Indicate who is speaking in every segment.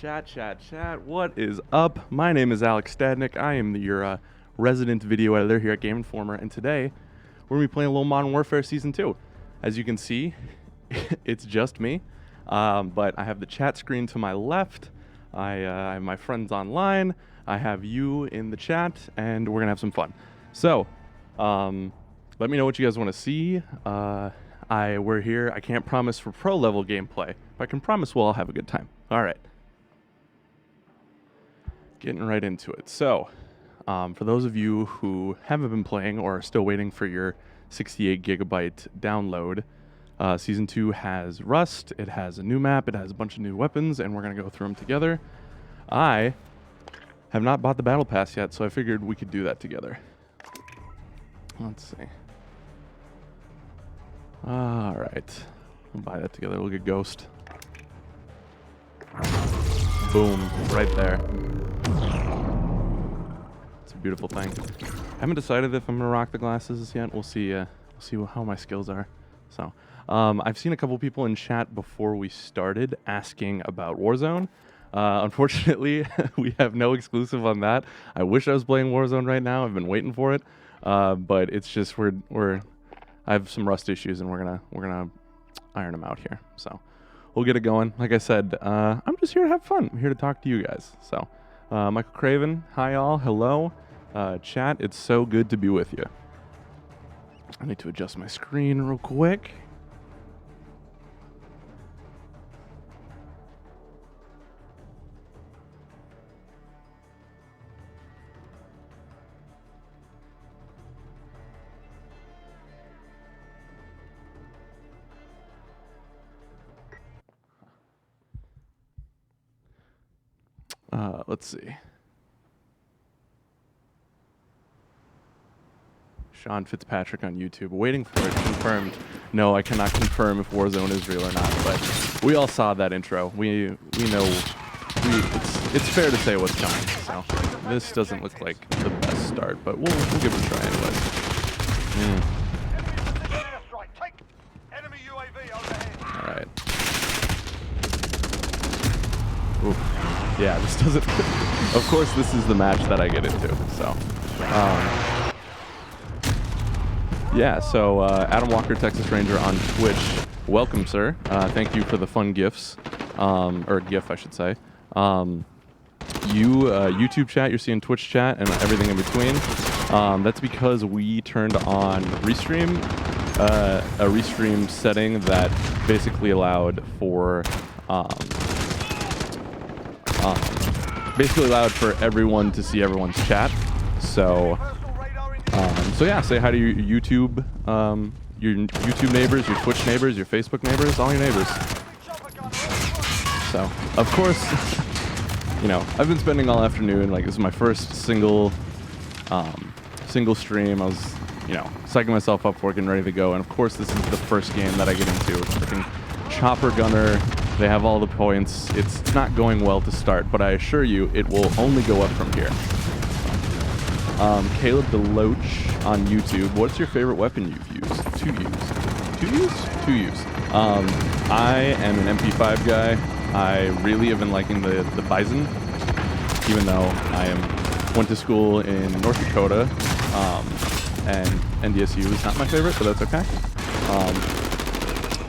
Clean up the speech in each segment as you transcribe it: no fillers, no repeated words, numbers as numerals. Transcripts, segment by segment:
Speaker 1: Chat. What is up? My name is Alex Stadnik. I am your resident video editor here at Game Informer, and today we're going to be playing a little Modern Warfare Season 2. As you can see, it's just me, but I have the chat screen to my left. I have my friends online. I have you in the chat, and we're going to have some fun. So, let me know what you guys want to see. We're here. I can't promise for pro level gameplay, but I can promise we'll all have a good time. All right. Getting right into it. So, for those of you who haven't been playing or are still waiting for your 68 gigabyte download, Season 2 has Rust, it has a new map, it has a bunch of new weapons, and we're going to go through them together. I have not bought the Battle Pass yet, so I figured we could do that together. Let's see. All right. We'll buy that together. We'll get Ghost. Boom. Right there. It's a beautiful thing. I haven't decided if I'm going to rock the glasses yet. We'll see how my skills are. So, I've seen a couple people in chat before we started asking about Warzone. Unfortunately, we have no exclusive on that. I wish I was playing Warzone right now. I've been waiting for it. But it's just I have some Rust issues, and we're gonna iron them out here. So we'll get it going. Like I said, I'm just here to have fun. I'm here to talk to you guys. So Michael Craven, hi all, hello, chat. It's so good to be with you. I need to adjust my screen real quick. Let's see. Sean Fitzpatrick on YouTube. Waiting for it. Confirmed. No, I cannot confirm if Warzone is real or not, but we all saw that intro. We know it's fair to say what's coming. So this doesn't look like the best start, but we'll give it a try anyway. All right. Ooh. Yeah, this doesn't... Of course, this is the match that I get into, so... yeah, so Adam Walker, Texas Ranger on Twitch. Welcome, sir. Thank you for the fun gifs. Or GIF, I should say. YouTube chat, you're seeing Twitch chat and everything in between. That's because we turned on Restream. A Restream setting that basically allowed for... basically allowed for everyone to see everyone's chat. So yeah, say hi to your YouTube neighbors, your Twitch neighbors, your Facebook neighbors, all your neighbors. So, of course, you know, I've been spending all afternoon, like, this is my first single stream. I was, you know, psyching myself up for it, getting ready to go, and of course this is the first game that I get into. It's freaking Chopper Gunner. They have all the points. It's not going well to start, but I assure you it will only go up from here. Caleb DeLoach on YouTube. What's your favorite weapon you've used? To use. I am an MP5 guy. I really have been liking the Bison, even though went to school in North Dakota, and NDSU is not my favorite, but that's okay.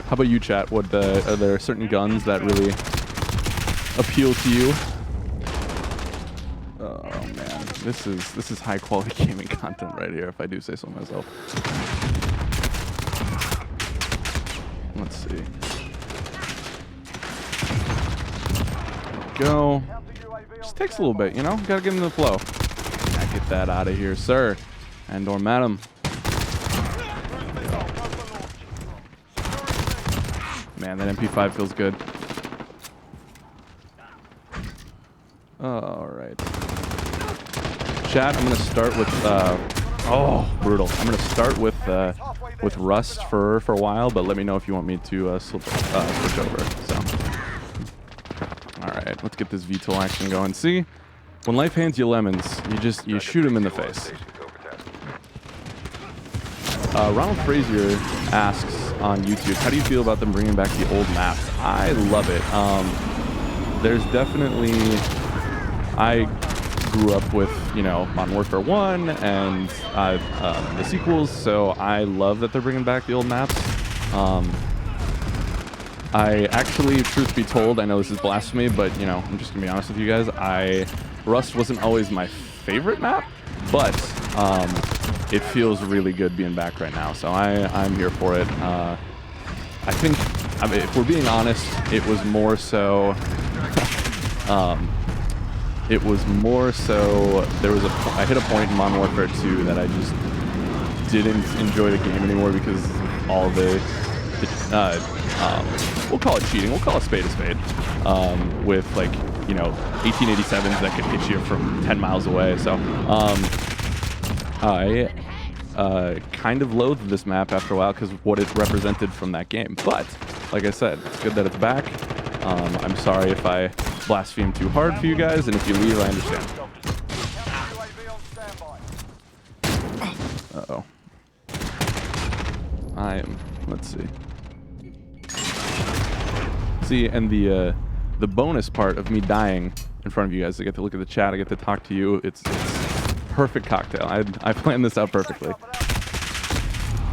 Speaker 1: How about you, chat? Are there certain guns that really appeal to you? Oh man, this is high quality gaming content right here, if I do say so myself. Let's see. There we go. Just takes a little bit, you know. Gotta get into the flow. Now get that out of here, sir. And/or madam. Man, that MP5 feels good. All right. Chat, I'm gonna start with brutal. I'm gonna start with Rust for a while, but let me know if you want me to switch over. So, all right, let's get this VTOL action going. See, when life hands you lemons, you shoot him in the face. Ronald Frazier asks on YouTube, how do you feel about them bringing back the old maps? I love it. there's definitely, I grew up with, you know, Modern Warfare 1 and the sequels, so I love that they're bringing back the old maps. I actually, truth be told, I know this is blasphemy, but, you know, I'm just gonna be honest with you guys, Rust wasn't always my favorite map, but it feels really good being back right now, so I'm here for it. I think, I mean, if we're being honest, it was more so, I hit a point in Modern Warfare 2 that I just didn't enjoy the game anymore because of all we'll call it cheating, we'll call it spade a spade, with, like, you know, 1887s that could hit you from 10 miles away. So I kind of loathed this map after a while because of what it represented from that game. But like I said, it's good that it's back. I'm sorry if I blaspheme too hard for you guys, and if you leave, I understand. Uh-oh. Let's see. See, and the bonus part of me dying in front of you guys, I get to look at the chat, I get to talk to you. It's perfect cocktail. I planned this out perfectly.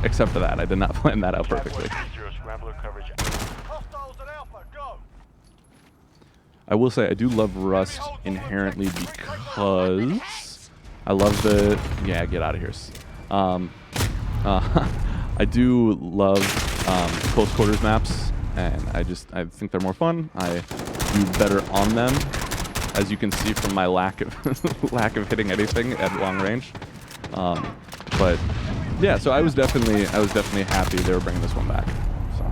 Speaker 1: Except for that, I did not plan that out perfectly. I will say I do love Rust inherently because I love the... Yeah, get out of here. I do love close quarters maps, and I think they're more fun. I do better on them, as you can see from my lack of hitting anything at long range. But yeah, so I was definitely happy they were bringing this one back. So.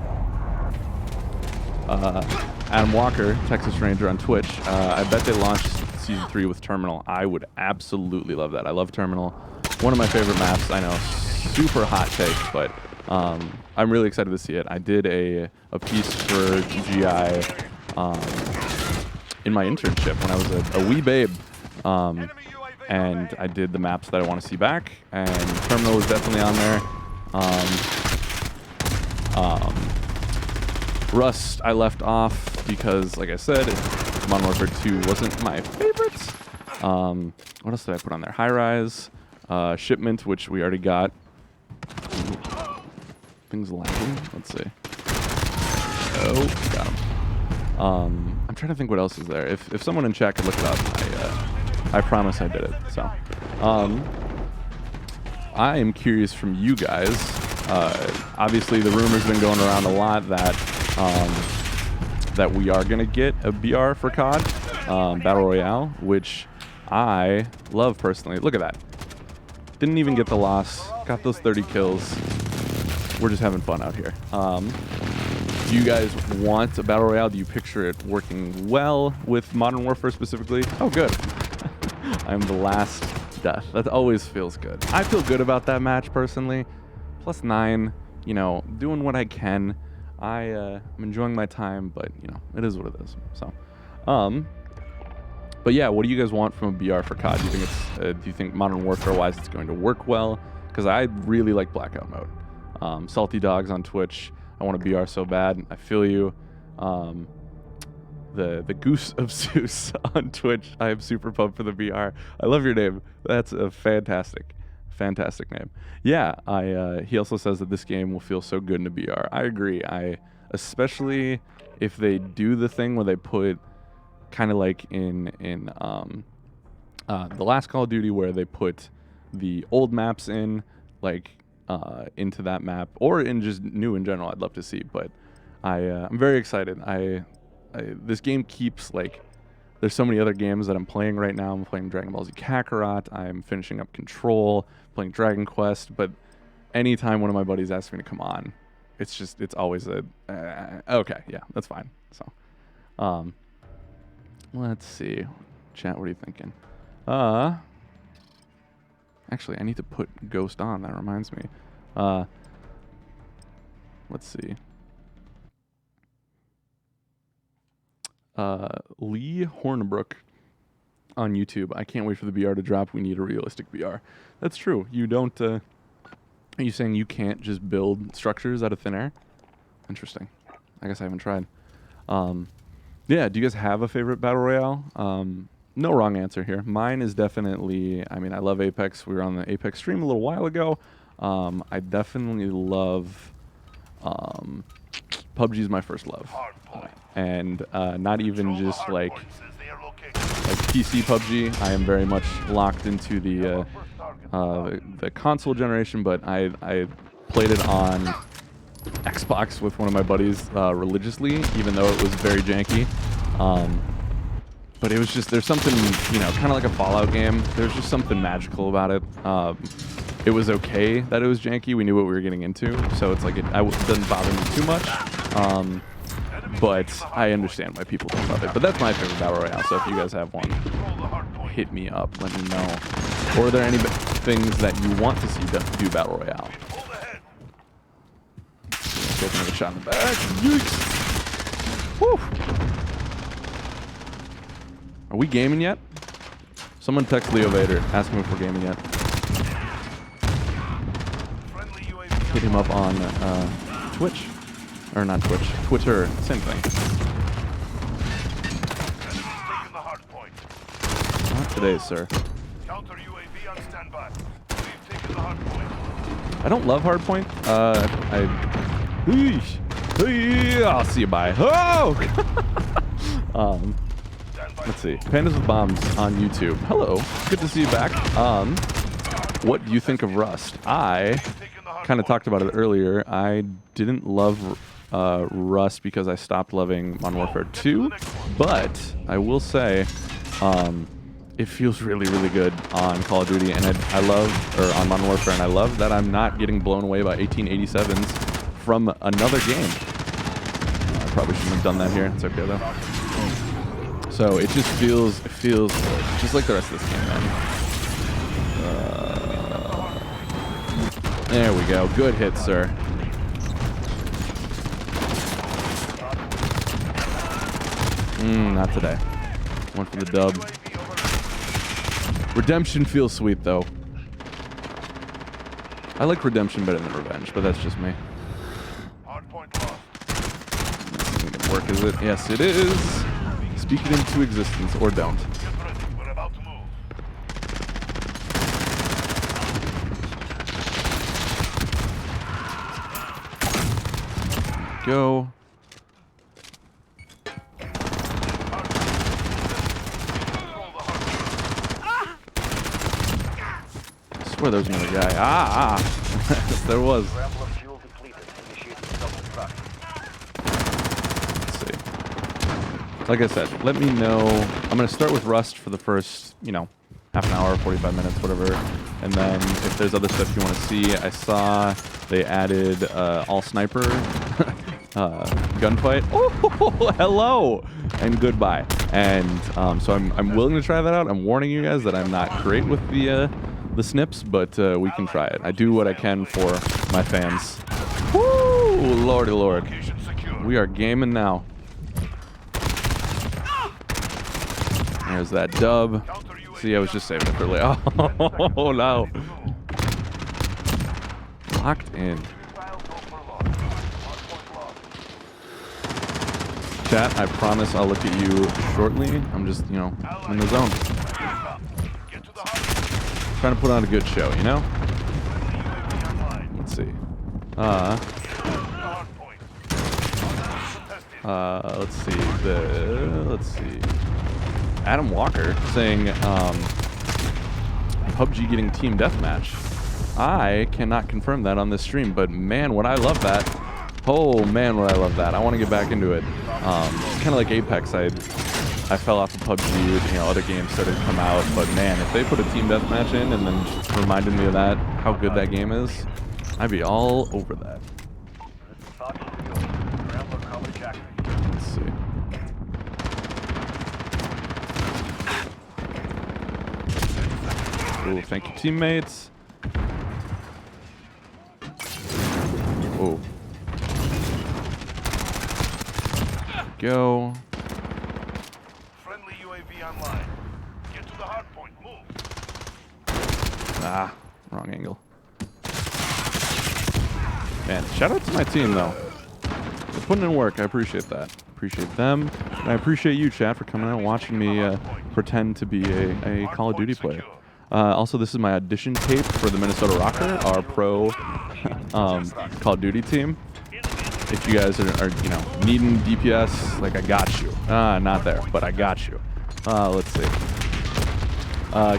Speaker 1: Adam Walker, Texas Ranger on Twitch. I bet they launched Season 3 with Terminal. I would absolutely love that. I love Terminal. One of my favorite maps. I know, super hot take, but I'm really excited to see it. I did a piece for GI in my internship when I was a wee babe. And I did the maps that I want to see back, and Terminal was definitely on there. Rust I left off because, like I said, Modern Warfare 2 wasn't my favorite. What else did I put on there? High Rise, Shipment, which we already got. Things lagging. Let's see. Oh, got him. I'm trying to think what else is there. If someone in chat could look it up, I promise I did it. So, I am curious from you guys. Obviously, the rumor's been going around a lot that that we are gonna get a BR for COD Battle Royale, which I love personally. Look at that. Didn't even get the loss. Got those 30 kills. We're just having fun out here. Do you guys want a Battle Royale? Do you picture it working well with Modern Warfare specifically? Oh, good. I'm the last death. That always feels good. I feel good about that match personally. +9, you know, doing what I can. I'm enjoying my time, but, you know, it is what it is. So, but yeah, what do you guys want from a BR for COD? Do you think do you think Modern Warfare wise it's going to work well? Because I really like Blackout mode. Salty Dogs on Twitch. I want a BR so bad. I feel you. The Goose of Zeus on Twitch. I am super pumped for the BR. I love your name. That's a fantastic name. Yeah, he also says that this game will feel so good in a BR. I agree. Especially if they do the thing where they put kind of like in the last Call of Duty where they put the old maps in, like into that map, or in just new in general. I'd love to see, but I'm very excited. This game keeps, like, there's so many other games that I'm playing right now. I'm playing Dragon Ball Z Kakarot. I'm finishing up Control, playing Dragon Quest. But anytime one of my buddies asks me to come on, it's always a, okay, yeah, that's fine. So, let's see. Chat, what are you thinking? Actually, I need to put Ghost on. That reminds me. Let's see. Lee Hornbrook on YouTube. I can't wait for the BR to drop. We need a realistic BR. That's true. You don't... are you saying you can't just build structures out of thin air? Interesting. I guess I haven't tried. Yeah, do you guys have a favorite battle royale? No wrong answer here. Mine is definitely, I mean, I love Apex. We were on the Apex stream a little while ago. I definitely love PUBG is my first love. And not even just like PC PUBG. I am very much locked into the console generation, but I played it on Xbox with one of my buddies religiously, even though it was very janky. But it was just, there's something, you know, kind of like a Fallout game. There's just something magical about it. It was okay that it was janky. We knew what we were getting into, so it's like it doesn't bother me too much. But I understand why people don't love it. But that's my favorite battle royale. So if you guys have one, hit me up. Let me know. Or are there any things that you want to see do battle royale? Take another shot in the back. Yikes! Woo! Are we gaming yet? Someone text Leo Vader. Ask him if we're gaming yet. Hit him up on Twitch. Or not Twitch. Twitter. Same thing. Not today, sir. I don't love hardpoint. I'll see you. Bye. Oh! Let's see. Pandas with Bombs on YouTube. Hello. Good to see you back. What do you think of Rust? I kind of talked about it earlier. I didn't love Rust because I stopped loving Modern Warfare 2, but I will say it feels really, really good on Call of Duty, and I love, or on Modern Warfare, and I love that I'm not getting blown away by 1887s from another game. I probably shouldn't have done that here. It's okay though. So it just feels just like the rest of this game, man. There we go. Good hit, sir. Not today. Went for the dub. Redemption feels sweet, though. I like redemption better than revenge, but that's just me. This isn't gonna work, is it? Yes, it is. Speak it into existence, or don't. Go. I swear there was another guy. Yes, there was. Let's see. Like I said, let me know. I'm going to start with Rust for the first, you know, half an hour, 45 minutes, whatever. And then if there's other stuff you want to see, I saw they added all sniper gunfight. Oh, hello and goodbye. And so I'm willing to try that out. I'm warning you guys that I'm not great with the snips, but we can try it. I do what I can for my fans. Woo, lordy lord. We are gaming now. There's that dub. See, I was just saving it for later. Oh no. Locked in. Chat, I promise I'll look at you shortly. I'm just, you know, in the zone. Trying to put on a good show, you know? Let's see. Let's see. Adam Walker saying, PUBG getting team deathmatch. I cannot confirm that on this stream, but man, would I love that. Oh man, would I love that. I want to get back into it. It's kind of like Apex. I fell off of PUBG, you know, other games started to come out, but man, if they put a team deathmatch in and then just reminded me of that, how good that game is, I'd be all over that. Let's see. Oh, thank you, teammates. Oh. Go.
Speaker 2: Friendly UAV online. Get to the hard point. Move.
Speaker 1: Ah, wrong angle. Man, shout out to my team though. They're putting in work. I appreciate that. appreciate them. And I appreciate you, chat, for coming out and watching me pretend to be a Call of Duty player. Also, this is my audition tape for the Minnesota Rocker, our pro Call of Duty team. If you guys are needing DPS, like, I got you. Not there, but I got you. Let's see.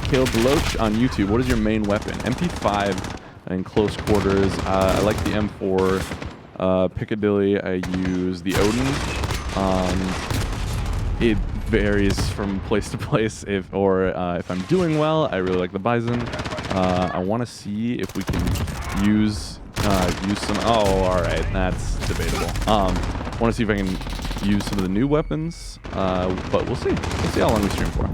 Speaker 1: Caleb Deloach on YouTube. What is your main weapon? MP5 in close quarters. I like the M4. Piccadilly, I use the Odin. It varies from place to place. If I'm doing well, I really like the Bison. I want to see if we can use some. Oh, all right, that's debatable. Want to see if I can use some of the new weapons, but we'll see. We'll see how long we stream for.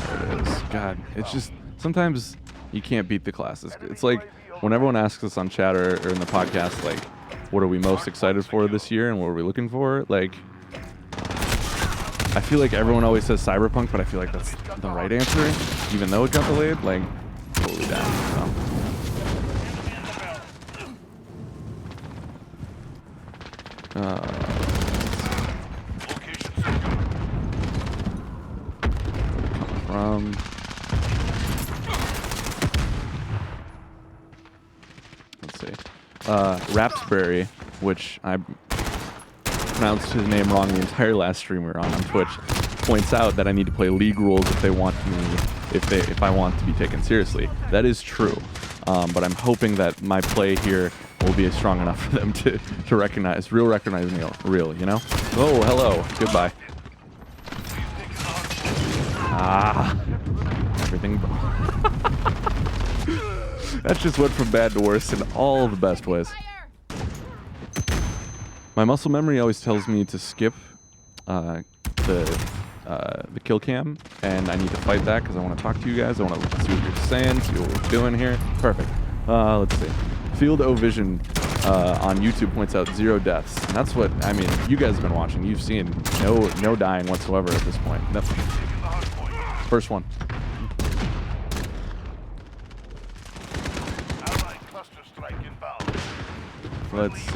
Speaker 1: There it is. God, it's just sometimes you can't beat the classes. It's like when everyone asks us on chat or in the podcast, like, what are we most excited for this year and what are we looking for? Like, I feel like everyone always says Cyberpunk, but I feel like that's the right answer, even though it got delayed. Like, totally down. Let's see. Rapsberry, which I pronounced his name wrong the entire last stream we were on Twitch, points out that I need to play league rules if they want me, if I want to be taken seriously. That is true, but I'm hoping that my play here will be strong enough for them to recognize real, you know? Oh, hello, goodbye. Everything. That just went from bad to worse in all the best ways. My muscle memory always tells me to skip the kill cam, and I need to fight that because I want to talk to you guys. I want to see what you're saying, see what we're doing here. Perfect. Let's see. Field O Vision on YouTube points out 0 deaths. And that's what, I mean, you guys have been watching. You've seen no dying whatsoever at this point. Nope. First one. Let's see.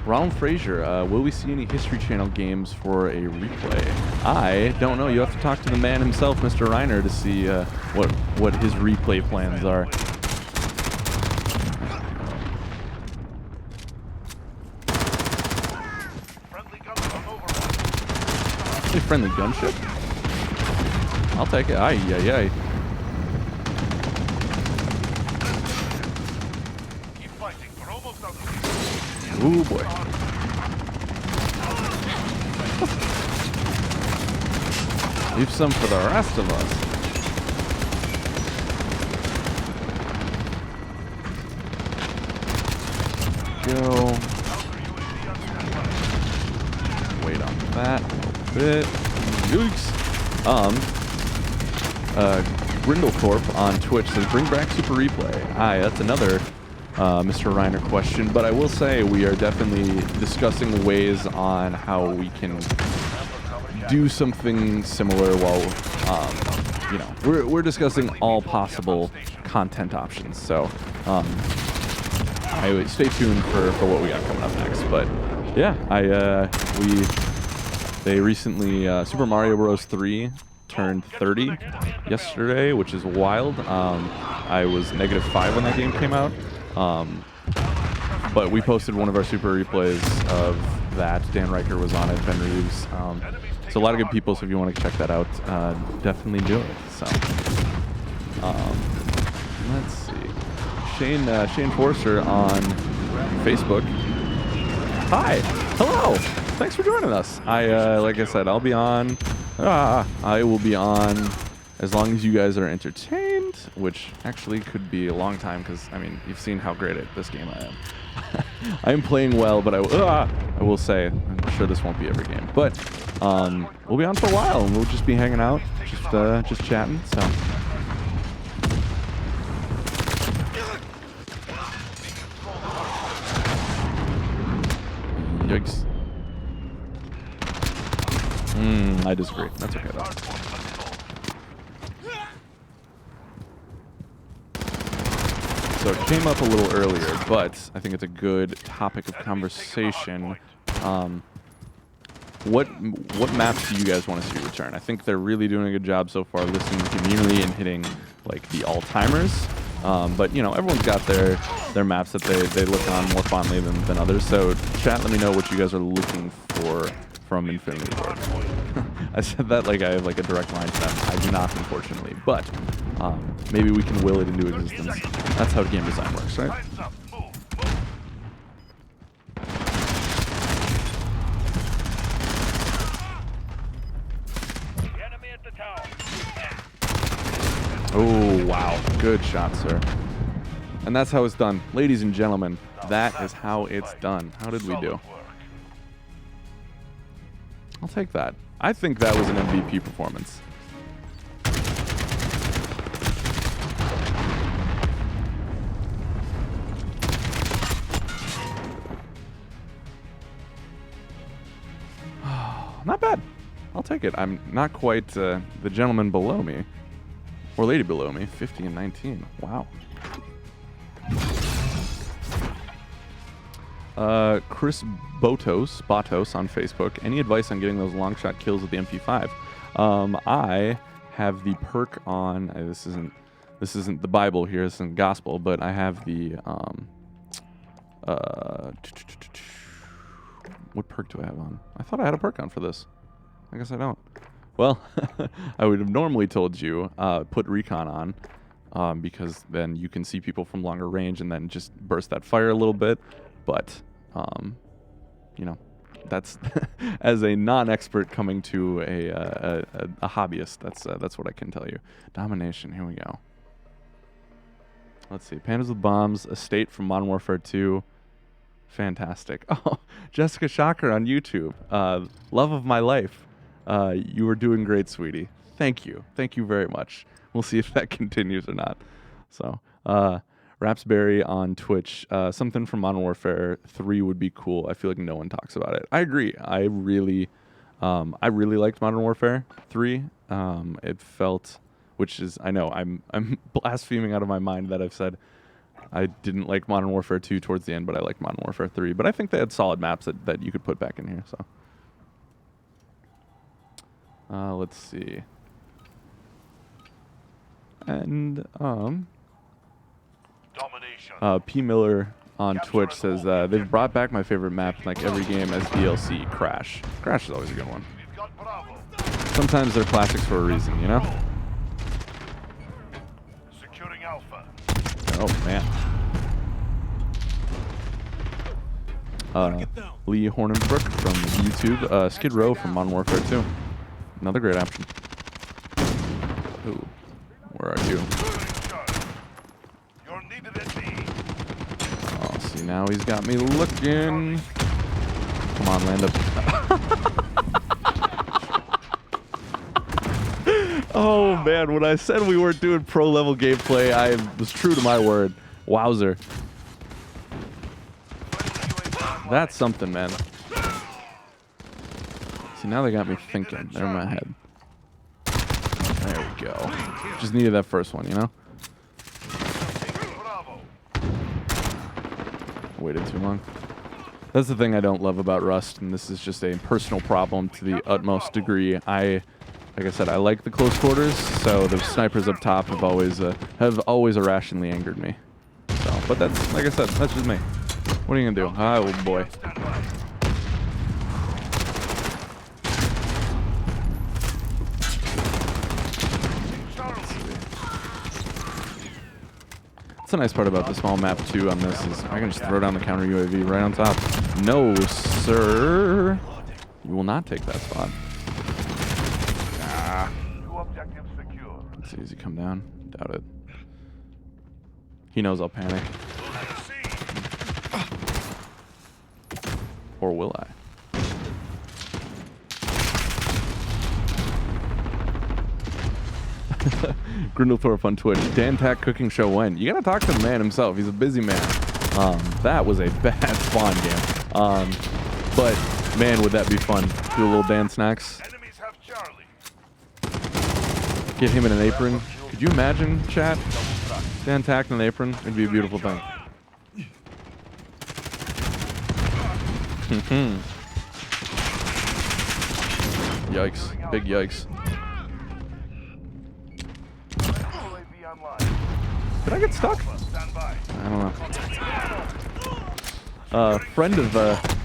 Speaker 1: Ronald Frazier, will we see any History Channel games for a replay? I don't know. You have to talk to the man himself, Mr. Reiner, to see what his replay plans are. A friendly gunship? I'll take it. Aye. Ooh, boy. Leave some for the rest of us. Go. Wait on that a little bit. Yikes. Grindlecorp on Twitch says, bring back Super Replay. Aye, that's another Mr. Reiner question, but I will say we are definitely discussing ways on how we can do something similar while, we're discussing all possible content options. So, I would stay tuned for what we got coming up next. But yeah, they recently, Super Mario Bros. 3 turned 30 yesterday, which is wild. I was -5 when that game came out. But we posted one of our super replays of that. Dan Riker was on it, Ben Reeves. So a lot of good people, so if you want to check that out, definitely do it. So, let's see. Shane Forster on Facebook. Hi, hello, thanks for joining us. Like I said, I'll be on, I will be on as long as you guys are entertained, which actually could be a long time because, I mean, you've seen how great at this game I am. I am playing well, but I will say, I'm sure this won't be every game. But we'll be on for a while, and we'll just be hanging out, just chatting, so. Yikes. I disagree. That's okay, though. So it came up a little earlier, but I think it's a good topic of conversation. What maps do you guys want to see return? I think they're really doing a good job so far listening to the community and hitting like the all-timers. But you know, everyone's got their maps that they look on more fondly than others. So chat, let me know what you guys are looking for from Infinity Ward. I said that like I have like a direct line to them. I do not, unfortunately, but maybe we can will it into existence. That's how game design works, right? Oh, wow. Good shot, sir. And that's how it's done. Ladies and gentlemen, that is how it's done. How did we do? I'll take that. I think that was an MVP performance. Not bad. I'll take it. I'm not quite the gentleman below me. Or lady below me. 50 and 19. Wow. Chris Botos on Facebook. Any advice on getting those long shot kills with the MP5? I have the perk on. This isn't the Bible here. This isn't gospel, but I have the what perk do I have on? I thought I had a perk on for this. I guess I don't. Well, I would have normally told you put recon on because then you can see people from longer range and then just burst that fire a little bit. But you know, that's as a non-expert coming to a hobbyist. That's what I can tell you. Domination. Here we go. Let's see. Pandas with bombs. Estate from Modern Warfare 2. Fantastic. Oh, Jessica Shocker on YouTube. Love of my life. You were doing great, sweetie. Thank you. Thank you very much. We'll see if that continues or not. So, Rapsberry on Twitch. Something from Modern Warfare 3 would be cool. I feel like no one talks about it. I agree. I really liked Modern Warfare 3. It felt, which is, I know I'm blaspheming out of my mind that I've said I didn't like Modern Warfare 2 towards the end, but I liked Modern Warfare 3. But I think they had solid maps that you could put back in here. So. Let's see. And P Miller on Twitch says they've brought back my favorite map in like every game as DLC. Crash. Crash is always a good one. Sometimes they're classics for a reason, you know.
Speaker 2: Securing Alpha.
Speaker 1: Oh man. Lee Hornenbrook from YouTube. Skid Row from Modern Warfare 2. Another great option. Ooh, where are you?
Speaker 2: You're needed at me.
Speaker 1: Oh, see, now he's got me looking. Come on, land up. Oh, man, when I said we weren't doing pro-level gameplay, I was true to my word. Wowzer. That's something, man. See, now they got me thinking. They're in my head. There we go. Just needed that first one, you know? Waited too long. That's the thing I don't love about Rust, and this is just a personal problem to the utmost degree. Like I said, I like the close quarters, so the snipers up top have always irrationally angered me. So, but that's, like I said, that's just me. What are you gonna do? Oh boy. That's a nice part about the small map too on this is I can just throw down the counter UAV right on top. No, sir. You will not take that spot. Ah. Let's see, does he come down? Doubt it. He knows I'll panic. Or will I? Grindlethorpe on Twitch. Dan Tack cooking show when? You gotta talk to the man himself. He's a busy man. That was a bad spawn game. But man, would that be fun? Do a little Dan Snacks. Get him in an apron. Could you imagine, chat? Dan tacked an apron. It'd be a beautiful thing. Yikes. Big yikes.
Speaker 2: UAV online.
Speaker 1: Did I get stuck?
Speaker 2: Stand by.
Speaker 1: I don't know.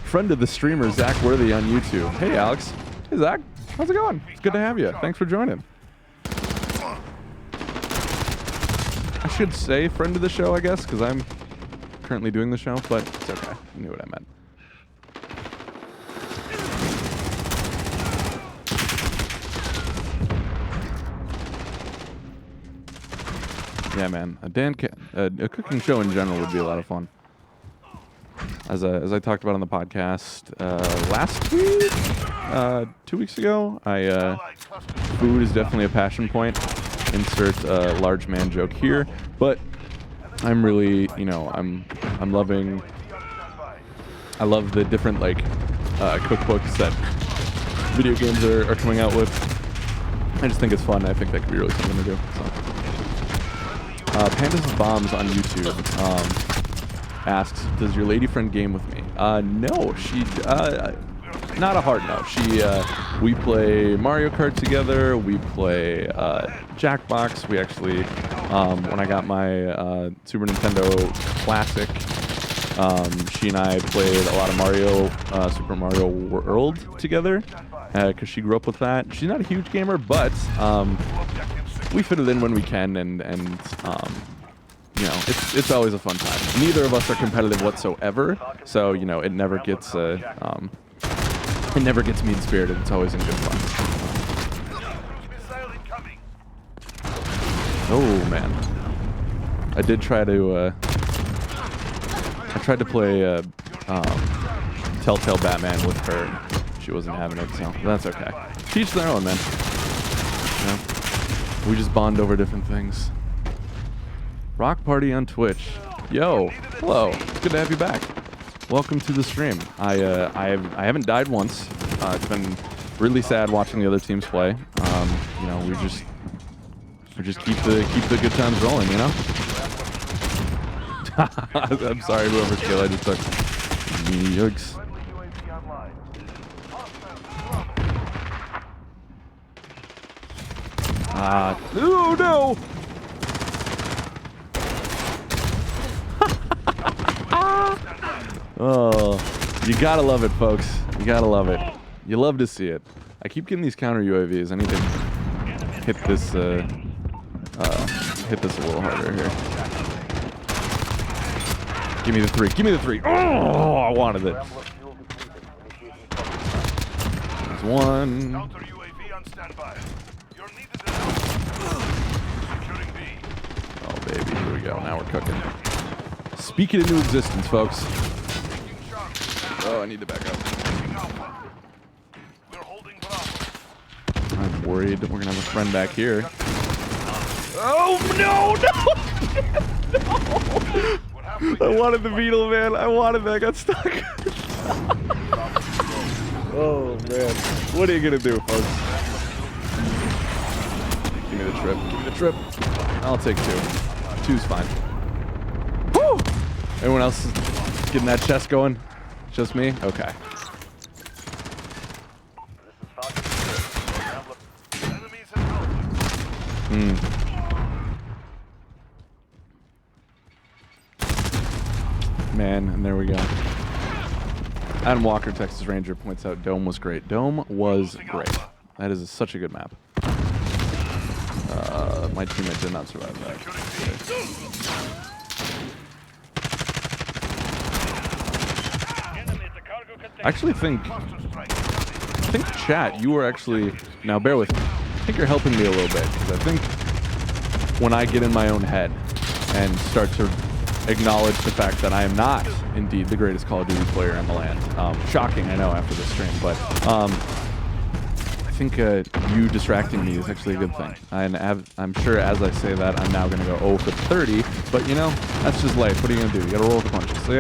Speaker 1: Friend of the streamer, Zach Worthy on YouTube. Hey, Alex. Hey, Zach. How's it going? It's good to have you. Thanks for joining. I should say friend of the show, I guess, because I'm currently doing the show, but it's okay. You knew what I meant. Yeah, man. A cooking show in general would be a lot of fun. As I talked about on the podcast last week, 2 weeks ago, food is definitely a passion point. Insert large man joke here, but I'm really, I'm loving. I love the different cookbooks that video games are coming out with. I just think it's fun. I think that could be really something to do. So. Pandas Bombs on YouTube asks, does your lady friend game with me? No, she, not a hard no. We play Mario Kart together, we play Jackbox. We actually, when I got my Super Nintendo Classic, she and I played a lot of Mario, Super Mario World together, because she grew up with that. She's not a huge gamer, but we fit it in when we can, and it's always a fun time. Neither of us are competitive whatsoever, so it never gets mean-spirited. It's always in good fun. Oh man, I did try to play Telltale Batman with her. She wasn't having it, so that's okay. Teach their own, man. We just bond over different things. Rock Party on Twitch. Yo, hello. It's good to have you back. Welcome to the stream. I haven't died once. It's been really sad watching the other teams play. We just keep the good times rolling, I'm sorry, whoever's kill I just took. Yikes. Oh no! Oh, you gotta love it, folks. You gotta love it. You love to see it. I keep getting these counter UAVs. I need to hit this a little harder here. Give me the three. Give me the three. Oh, I wanted it. There's one.
Speaker 2: Counter UAV on standby. You're needed in securing B.
Speaker 1: Oh baby, here we go. Now we're cooking. Speak it into existence, folks. Oh, I need to back up.
Speaker 2: We're holding Bravo.
Speaker 1: I'm worried that we're gonna have a friend back here. Oh no, no! No! I wanted the beetle, man. I wanted that. I got stuck. Oh man, what are you gonna do, folks? Give me the trip. Give me the trip. I'll take two. Two's fine. Woo! Anyone else getting that chest going? Just me? Okay. Man, and there we go. Adam Walker, Texas Ranger, points out Dome was great. Dome was great. That is such a good map. My teammate did not survive that. I actually think chat, you were actually, now bear with me, I think you're helping me a little bit, because I think when I get in my own head and start to acknowledge the fact that I am not indeed the greatest Call of Duty player in the land. Shocking, I know, after this stream, but I think you distracting me is actually a good thing. And I'm sure as I say that, I'm now going to go 0 for 30, but that's just life. What are you going to do? You got to roll with the punches. So,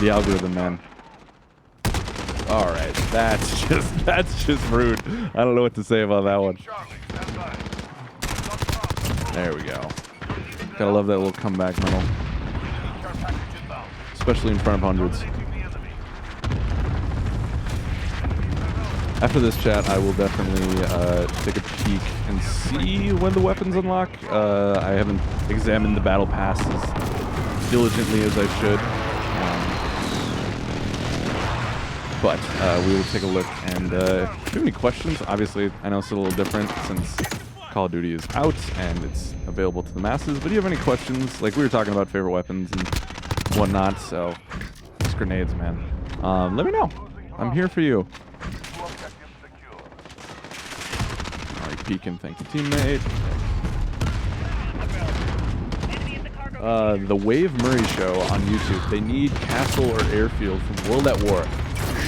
Speaker 1: the algorithm, man. All right, that's just rude. I don't know what to say about that one.
Speaker 2: Charlie, stand by.
Speaker 1: There we go. Gotta love that little comeback medal,
Speaker 2: Care package inbound.
Speaker 1: especially in front of hundreds.
Speaker 2: Dominating the enemy.
Speaker 1: After this chat, I will definitely take a peek and see when the weapons unlock. I haven't examined the battle pass as diligently as I should. But we will take a look, and if you have any questions, obviously I know it's a little different since Call of Duty is out and it's available to the masses, but do you have any questions? Like we were talking about favorite weapons and whatnot, so it's grenades, man. Let me know. I'm here for you.
Speaker 2: Two objectives secure.
Speaker 1: Alright, peeking, thank you, teammate. The Wave Murray Show on YouTube. They need Castle or Airfield from World at War.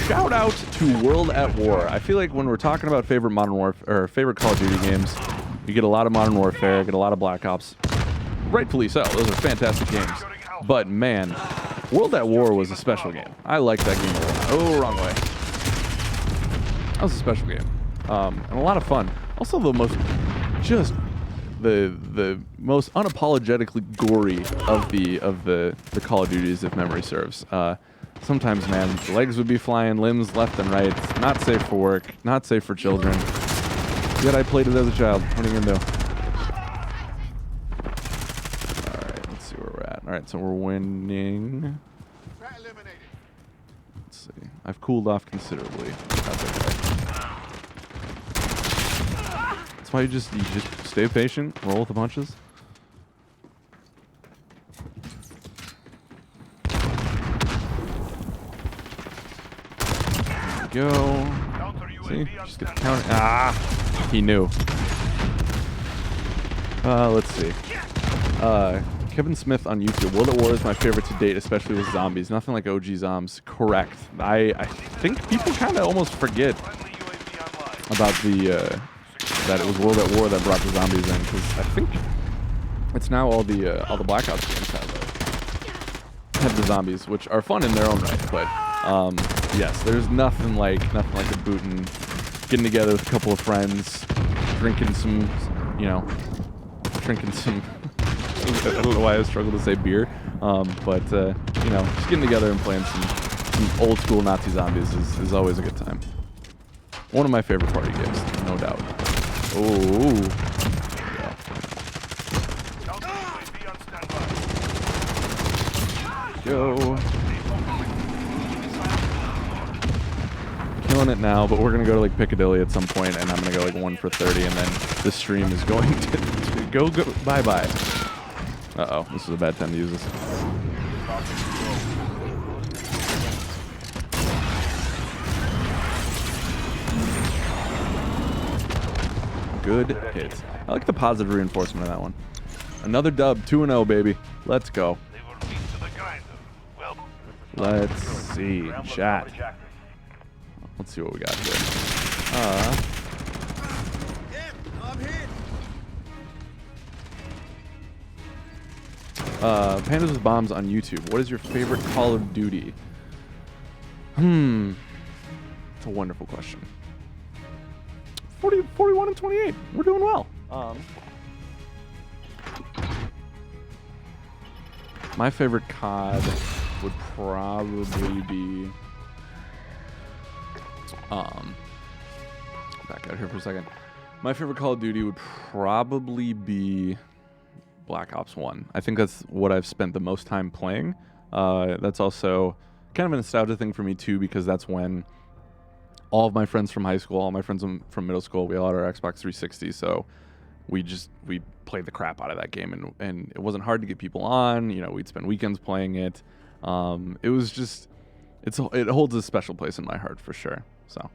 Speaker 1: Shout out to World at War. I feel like when we're talking about favorite Modern Warfare or favorite Call of Duty games, you get a lot of Modern Warfare, get a lot of Black Ops. Rightfully so. Those are fantastic games. But man, World at War was a special game. I like that game a lot. Oh, wrong way. That was a special game. And a lot of fun. Also the most the most unapologetically gory of the Call of Duties, if memory serves. Sometimes, man, legs would be flying, limbs left and right. Not safe for work, not safe for children. Yet I played it as a child. What are you gonna do? Alright, let's see where we're at. Alright, so we're winning. Let's see. I've cooled off considerably. That's okay. That's why you just stay patient, roll with the punches. Go. See? Just get the counter. Ah! He knew. Let's see. Kevin Smith on YouTube. World at War is my favorite to date, especially with zombies. Nothing like OG Zombs. Correct. I think people kind of almost forget about the that it was World at War that brought the zombies in, because I think it's now all the Black Ops games have the zombies, which are fun in their own right, but yes, there's nothing like a bootin', getting together with a couple of friends, drinking some. I don't know why I struggle to say beer, but just getting together and playing some old school Nazi zombies is always a good time. One of my favorite party games, no doubt. Oh. Go. Killing it now, but we're gonna go to like Piccadilly at some point, and I'm gonna go like 1 for 30, and then the stream is going to go bye bye. Uh-oh, this is a bad time to use this. Good hit. I like the positive reinforcement of that one. Another dub, 2-0, baby. Let's go. Let's see. Chat. Let's see what we got here. Pandas with Bombs on YouTube. What is your favorite Call of Duty? It's a wonderful question. 41 and 28. We're doing well. My favorite COD would probably be back out here for a second. My favorite Call of Duty would probably be Black Ops 1. I think that's what I've spent the most time playing. That's also kind of a nostalgia thing for me too, because that's when all of my friends from high school, all my friends from middle school, we all had our Xbox 360, so we played the crap out of that game, and it wasn't hard to get people on. We'd spend weekends playing it. It was just, it holds a special place in my heart for sure. So,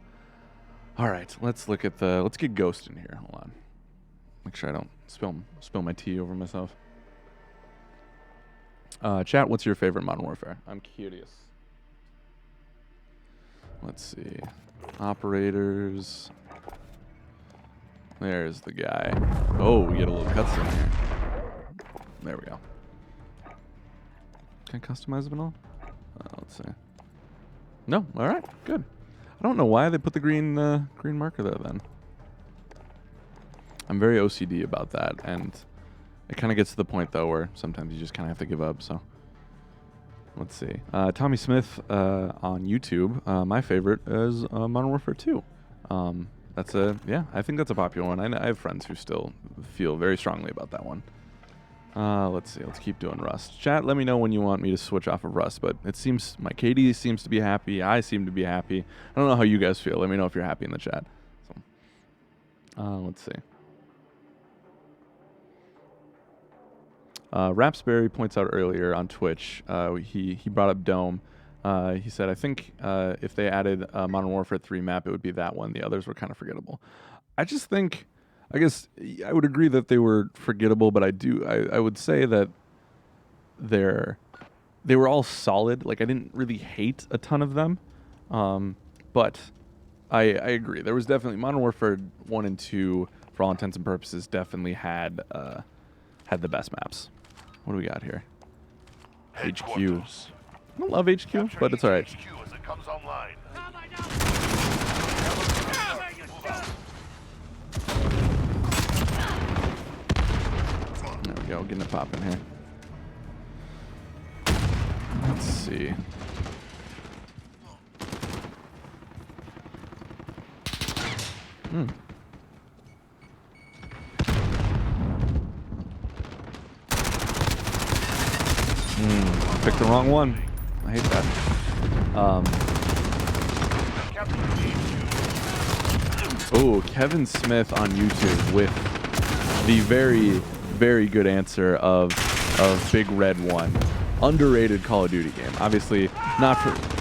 Speaker 1: all right, let's get Ghost in here. Hold on, make sure I don't spill my tea over myself. Chat, what's your favorite Modern Warfare? I'm curious. Let's see. Operators. There's the guy. Oh, we get a little cutscene here. There we go. Can I customize it at all? Let's see. No. All right. Good. I don't know why they put the green marker there then. I'm very OCD about that, and it kind of gets to the point though where sometimes you just kind of have to give up. So let's see. Tommy Smith on YouTube. My favorite is Modern Warfare 2. I think that's a popular one. I have friends who still feel very strongly about that one. Let's see. Let's keep doing Rust. Chat, let me know when you want me to switch off of Rust, but it seems my KD seems to be happy. I seem to be happy. I don't know how you guys feel. Let me know if you're happy in the chat. So, let's see. Rapsberry points out earlier on Twitch, he brought up Dome. He said, I think if they added a Modern Warfare 3 map, it would be that one. The others were kind of forgettable. I guess I would agree that they were forgettable, but I would say that they were all solid. Like, I didn't really hate a ton of them, but I agree. There was definitely Modern Warfare 1 and 2, for all intents and purposes, definitely had the best maps. What do we got here? HQ. I don't love HQ, but it's alright. There we go, getting it popping here. Let's see. Picked the wrong one. I hate that. Oh, Kevin Smith on YouTube with the very, very good answer of Big Red 1. Underrated Call of Duty game. Obviously,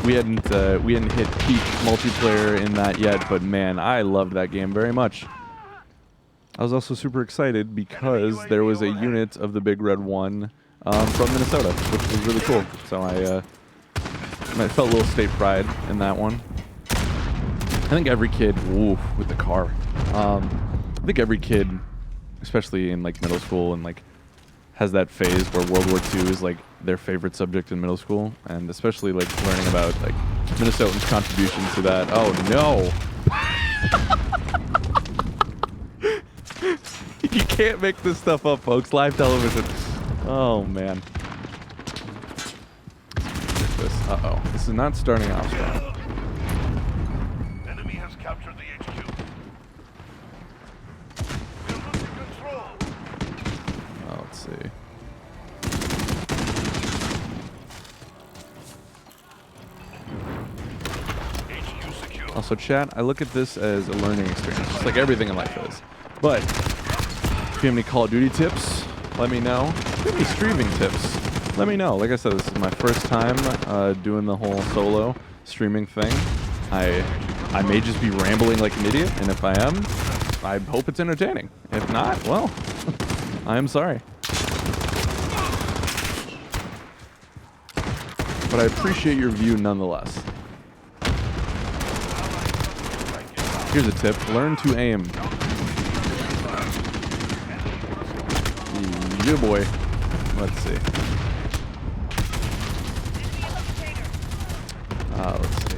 Speaker 1: we hadn't hit peak multiplayer in that yet, but man, I loved that game very much. I was also super excited because there was a unit of the Big Red 1 from Minnesota, which was really cool. So I felt a little state pride in that one. I think every kid, with the car. I think every kid, especially in like middle school, and like has that phase where World War II is like their favorite subject in middle school, and especially like learning about like Minnesotans' contribution to that. Oh no! You can't make this stuff up, folks. Live television. Oh man. Uh-oh. This is not starting off strong.
Speaker 2: Enemy has captured the HQ. We're losing control.
Speaker 1: Let's see.
Speaker 2: HQ secure.
Speaker 1: Also, chat, I look at this as a learning experience, just like everything in life is. But if you have any Call of Duty tips, let me know. If you have any streaming tips, let me know. Like I said, this is my first time doing the whole solo streaming thing. I may just be rambling like an idiot, and if I am, I hope it's entertaining. If not, well, I am sorry. But I appreciate your view nonetheless. Here's a tip. Learn to aim. Yeah, boy. Let's see. Let's see.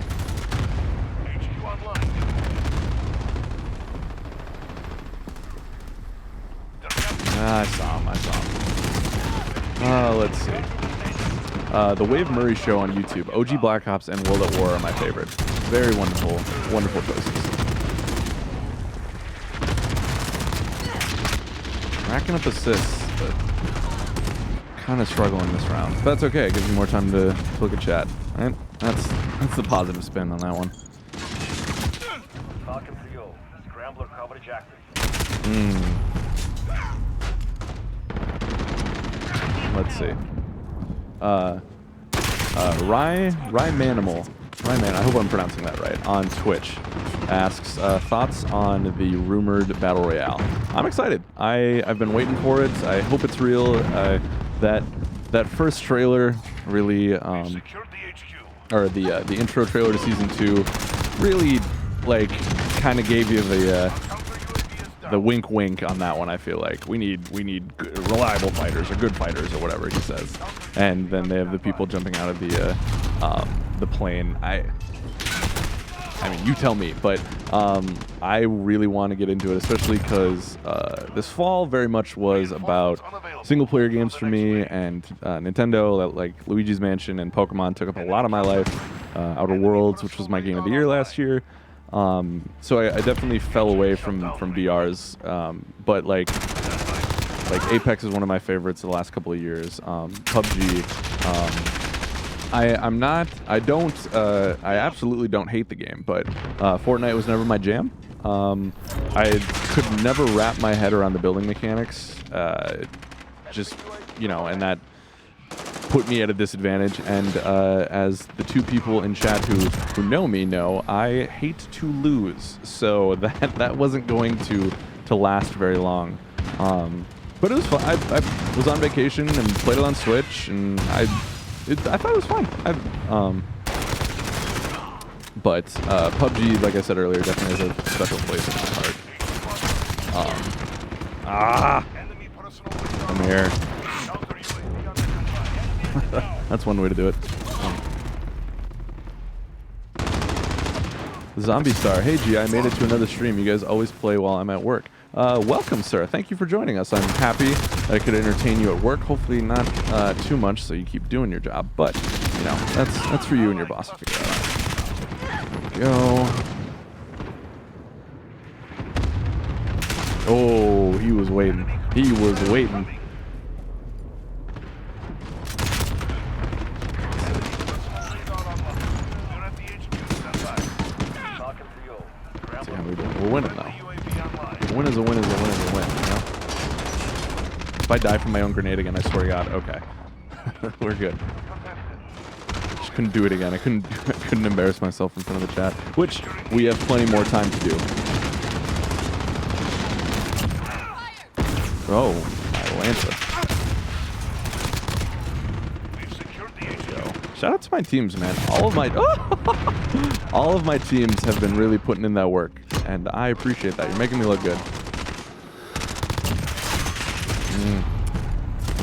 Speaker 1: I saw him. Let's see. The Wave Murray Show on YouTube. OG Black Ops and World at War are my favorite. Very wonderful, wonderful choices. Racking up assists, but kind of struggling this round. But that's okay. It gives me more time to look at chat. Right? That's the positive spin on that one.
Speaker 2: Falcon 3-0. Scrambler coverage active.
Speaker 1: Let's see. Rymanimal. Ryman, I hope I'm pronouncing that right, on Twitch, asks thoughts on the rumored Battle Royale. I'm excited. I've been waiting for it. I hope it's real. That first trailer really, or the intro trailer to Season 2 really, like, kind of gave you the wink wink on that one. I feel like we need reliable fighters or good fighters or whatever he says, and then they have the people jumping out of the plane. I mean, you tell me, but I really want to get into it, especially because this fall very much was about single-player games for me, and Nintendo, like Luigi's Mansion and Pokemon, took up a lot of my life. Outer Worlds, which was my game of the year last year. So I definitely fell away from VRs, but like Apex is one of my favorites the last couple of years. PUBG. I absolutely don't hate the game, but Fortnite was never my jam. I could never wrap my head around the building mechanics. Just, you know, and that put me at a disadvantage. And as the two people in chat who know me know, I hate to lose. So that wasn't going to last very long. But it was fun. I was on vacation and played it on Switch, and I thought it was fun. But PUBG, like I said earlier, definitely has a special place in my heart. Come here. That's one way to do it. Zombie Star. Hey, G, I made it to another stream. You guys always play while I'm at work. Welcome, sir. Thank you for joining us. I'm happy that I could entertain you at work. Hopefully not too much, so you keep doing your job. But, you know, that's for you and your boss to figure out. There we go. Oh, he was waiting. He was waiting. Let's see how we do. We're winning, though. A win is a win is a win is a win, you know? If I die from my own grenade again, I swear to God, okay. We're good. Just couldn't do it again. I couldn't embarrass myself in front of the chat, which we have plenty more time to do. Oh, Atlanta. Shout out to my teams, man. All of my teams have been really putting in that work, and I appreciate that. You're making me look good.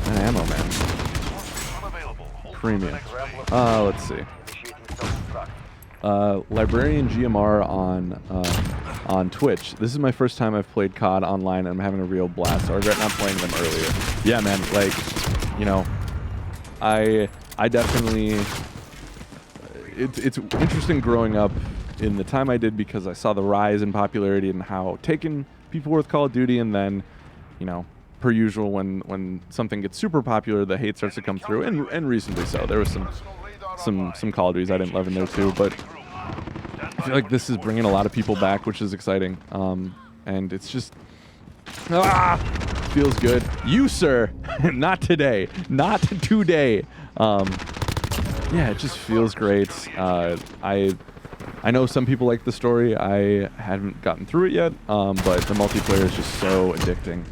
Speaker 1: That ammo, man. Premium. Let's see. Librarian GMR on Twitch. This is my first time I've played COD online, and I'm having a real blast. I regret not playing them earlier. Yeah, man. Like, you know, I definitely. It's interesting growing up in the time I did, because I saw the rise in popularity and how taken people were with Call of Duty, and then, you know, per usual, when something gets super popular, the hate starts to come through, and reasonably so. There was some Call of Duties I didn't love in there too, but I feel like this is bringing a lot of people back, which is exciting. And it's just feels good. You, sir, not today, not today. Yeah, it just feels great. I know some people like the story. I haven't gotten through it yet, but the multiplayer is just so addicting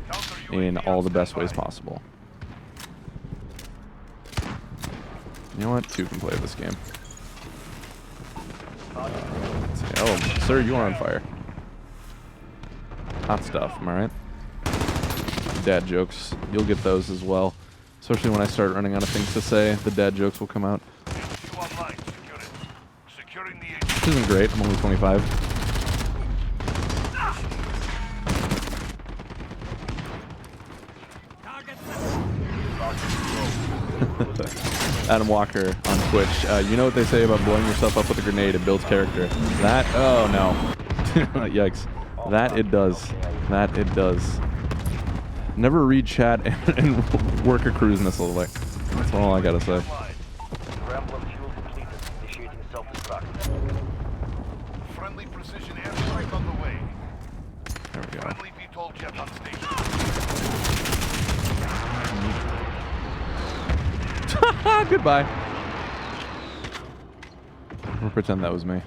Speaker 1: in all the best ways possible. You know what? Two can play this game. Let's see. Oh, sir, you are on fire. Hot stuff, am I right? Dad jokes. You'll get those as well. Especially when I start running out of things to say, the dad jokes will come out. Which isn't great. I'm only 25. Adam Walker on Twitch. You know what they say about blowing yourself up with a grenade? It builds character. That, oh no. Yikes. That it does. That it does. Never read chat and work a cruise missile. Like, that's all I gotta say.
Speaker 2: Friendly precision airstrike on the way.
Speaker 1: There we go.
Speaker 2: Friendly VTOL jet on station.
Speaker 1: Goodbye. We'll pretend that was me.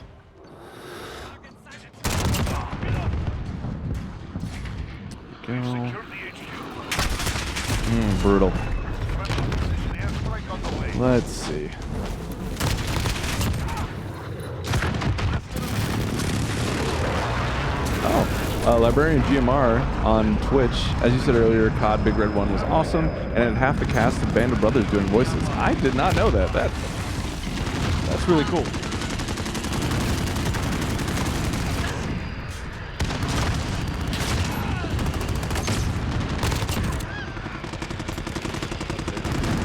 Speaker 1: Go. Brutal. Let's see. Librarian GMR on Twitch. As you said earlier, COD Big Red 1 was awesome, and it had half the cast of Band of Brothers doing voices. I did not know that. That's really cool.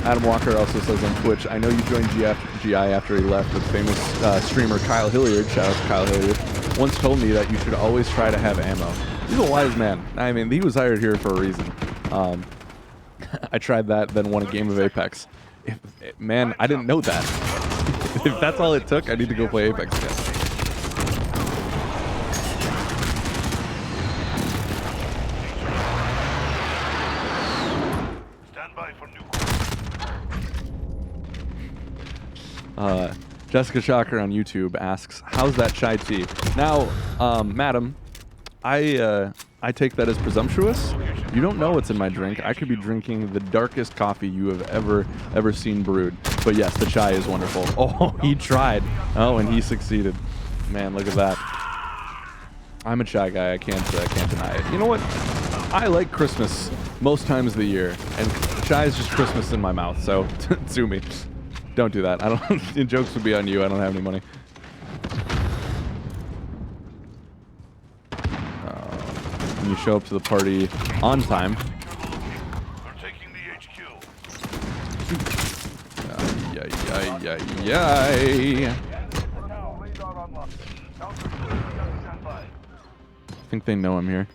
Speaker 1: Adam Walker also says on Twitch, I know you joined GI after he left, but famous streamer Kyle Hilliard, shout out to Kyle Hilliard, once told me that you should always try to have ammo. He's a wise man. I mean, he was hired here for a reason. I tried that, then won a game of Apex. Man, I didn't know that. If that's all it took, I need to go play Apex again.
Speaker 2: Stand by for new.
Speaker 1: Jessica Shocker on YouTube asks, how's that chai tea? Now, madam, I take that as presumptuous. You don't know what's in my drink. I could be drinking the darkest coffee you have ever seen brewed. But yes, the chai is wonderful. Oh, he tried. Oh, and he succeeded. Man, look at that. I'm a chai guy. I can't deny it. You know what? I like Christmas most times of the year, and chai is just Christmas in my mouth. So sue me. Don't do that. I don't. Jokes would be on you. I don't have any money. When you show up to the party on time.
Speaker 2: We're taking the HQ.
Speaker 1: Yay. I think they know I'm here.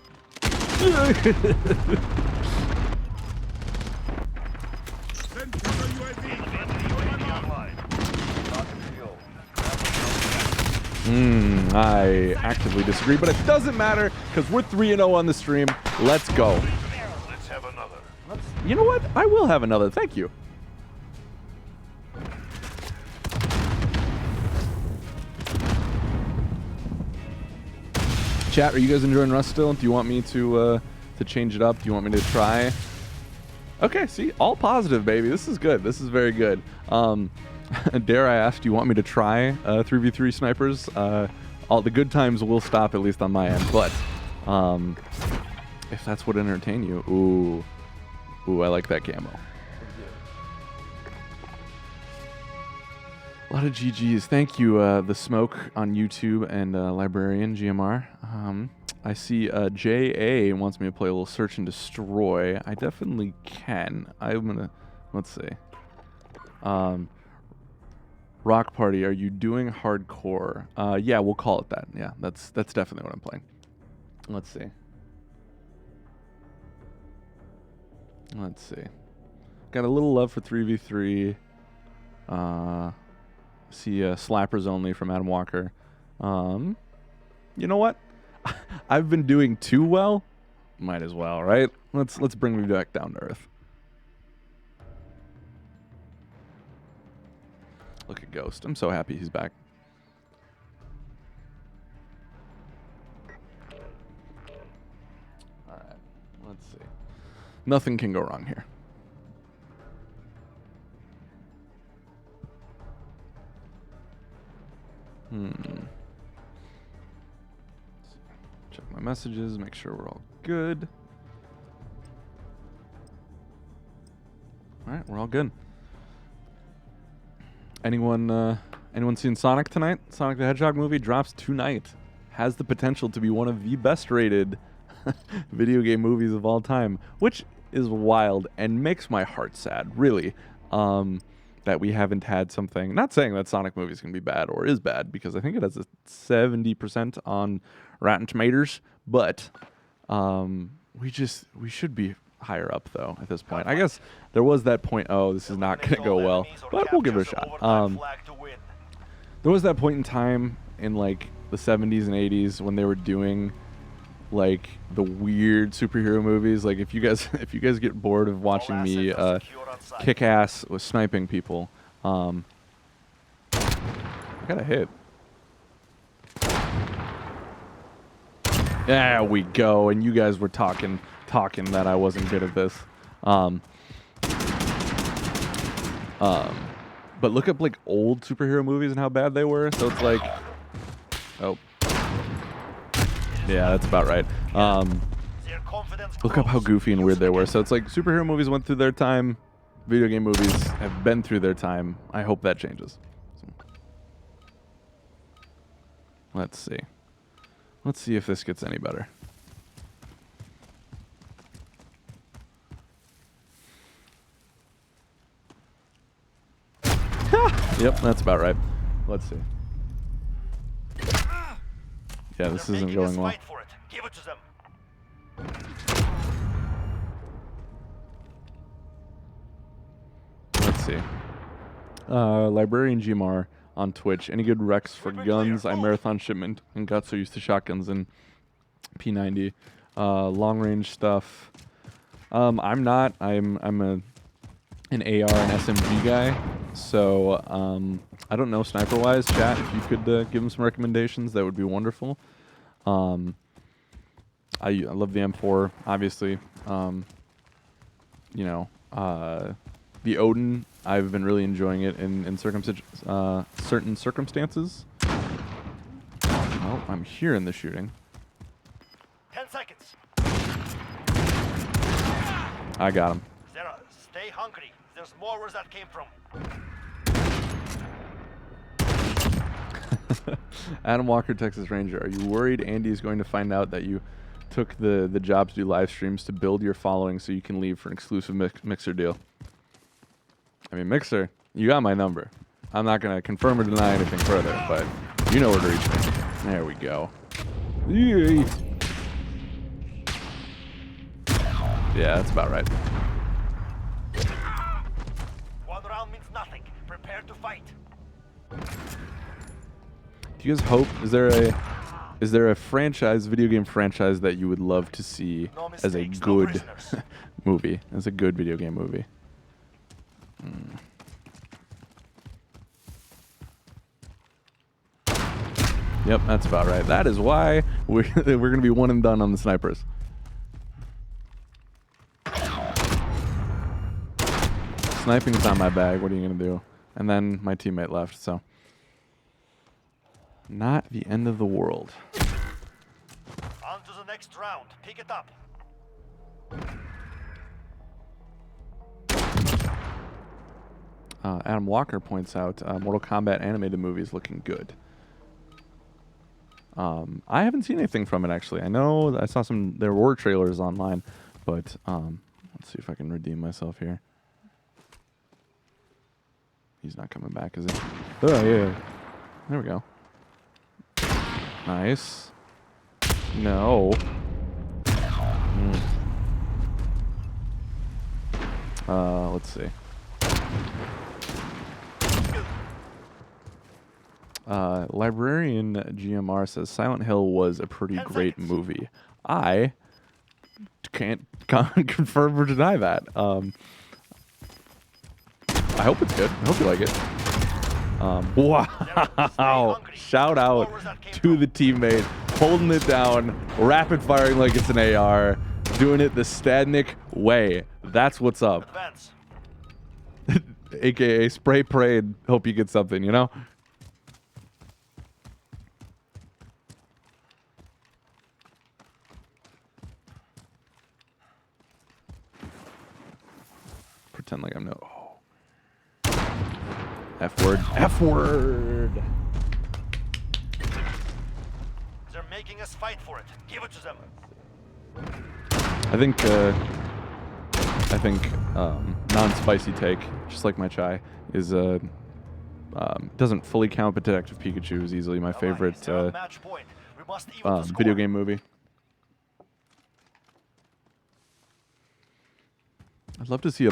Speaker 1: I actively disagree, but it doesn't matter because we're 3-0 on the stream. Let's go.
Speaker 2: Let's have another.
Speaker 1: You know what? I will have another. Thank you. Chat, are you guys enjoying Rust still? Do you want me to change it up? Do you want me to try? Okay, see, all positive, baby. This is good. This is very good. Dare I ask, do you want me to try 3v3 snipers? All the good times will stop, at least on my end. But if that's what entertain you, ooh, I like that camo. A lot of GGs. Thank you, The Smoke on YouTube and Librarian GMR. I see JA wants me to play a little Search and Destroy. I definitely can. I'm gonna, let's see. Rock Party, are you doing hardcore? Yeah, we'll call it that. Yeah, that's definitely what I'm playing. Let's see. Got a little love for 3v3. See Slappers Only from Adam Walker. You know what? I've been doing too well. Might as well, right? Let's bring me back down to earth. Look at Ghost. I'm so happy he's back. All right. Let's see. Nothing can go wrong here. Check my messages, make sure we're all good. All right, we're all good. Anyone seen Sonic tonight? Sonic the Hedgehog movie drops tonight. Has the potential to be one of the best rated video game movies of all time, which is wild and makes my heart sad, really. That we haven't had something, not saying that Sonic movies can be bad or is bad, because I think it has a 70% on Rotten Tomatoes, but we should be higher up though at this point. I guess there was that point, oh, this is not going to go well, but we'll give it a shot. There was that point in time in like the 70s and 80s when they were doing like the weird superhero movies. Like if you guys get bored of watching me kick ass with sniping people, I got a hit. There we go. And you guys were talking that I wasn't good at this. But look up like old superhero movies and how bad they were. So it's like, oh, yeah, that's about right. Look up how goofy and weird they were. So it's like superhero movies went through their time. Video game movies have been through their time. I hope that changes. So, let's see. Let's see if this gets any better. Yep, that's about right. Let's see. Yeah, this isn't going well.
Speaker 2: Fight for it. Give it to them.
Speaker 1: Let's see. Librarian GMR on Twitch. Any good recs for guns? I marathon shipment and got so used to shotguns and P90. Long range stuff. I'm not. I'm an AR and SMG guy. So I don't know sniper wise. Chat, if you could give them some recommendations, that would be wonderful. I love the M4, obviously. You know, the Odin, I've been really enjoying it in certain circumstances. Well, I'm hearing the shooting.
Speaker 2: 10 seconds.
Speaker 1: I got him.
Speaker 2: Zera, stay hungry. There's more where that came from.
Speaker 1: Adam Walker, Texas Ranger. Are you worried Andy is going to find out that you took the job to do live streams to build your following so you can leave for an exclusive Mixer deal? I mean, Mixer, you got my number. I'm not going to confirm or deny anything further, but you know where to reach me. There we go. Yay. Yeah, that's about right.
Speaker 2: One round means nothing. Prepare to fight.
Speaker 1: Do you guys hope? Is there a franchise, video game franchise that you would love to see as a good movie, as a good video game movie? Yep, that's about right. That is why we're going to be one and done on the snipers. Sniping's not my bag. What are you going to do? And then my teammate left, so not the end of the world.
Speaker 2: On to the next round. Pick it up.
Speaker 1: Adam Walker points out Mortal Kombat animated movie is looking good. I haven't seen anything from it, actually. I know I saw there were trailers online, but let's see if I can redeem myself here. He's not coming back, is he? Oh, yeah. There we go. Nice. No. Let's see. Librarian GMR says Silent Hill was a pretty great movie. I can't confirm or deny that. I hope it's good. I hope you like it. Wow. Shout out to the teammate. Holding it down. Rapid firing like it's an AR. Doing it the Stadnik way. That's what's up. AKA spray parade. Hope you get something, you know? Pretend like I'm no. Oh. F word. F word.
Speaker 2: They're making us fight for it. Give it to them.
Speaker 1: I think non-spicy take, just like my chai, is doesn't fully count, but Detective Pikachu is easily my favorite video game movie. I'd love to see a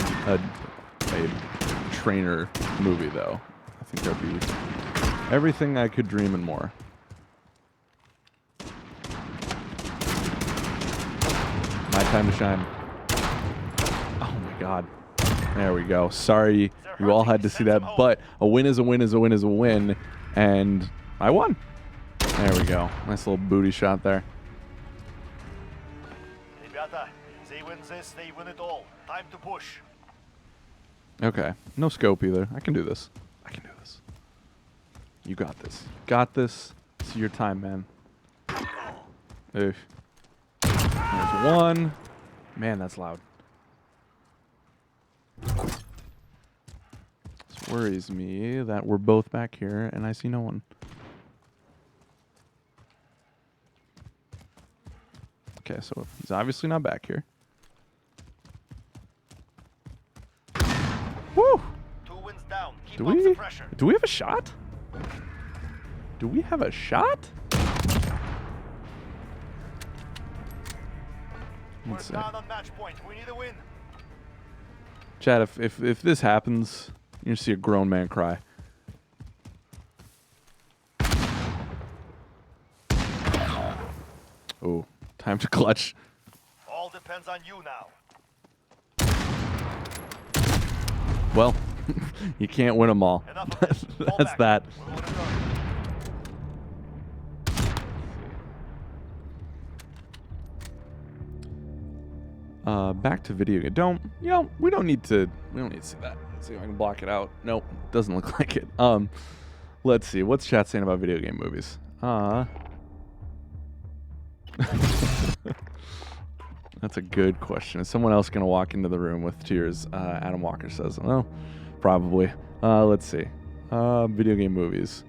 Speaker 1: trainer movie, though. I think that'd be everything I could dream and more. My time to shine. Oh my god. There we go. Sorry you all had to see that, but a win is a win is a win is a win, and I won. There we go. Nice little booty shot there.
Speaker 2: Rебята, they win this, they win it all. Time to push.
Speaker 1: Okay. No scope either. I can do this. I can do this. You got this. Got this. It's your time, man. Oof. There's one. Man, that's loud. This worries me that we're both back here and I see no one. Okay, so he's obviously not back here. Woo!
Speaker 2: 2 wins down. Keep Keep
Speaker 1: Do
Speaker 2: up
Speaker 1: we?
Speaker 2: the pressure.
Speaker 1: Do we have a shot? Do we have a shot?
Speaker 2: We're
Speaker 1: Let's see.
Speaker 2: down on match point. We need a win.
Speaker 1: Chad, if this happens, you're gonna see a grown man cry. Oh, time to clutch.
Speaker 2: All depends on you now.
Speaker 1: Well, you can't win them all.
Speaker 2: Enough of this. Fall
Speaker 1: That's
Speaker 2: back.
Speaker 1: that.
Speaker 2: We wanna go.
Speaker 1: Back to video game. We don't need to see that. Let's see if I can block it out. Nope, doesn't look like it. Let's see. What's chat saying about video game movies? That's a good question. Is someone else gonna walk into the room with tears? Adam Walker says, well, probably. Let's see. Video game movies.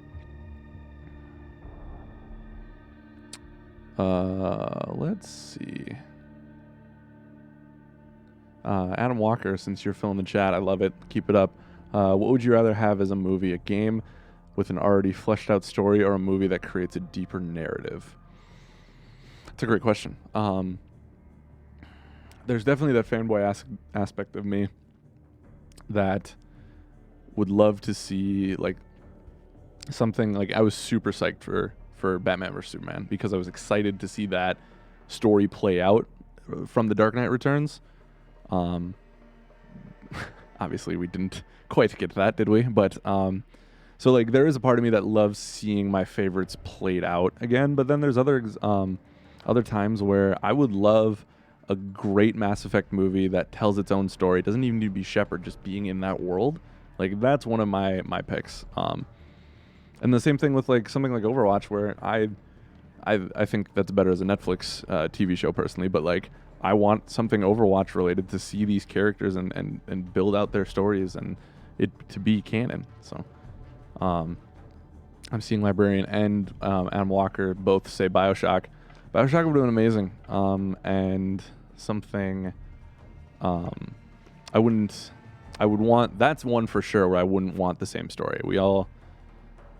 Speaker 1: Let's see. Adam Walker, since you're filling the chat, I love it. Keep it up. What would you rather have as a movie? A game with an already fleshed out story, or a movie that creates a deeper narrative? That's a great question. There's definitely that fanboy aspect of me that would love to see like something like I was super psyched for Batman vs Superman because I was excited to see that story play out from The Dark Knight Returns. Obviously we didn't quite get to that, did we? But so like there is a part of me that loves seeing my favorites played out again, but then there's other times where I would love a great Mass Effect movie that tells its own story. It doesn't even need to be Shepard, just being in that world. Like that's one of my picks. And the same thing with like something like Overwatch, where I think that's better as a Netflix TV show personally, but like I want something Overwatch related to see these characters and build out their stories and it to be canon. So I'm seeing Librarian and Adam Walker both say Bioshock. Bioshock would have been amazing. And something I would want, that's one for sure where I wouldn't want the same story. We all,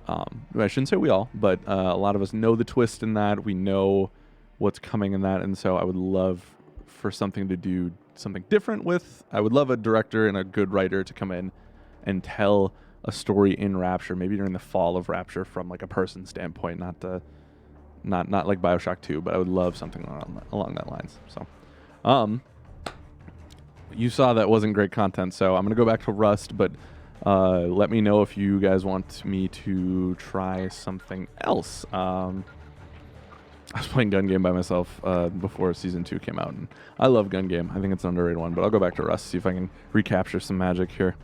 Speaker 1: I shouldn't say we all, but a lot of us know the twist in that. We know what's coming in that. And so I would love for something to do something different with. I would love a director and a good writer to come in and tell a story in Rapture, maybe during the fall of Rapture from like a person standpoint, not like Bioshock 2, but I would love something along that lines. So, you saw that wasn't great content, so I'm going to go back to Rust, but let me know if you guys want me to try something else. I was playing Gun Game by myself before Season 2 came out, and I love Gun Game. I think it's an underrated one, but I'll go back to Rust, see if I can recapture some magic here.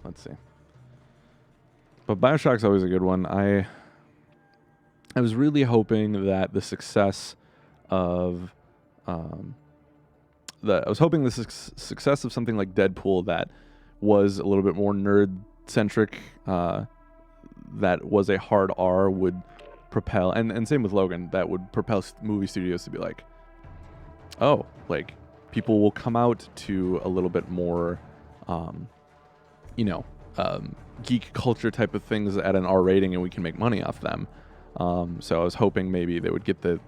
Speaker 1: Let's see. But Bioshock's always a good one. I was really hoping that the success of success of something like Deadpool that was a little bit more nerd centric, that was a hard R, would propel, and same with Logan, that would propel movie studios to be like, oh, like people will come out to a little bit more, geek culture type of things at an R rating, and we can make money off them. So I was hoping maybe they would get the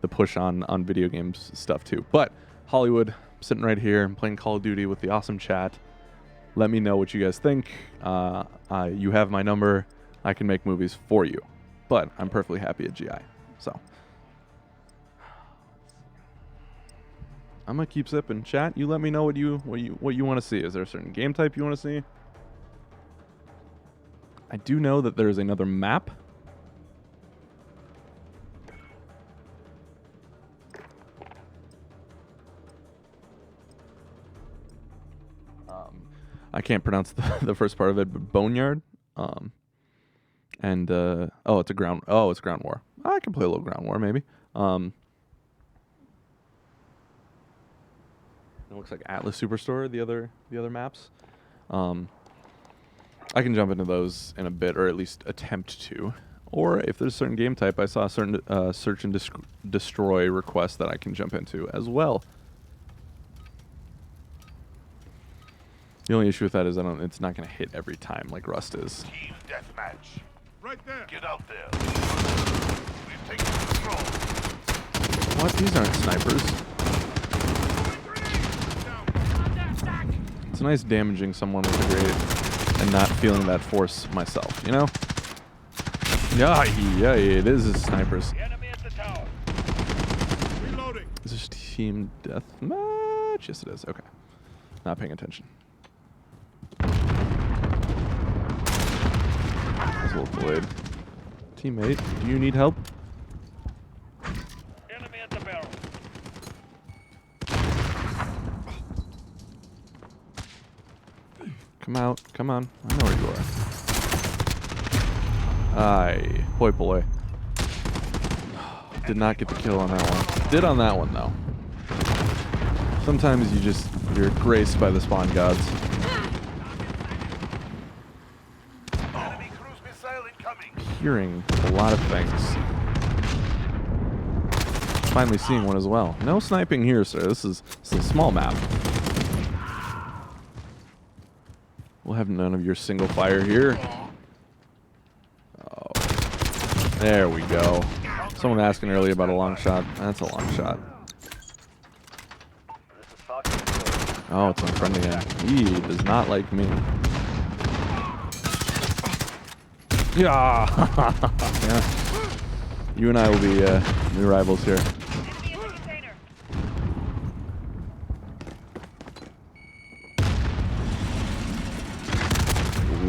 Speaker 1: push on video games stuff too. But Hollywood, sitting right here, I'm playing Call of Duty with the awesome chat. Let me know what you guys think. You have my number. I can make movies for you, but I'm perfectly happy at GI. So I'm gonna keep sipping. Chat, you let me know what you want to see. Is there a certain game type you want to see? I do know that there's another map. I can't pronounce the first part of it, but Boneyard. It's Ground War. I can play a little Ground War maybe. It looks like Atlas Superstore, the other maps. I can jump into those in a bit, or at least attempt to. Or if there's a certain game type, I saw a certain search and destroy request that I can jump into as well. The only issue with that is it's not going to hit every time like Rust is.
Speaker 2: Team deathmatch.
Speaker 3: Right there.
Speaker 2: Get out there. We've taken control.
Speaker 1: What? These aren't snipers. It's nice damaging someone with a grenade and not feeling that force myself, you know? Yeah, it is snipers.
Speaker 2: Enemy at the tower.
Speaker 3: Reloading.
Speaker 1: Is this team deathmatch? Yes, it is. Okay. Not paying attention. That's a little delayed. Teammate, do you need help?
Speaker 2: Enemy at the barrel.
Speaker 1: Come out. Come on. I know where you are. Aye. Hoi polloi. Did not get the kill on that one. Did on that one, though. Sometimes you're graced by the spawn gods.
Speaker 2: Enemy cruise missile incoming.
Speaker 1: Hearing a lot of things. Finally seeing one as well. No sniping here, sir. This is a small map. We'll have none of your single fire here. Oh. There we go. Someone asking earlier about a long shot. That's a long shot. Oh, it's my friend again. He does not like me. Yeah. Yeah. You and I will be new rivals here.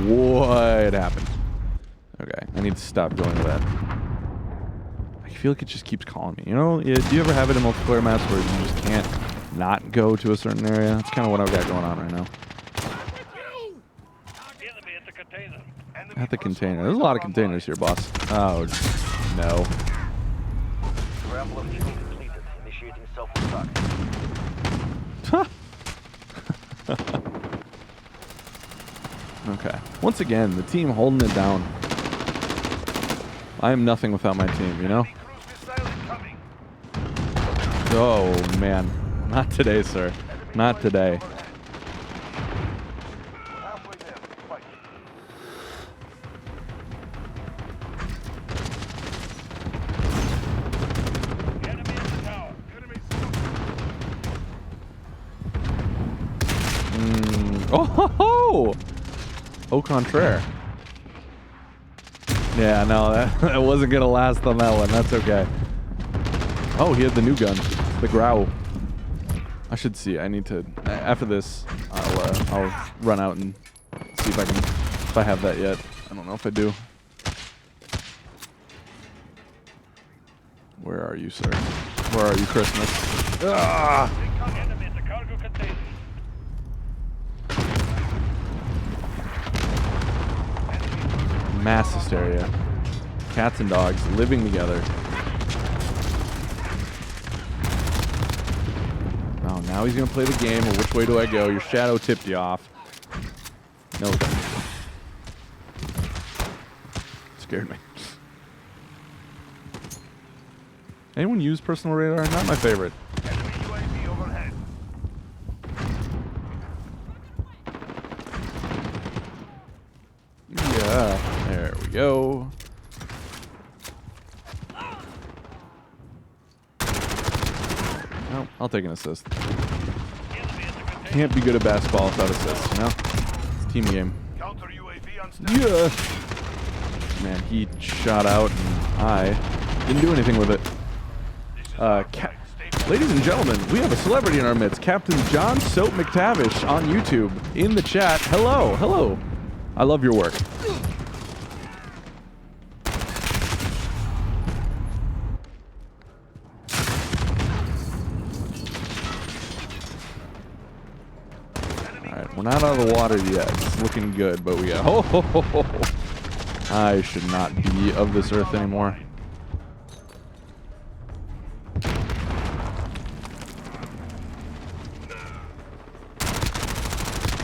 Speaker 1: What happened? Okay, I need to stop going to that. I feel like it just keeps calling me. You know, do you ever have it in multiplayer maps where you just can't not go to a certain area? That's kind of what I've got going on right now.
Speaker 2: Enemy at the container.
Speaker 1: At the container. There's a lot of containers here, boss. Oh, no.
Speaker 4: Scramble of fuel completed. Initiating self-destruct.
Speaker 1: Okay. Once again, the team holding it down. I am nothing without my team, you know?
Speaker 2: Enemy cruise missile incoming.
Speaker 1: Oh, man. Not today, sir. Not today.
Speaker 2: Halfway there. Fight. Enemy at the tower.
Speaker 1: Oh, ho, ho! Au contraire. Yeah, no, that wasn't going to last on that one. That's okay. Oh, he had the new gun. The Growl. I should see. I need to... After this, I'll run out and see if I have that yet. I don't know if I do. Where are you, sir? Where are you, Christmas? Ah!
Speaker 2: Enemy at the cargo container.
Speaker 1: Mass hysteria. Cats and dogs living together. Oh, now he's going to play the game of which way do I go? Your shadow tipped you off. No. Scared me. Anyone use personal radar? Not my favorite.
Speaker 2: Enemy UAV overhead.
Speaker 1: Yeah. There we go. No, I'll take an assist.
Speaker 2: Enemy at the container.
Speaker 1: Can't be good at basketball without assists, you know? It's a team game.
Speaker 2: Counter UAV on standby.
Speaker 1: Yeah. Man, he shot out and I didn't do anything with it.
Speaker 2: This is our fight. Stay
Speaker 1: Ladies and gentlemen, we have a celebrity in our midst. Captain John Soap McTavish on YouTube in the chat. Hello, hello. I love your work. Alright, we're not out of the water yet. It's looking good, but we got... Oh, ho, ho, ho, ho. I should not be of this earth anymore.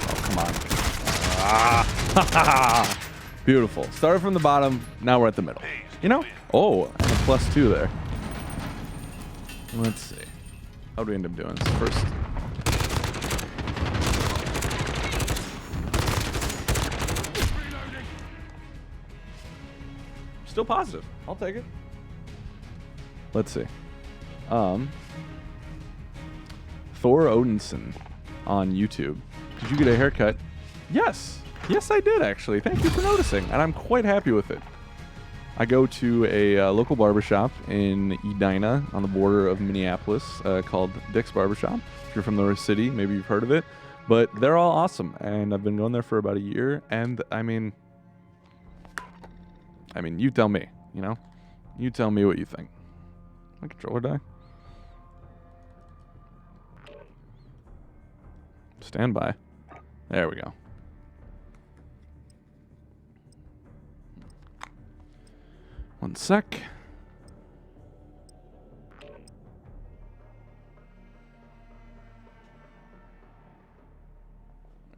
Speaker 1: Oh, come on. Ah, beautiful. Started from the bottom, now we're at the middle. You know? Oh, and a +2 there. Let's see. How do we end up doing this first? still positive. I'll take it. Let's see. Thor Odinson on YouTube. Did you get a haircut? Yes. Yes, I did, actually. Thank you for noticing, and I'm quite happy with it. I go to a local barbershop in Edina on the border of Minneapolis called Dick's Barbershop. If you're from the city, maybe you've heard of it. But they're all awesome, and I've been going there for about a year, and I mean, you tell me, you know? You tell me what you think. My controller die? Stand by. There we go. One sec. There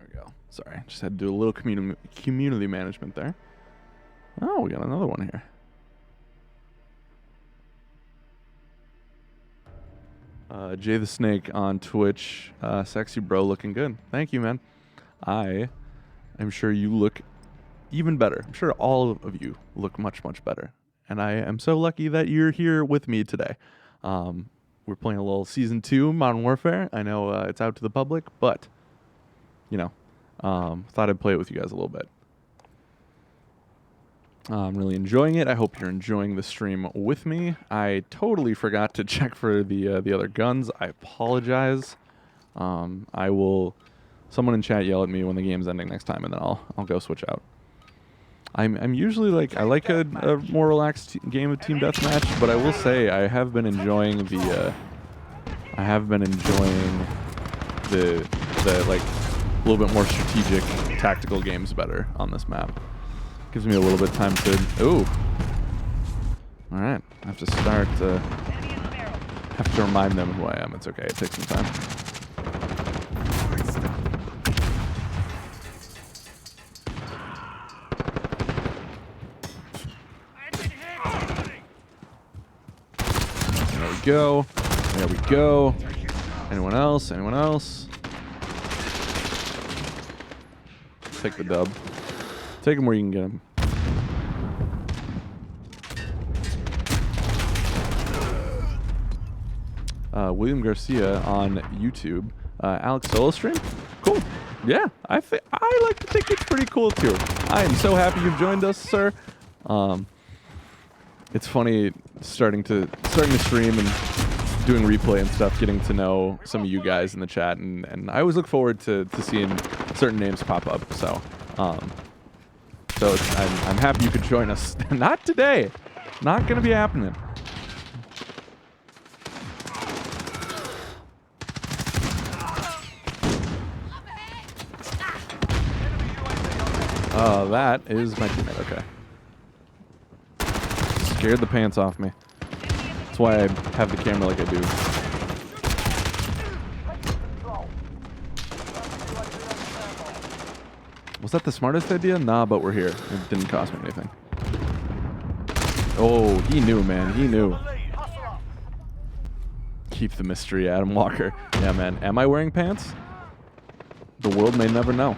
Speaker 1: we go. Sorry, just had to do a little community management there. Oh, we got another one here. Jay the Snake on Twitch. Sexy bro looking good. Thank you, man. I am sure you look even better. I'm sure all of you look much, much better. And I am so lucky that you're here with me today. We're playing a little Season 2 Modern Warfare. I know it's out to the public, but, you know, thought I'd play it with you guys a little bit. I'm really enjoying it. I hope you're enjoying the stream with me. I totally forgot to check for the other guns. I apologize. I will. Someone in chat yell at me when the game's ending next time, and then I'll go switch out. I'm usually like I like a more relaxed game of team deathmatch, but I will say I have been enjoying the like a little bit more strategic tactical games better on this map. Gives me a little bit of time to... Ooh. Alright. I have to start... have to remind them who I am. It's okay. It takes some time. There we go. There we go. Anyone else? Anyone else? Take the dub. Take him where you can get him. William Garcia on YouTube. Alex solo stream? Cool. Yeah, I like to think it's pretty cool too. I am so happy you've joined us, sir. It's funny starting to stream and doing replay and stuff, getting to know some of you guys in the chat, and I always look forward to seeing certain names pop up. So I'm happy you could join us. Not today. Not gonna be happening. That is my teammate. Okay. Scared the pants off me. That's why I have the camera like I do. Was that the smartest idea? Nah, but we're here. It didn't cost me anything. Oh, he knew, man. He knew. Keep the mystery, Adam Walker. Yeah, man. Am I wearing pants? The world may never know.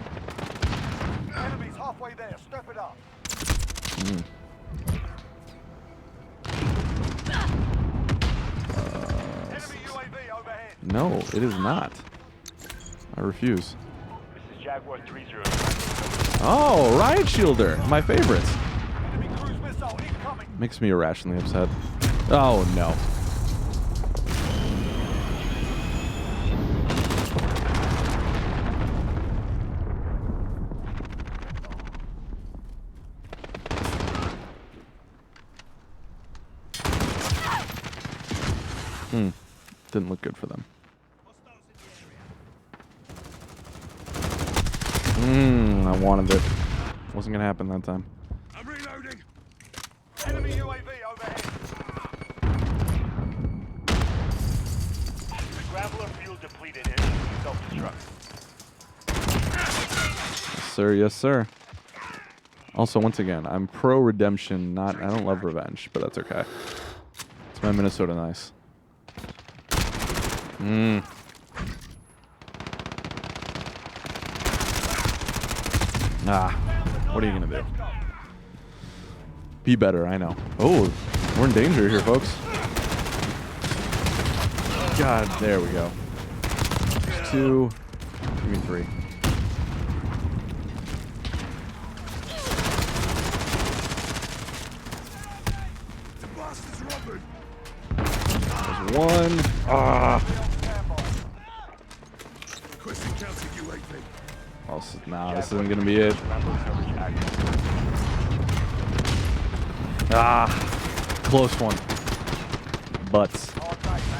Speaker 2: Enemies halfway there. Step it up. Enemy UAV overhead.
Speaker 1: No, it is not. I refuse.
Speaker 4: This is Jaguar 30.
Speaker 1: Oh, Riot Shielder. My favorites.
Speaker 2: Enemy cruise missile incoming.
Speaker 1: Makes me irrationally upset. Oh, no. Didn't look good for them. I wanted it. Wasn't gonna happen that time.
Speaker 3: I'm reloading.
Speaker 2: Enemy UAV overhead.
Speaker 4: The Graveler fuel depleted. Engine self-destruct.
Speaker 1: Yes, sir. Yes, sir. Also, once again, I'm pro redemption. I don't love revenge, but that's okay. It's my Minnesota nice. What are you gonna do? Be better, I know. Oh, we're in danger here, folks. God, there we go. 2, give me 3.
Speaker 3: The bastard's robbing.
Speaker 1: There's 1. Ah.
Speaker 3: Requesting counter UAV.
Speaker 1: Oh, nah, this isn't gonna be it. Ah, close one. Butts.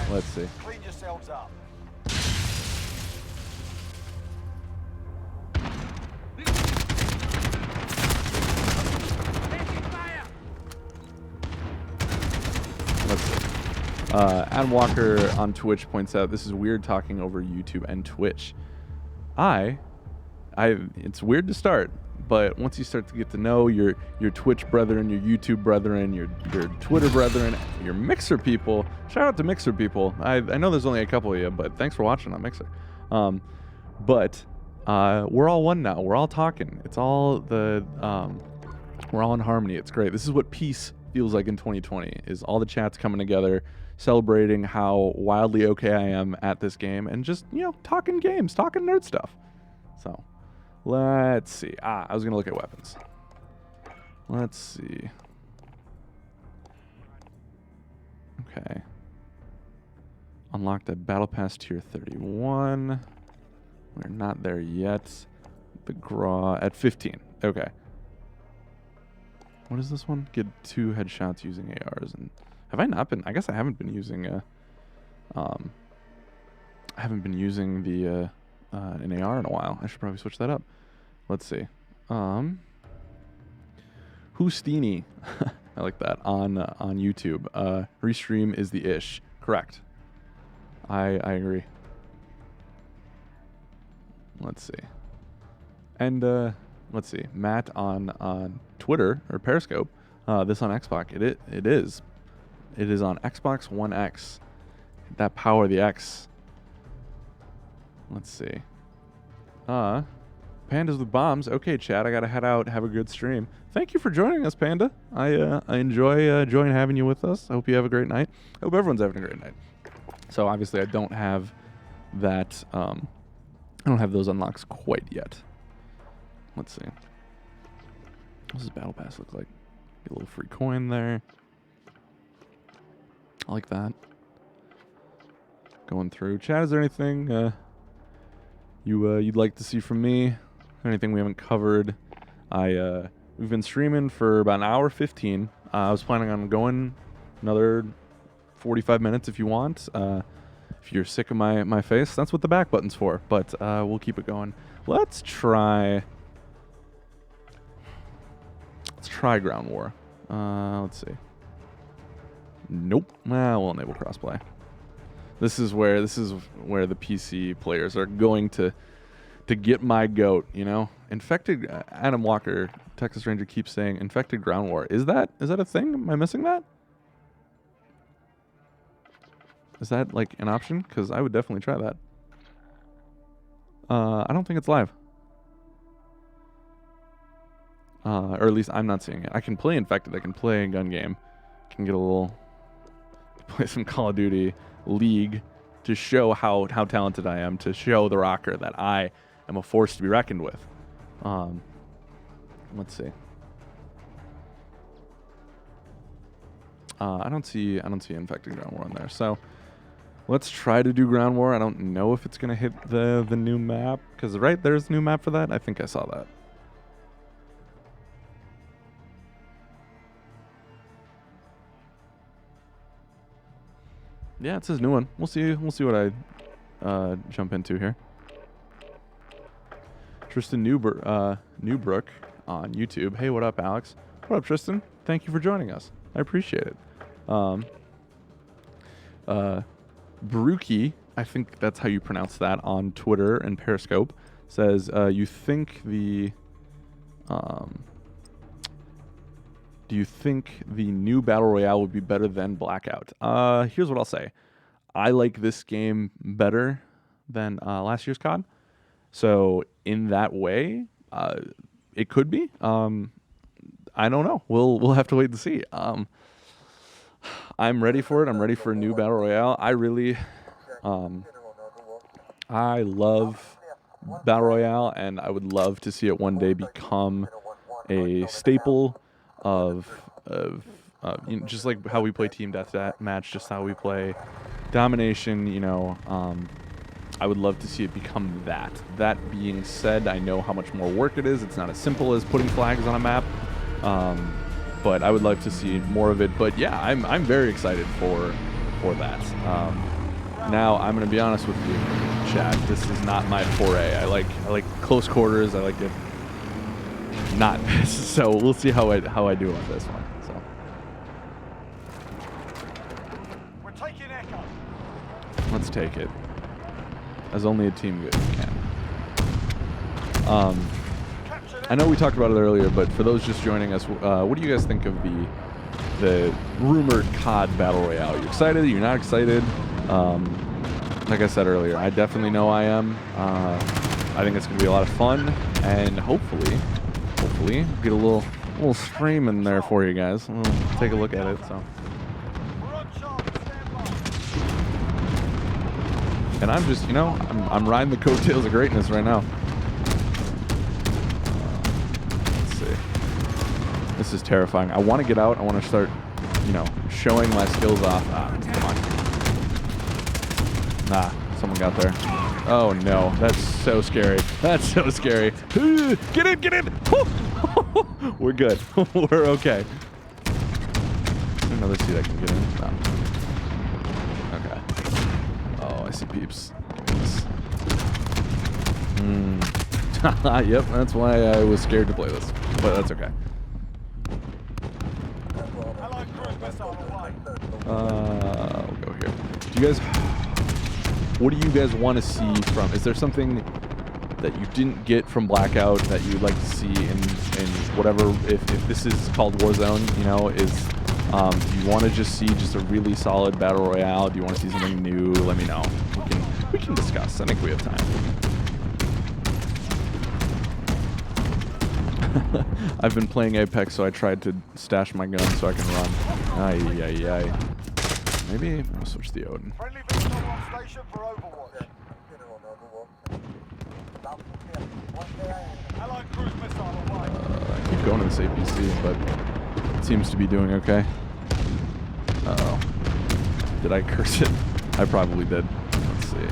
Speaker 1: Let's see.
Speaker 4: Clean yourselves up.
Speaker 1: Let's see. Adam Walker on Twitch points out this is weird talking over YouTube and Twitch. It's weird to start, but once you start to get to know your Twitch brethren, your YouTube brethren, your Twitter brethren, your Mixer people, shout out to Mixer people. I know there's only a couple of you, but thanks for watching on Mixer. But we're all one now. We're all talking. It's all we're all in harmony. It's great. This is what peace feels like in 2020, is all the chats coming together, celebrating how wildly okay I am at this game, and just, talking games, talking nerd stuff. So, let's see. I was going to look at weapons. Let's see. Okay. Unlocked at Battle Pass Tier 31. We're not there yet. The Graw at 15. Okay. What is this one? Get 2 headshots using ARs. And have I not been? I guess I haven't been using I haven't been using the an AR in a while. I should probably switch that up. Let's see. Houstini. I like that on YouTube. Restream is the ish. Correct. I agree. Let's see. And let's see. Matt on Twitter or Periscope. This on Xbox. It is. It is on Xbox One X. That power of the X. Let's see. Pandas with bombs. Okay, chat. I gotta head out. Have a good stream. Thank you for joining us, Panda. I enjoy having you with us. I hope you have a great night. I hope everyone's having a great night. So obviously, I don't have that. I don't have those unlocks quite yet. Let's see. What does Battle Pass look like? Get a little free coin there. I like that. Going through. Chat, is there anything you'd like to see from me? Anything we haven't covered? We've been streaming for about an hour 15. I was planning on going another 45 minutes if you want. If you're sick of my face, that's what the back button's for. But we'll keep it going. Let's try Ground War. Let's see. Nope. We'll enable crossplay. This is where the PC players are going to get my goat, Infected Adam Walker, Texas Ranger, keeps saying Infected Ground War. Is that a thing? Am I missing that? Is that like an option? Because I would definitely try that. I don't think it's live. Or at least I'm not seeing it. I can play Infected. I can play a gun game. Can get a little play some Call of Duty League to show how talented I am, to show the rocker that I am a force to be reckoned with. Let's see. I don't see Infected Ground War in there. So let's try to do Ground War. I don't know if it's gonna hit the new map, because there's a new map for that. I think I saw that. Yeah, it says new one. We'll see what I jump into here. Tristan Newbrook on YouTube. Hey, what up, Alex? What up, Tristan? Thank you for joining us. I appreciate it. Brookie, I think that's how you pronounce that on Twitter and Periscope, says you think the do you think the new Battle Royale would be better than Blackout? Here's what I'll say. I like this game better than last year's COD. So in that way, it could be. I don't know. We'll have to wait and see. I'm ready for it. I'm ready for a new battle royale. I love battle royale, and I would love to see it one day become a staple of just like how we play team deathmatch, just how we play domination. I would love to see it become that. That being said, I know how much more work it is. It's not as simple as putting flags on a map, but I would like to see more of it. But yeah, I'm very excited for that. Now I'm gonna be honest with you, chat. This is not my foray. I like close quarters. I like it not this. So we'll see how I do on this one. So
Speaker 4: We're taking Echo.
Speaker 1: let's take it, as only a team good can. I know we talked about it earlier, but for those just joining us, what do you guys think of the rumored COD Battle Royale? Are you excited? You're not excited? Like I said earlier, I definitely know I am. I think it's going to be a lot of fun, and hopefully get a little stream in there for you guys. We'll take a look at it. So, and I'm just, I'm riding the coattails of greatness right now. Let's see. This is terrifying. I want to get out. I want to start, showing my skills off. Come on. Nah, someone got there. Oh no, that's so scary. That's so scary. Get in! We're good. We're okay. Another seat I can get in. No. Okay. Oh, I see peeps. Yep, that's why I was scared to play this. But that's okay. We'll go here. What do you guys want to see from? Is there something that you didn't get from Blackout that you'd like to see in whatever? If this is called Warzone, do you want to just see just a really solid battle royale? Do you want to see something new? Let me know. We can discuss. I think we have time. I've been playing Apex, so I tried to stash my gun so I can run. Ay. Maybe I'll switch the Odin.
Speaker 4: Friendly vehicle on station for Overwatch. Allied cruise missile away.
Speaker 1: I keep going to this APC, but it seems to be doing okay. Uh-oh. Did I curse it? I probably did. Let's see.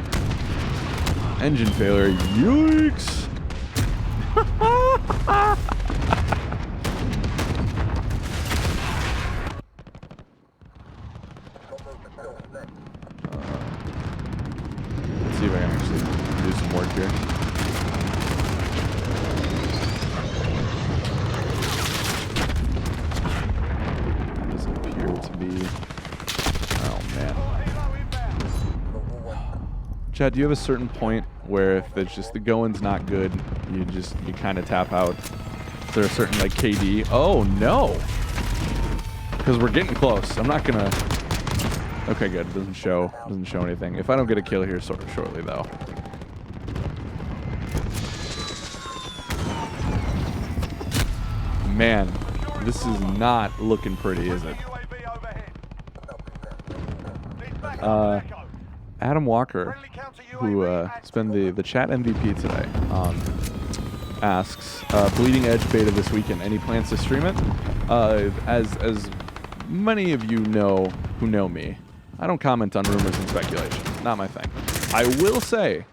Speaker 1: Engine failure. Yikes! Let's see if I can actually do some work here. That doesn't appear to be... Oh, man. Chad, do you have a certain point where if it's just the going's not good, you kind of tap out? Is there a certain, KD? Oh, no! Because we're getting close. I'm not gonna... Okay, good. It doesn't show anything. If I don't get a kill here shortly, though. Man, this is not looking pretty, is it? Adam Walker, who has been the chat MVP today, asks, Bleeding Edge beta this weekend. Any plans to stream it? As many of you know who know me, I don't comment on rumors and speculation. Not my thing. I will say,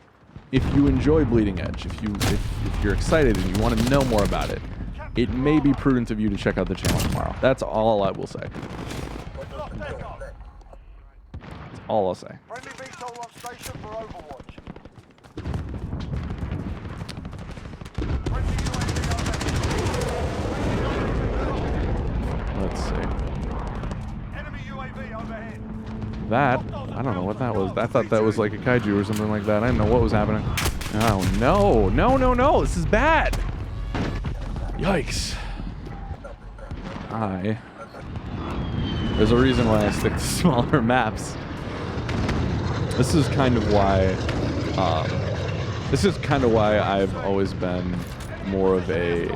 Speaker 1: if you enjoy Bleeding Edge, if you're excited and you want to know more about it, it may be prudent of you to check out the channel tomorrow. That's all I will say. That's all I'll say.
Speaker 4: Friendly vehicle on station for Overwatch.
Speaker 1: Let's see.
Speaker 4: Enemy UAV overhead.
Speaker 1: That, I don't know what that was. I thought that was like a kaiju or something like that. I didn't know what was happening. Oh, no. No. This is bad. Yikes. There's a reason why I stick to smaller maps. This is kind of why I've always been more of a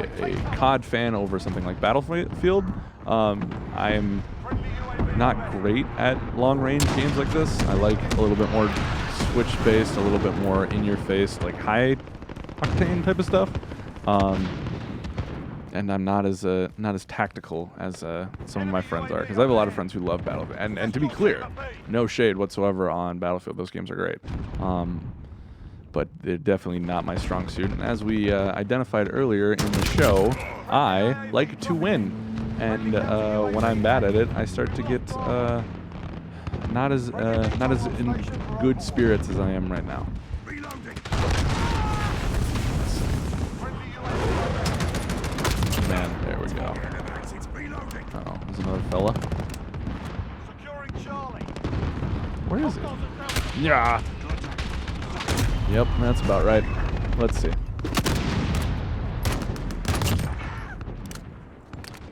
Speaker 1: COD fan over something like Battlefield. I am not great at long-range games like this. I like a little bit more switch-based, a little bit more in-your-face, like high-octane type of stuff. And I'm not as tactical as some of my friends are, because I have a lot of friends who love Battlefield. And to be clear, no shade whatsoever on Battlefield. Those games are great. But they're definitely not my strong suit. And as we identified earlier in the show, I like to win. And when I'm bad at it, I start to get not as in good spirits as I am right now. Man, there we go. Uh-oh, there's another fella. Where is it? Yeah. Yep, that's about right. Let's see.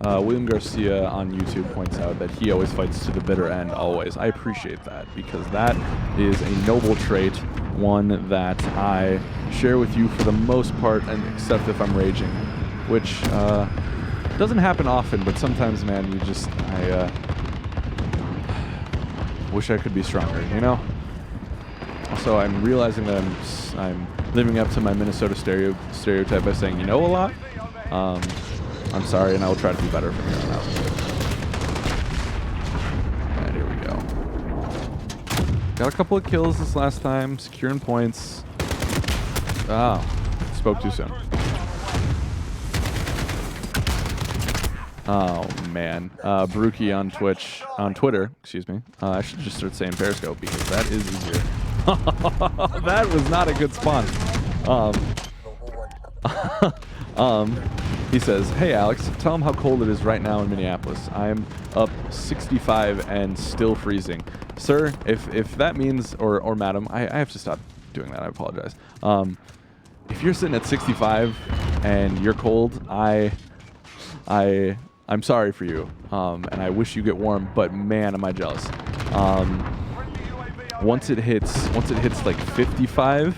Speaker 1: William Garcia on YouTube points out that he always fights to the bitter end, always. I appreciate that, because that is a noble trait, one that I share with you for the most part, and except if I'm raging, which doesn't happen often, but sometimes, man, I wish I could be stronger, you know? Also, I'm realizing that I'm living up to my Minnesota stereotype by saying, you know, a lot. I'm sorry, and I will try to be better from here on out. Alright, here we go. Got a couple of kills this last time, securing points. Oh, spoke too soon. Oh man, Baruki on Twitter, excuse me. I should just start saying Periscope, because that is easier. That was not a good spawn. He says, "Hey Alex, tell him how cold it is right now in Minneapolis. I'm up 65 and still freezing." Sir, if that means, or madam, I have to stop doing that. I apologize. If you're sitting at 65 and you're cold, I'm sorry for you, and I wish you get warm. But man, am I jealous. Once it hits like 55,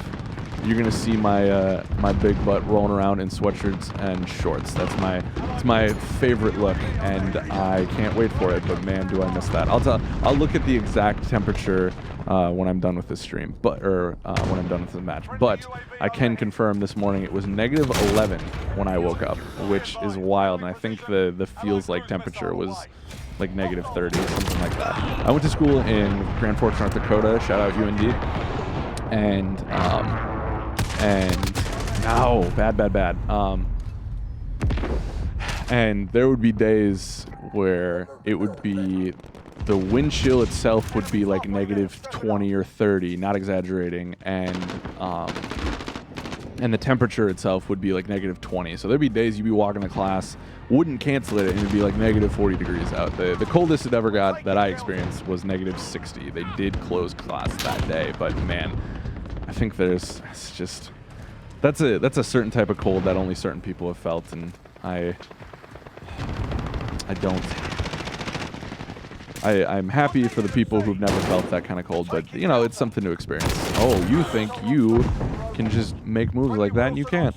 Speaker 1: you're gonna see my my big butt rolling around in sweatshirts and shorts. It's my favorite look, and I can't wait for it. But man, do I miss that. I'll look at the exact temperature when I'm done with this stream, when I'm done with the match. But I can confirm this morning it was -11 when I woke up, which is wild. And I think the feels like temperature was like -30, something like that. I went to school in Grand Forks, North Dakota. Shout out UND. And no, bad. And there would be days where it would be, the wind chill itself would be like -20 or 30, not exaggerating, and the temperature itself would be like -20. So there'd be days you'd be walking to class, wouldn't cancel it, and it'd be like -40 degrees out. The coldest it ever got that I experienced was -60. They did close class that day, but man, I think that's a certain type of cold that only certain people have felt, and I don't. I'm happy for the people who've never felt that kind of cold, but you know, it's something to experience. Oh, you think you can just make moves like that, and you can't.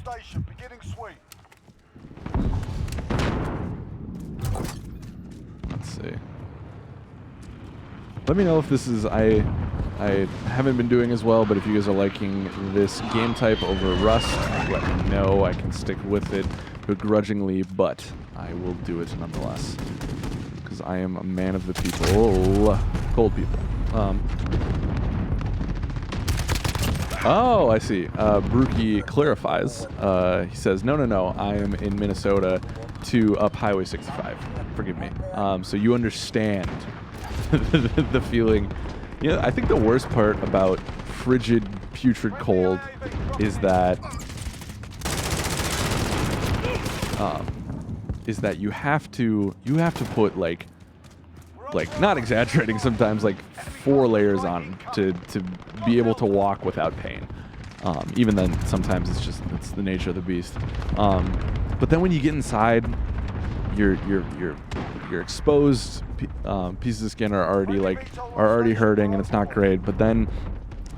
Speaker 1: Let's see. Let me know if this is, I haven't been doing as well, but if you guys are liking this game type over Rust, let me know. I can stick with it begrudgingly, but I will do it nonetheless, because I am a man of the people. Cold people. Oh, I see. Brookie clarifies. He says, no, I am in Minnesota to up Highway 65. Forgive me. So you understand the feeling. Yeah, I think the worst part about frigid, putrid cold is that you have to put like not exaggerating sometimes, like 4 layers on to be able to walk without pain. Even then, sometimes it's the nature of the beast. But then when you get inside, you're exposed. Pieces of skin are already hurting, and it's not great. But then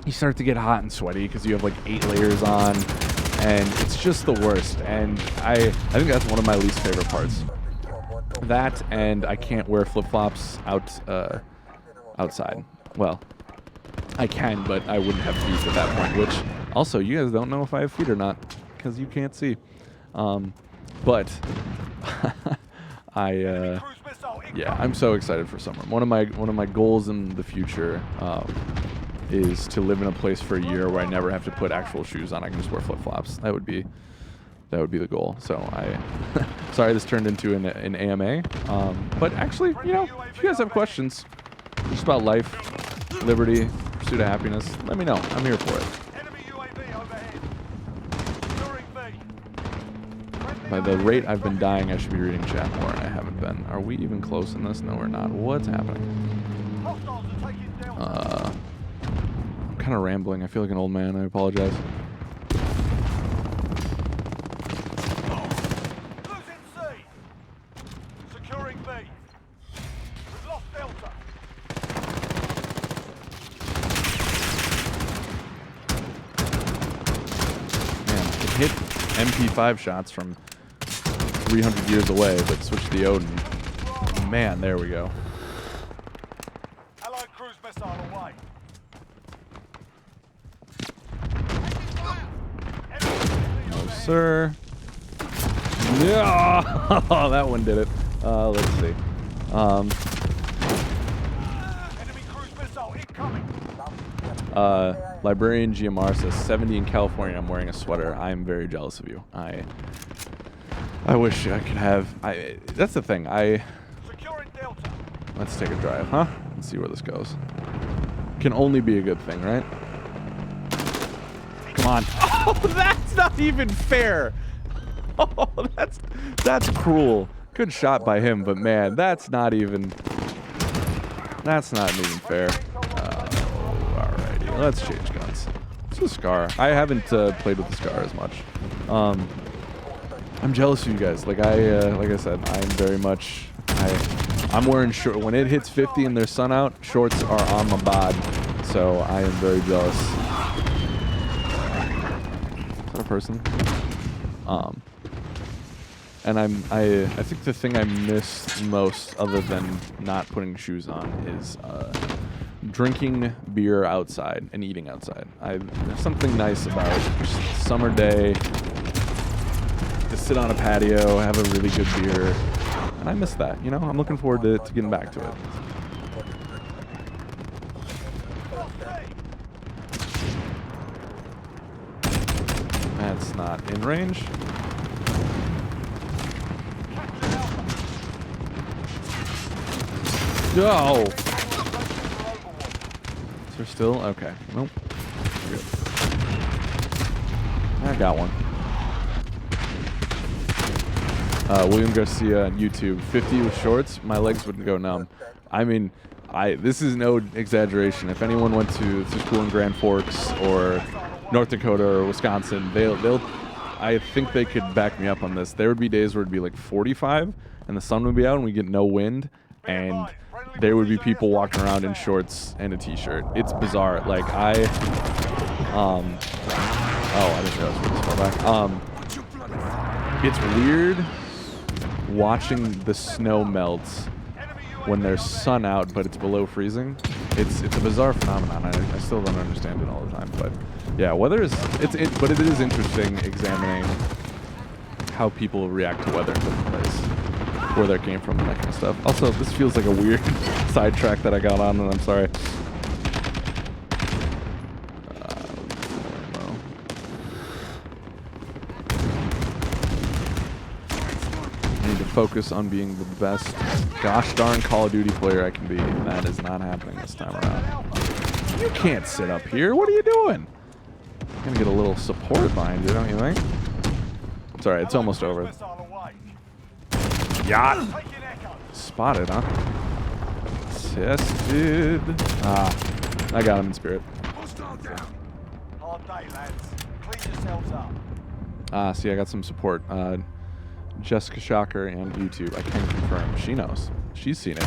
Speaker 1: you start to get hot and sweaty because you have like 8 layers on, and it's just the worst. And I think that's one of my least favorite parts. That, and I can't wear flip-flops outside. Well, I can, but I wouldn't have feet at that point, which also you guys don't know if I have feet or not because you can't see. But yeah, I'm so excited for summer. One of my goals in the future is to live in a place for a year where I never have to put actual shoes on. I can just wear flip-flops. That would be the goal. So sorry this turned into an AMA. But actually, if you guys have questions just about life, liberty, pursuit of happiness, let me know. I'm here for it.
Speaker 4: Enemy UAV overhead. Securing B.
Speaker 1: By the rate I've been dying, I should be reading chat more, and I haven't been. Are we even close in this? No, we're not. What's happening?
Speaker 4: Hostiles are taking Delta.
Speaker 1: I'm kind of rambling. I feel like an old man. I apologize.
Speaker 4: Losing C. Securing B. We've lost Delta.
Speaker 1: Man, it hit MP5 shots from 300 years away, but switched the Odin. Man, there we go.
Speaker 4: Allied cruise missile away.
Speaker 1: No, sir. Yeah, that one did it. Let's see.
Speaker 4: Enemy cruise missile incoming.
Speaker 1: Librarian GMR says 70 in California. I'm wearing a sweater. I am very jealous of you. I wish I could have. That's the thing.
Speaker 4: Securing Delta.
Speaker 1: Let's take a drive, huh? Let's see where this goes. Can only be a good thing, right? Come on. Oh, that's not even fair. Oh, that's cruel. Good shot by him, but man, that's not even fair. Alrighty, let's change guns. It's a Scar. I haven't played with the Scar as much. I'm jealous of you guys. Like I said, I'm very much. I'm wearing short. When it hits 50 and there's sun out, shorts are on my bod. So I am very jealous. Is that a person? And I think the thing I miss most, other than not putting shoes on, is drinking beer outside and eating outside. There's something nice about just a summer day, to sit on a patio, have a really good beer, and I miss that. I'm looking forward to getting back to it. That's not in range. No! Is there still? Okay. Nope. Good. I got one. William Garcia on YouTube. 50 with shorts, my legs would go numb. I mean, this is no exaggeration. If anyone went to school in Grand Forks or North Dakota or Wisconsin, I think they could back me up on this. There would be days where it'd be like 45 and the sun would be out and we get no wind, and there would be people walking around in shorts and a t-shirt. It's bizarre. Like I didn't realize we were this far back. It's weird watching the snow melt when there's sun out, but it's below freezing. It's a bizarre phenomenon. I still don't understand it all the time. But yeah, weather is but it is interesting examining how people react to weather in different places, where that came from, and that kind of stuff. Also, this feels like a weird sidetrack that I got on, and I'm sorry. I need to focus on being the best gosh darn Call of Duty player I can be, and that is not happening this time around. You can't sit up here. What are you doing? I'm gonna get a little support behind you, don't you think? It's alright, it's almost over. Yacht! Spotted, huh? Tested. I got him in spirit.
Speaker 4: Hard day, lads. Clean yourselves up.
Speaker 1: See, I got some support. Jessica Shocker and YouTube. I can confirm. She knows. She's seen it.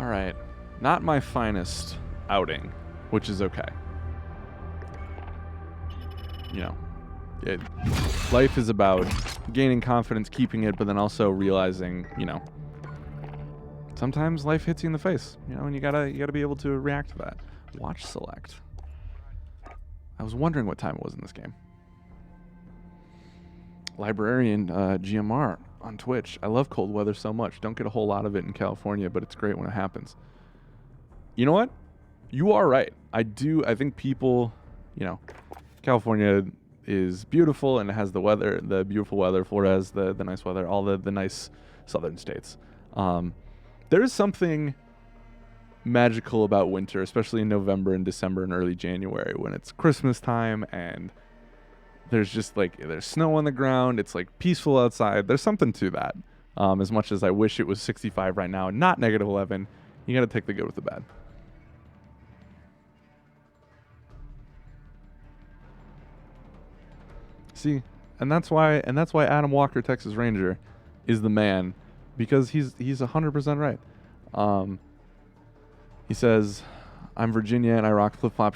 Speaker 1: right. Not my finest outing, which is okay. You know, life is about gaining confidence, keeping it, but then also realizing, you know, sometimes life hits you in the face, you know, and you gotta be able to react to that. Watch select. I was wondering what time it was in this game. Librarian GMR on Twitch. I love cold weather so much. Don't get a whole lot of it in California, but it's great when it happens. You know what? You are right. I think people, you know, California is beautiful and it has the weather, the beautiful weather. Florida has the nice weather, all the nice southern states. There is something magical about winter, especially in November and December and early January when it's Christmas time and there's just like, there's snow on the ground. It's like peaceful outside. There's something to that. As much as I wish it was 65 right now and not -11, you got to take the good with the bad. See, and that's why Adam Walker, Texas Ranger, is the man, because he's 100% right. He says, "I'm Virginia and I rock flip-flop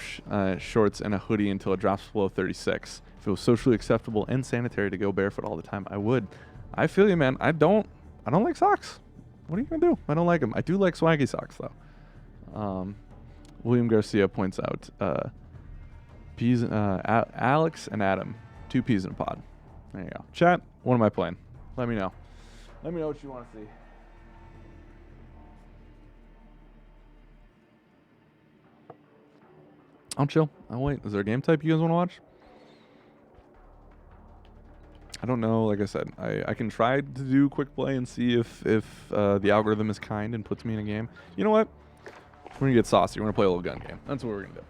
Speaker 1: shorts and a hoodie until it drops below 36. If it was socially acceptable and sanitary to go barefoot all the time, I would." I feel you, man. I don't like socks. What are you gonna do? I don't like them. I do like swaggy socks though. William Garcia points out, Alex and Adam. 2 peas in a pod. There you go. Chat, what am I playing? Let me know. Let me know what you want to see. I'll chill. I'll wait. Is there a game type you guys want to watch? I don't know. Like I said, I can try to do quick play and see if the algorithm is kind and puts me in a game. You know what? We're going to get saucy. We're going to play a little gun game. That's what we're going to do.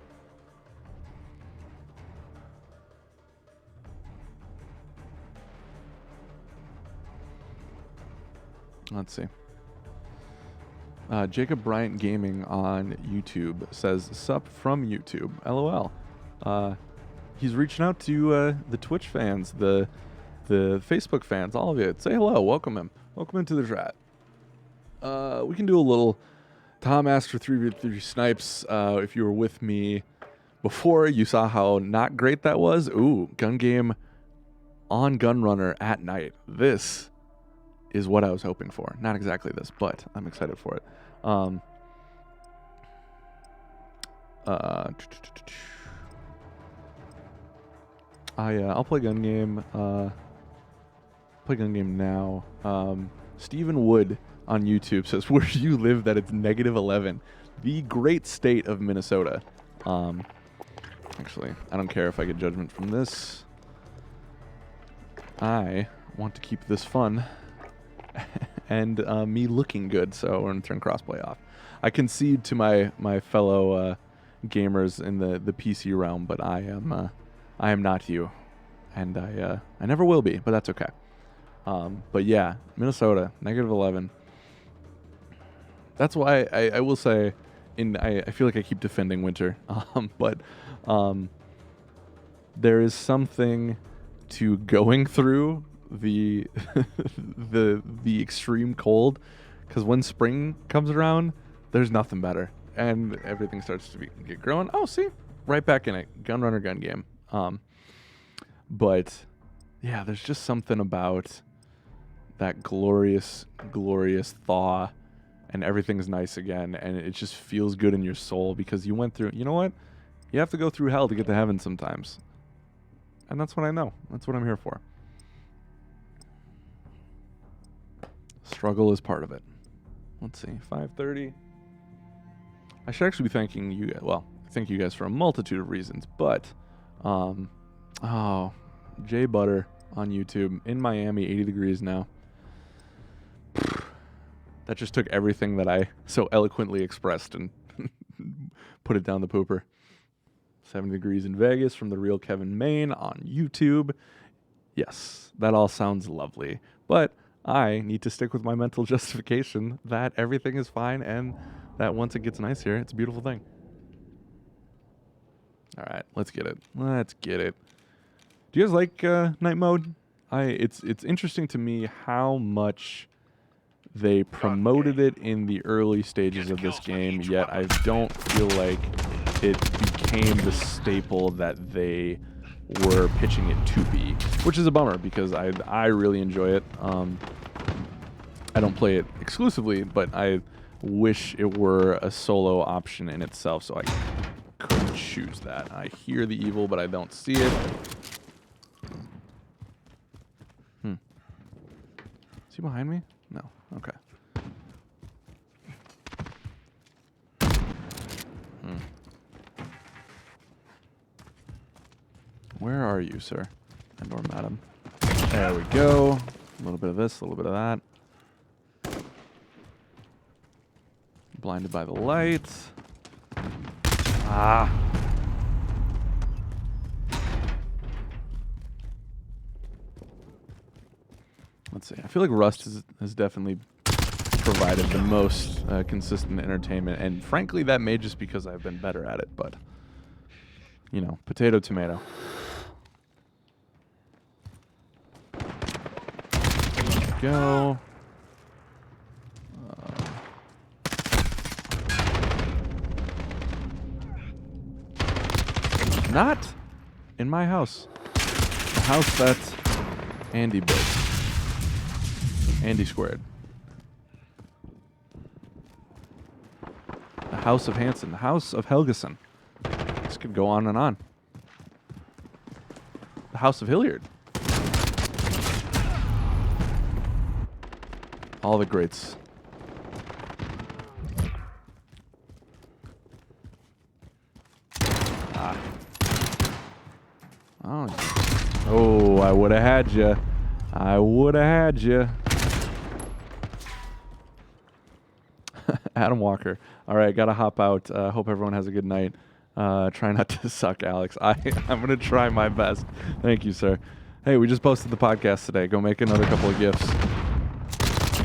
Speaker 1: Let's see. Jacob Bryant Gaming on YouTube says, "Sup from YouTube, LOL." He's reaching out to the Twitch fans, the Facebook fans, all of you. Say hello, welcome him. Welcome into the chat. We can do a little Tom asked for 3v3 snipes. If you were with me before, you saw how not great that was. Ooh, gun game on Gunrunner at night. This is what I was hoping for. Not exactly this, but I'm excited for it. I'll play gun game. Play gun game now. Stephen Wood on YouTube says, "Where do you live that it's -11? The great state of Minnesota." Actually, I don't care if I get judgment from this. I want to keep this fun. And me looking good, so we're gonna turn crossplay off. I concede to my fellow gamers in the PC realm, but I am not you, and I never will be, but that's okay. But yeah, Minnesota -11. That's why I will say, I feel like I keep defending winter, but there is something to going through the the extreme cold, because when spring comes around, there's nothing better, and everything starts to get growing. Oh, see, right back in it, Gunrunner gun game. But yeah, there's just something about that glorious thaw, and everything's nice again, and it just feels good in your soul because you went through. You know what? You have to go through hell to get to heaven sometimes, and that's what I know. That's what I'm here for. Struggle is part of it. Let's see, 5:30. I should actually be thanking you guys. Well, thank you guys for a multitude of reasons, but Jay Butter on YouTube in Miami, 80 degrees now. That just took everything that I so eloquently expressed and put it down the pooper. 70 degrees in Vegas from the real Kevin Main on YouTube. Yes, that all sounds lovely, but I need to stick with my mental justification that everything is fine and that once it gets nice here, it's a beautiful thing. All right, let's get it. Let's get it. Do you guys like night mode? It's interesting to me how much They promoted it in the early stages of this game, yet I don't feel like it became the staple that they were pitching it to be, which is a bummer because I really enjoy it. I don't play it exclusively, but I wish it were a solo option in itself so I could choose that. I hear the evil, but I don't see it. Is he behind me? No. Okay. Where are you, sir? And or madam? There we go. A little bit of this, a little bit of that. Blinded by the lights. Ah. Let's see. I feel like Rust has definitely provided the most consistent entertainment, and frankly, that may just because I've been better at it. But you know, potato, tomato. Go. Not in my house. The house that Andy built. Andy squared. The House of Hansen. The House of Helgeson. This could go on and on. The House of Hilliard. All the greats. Ah. Oh, I would have had you. I would have had you. Adam Walker. All right, gotta hop out. Hope everyone has a good night. Try not to suck, Alex. I'm gonna try my best. Thank you, sir. Hey, we just posted the podcast today. Go make another couple of GIFs.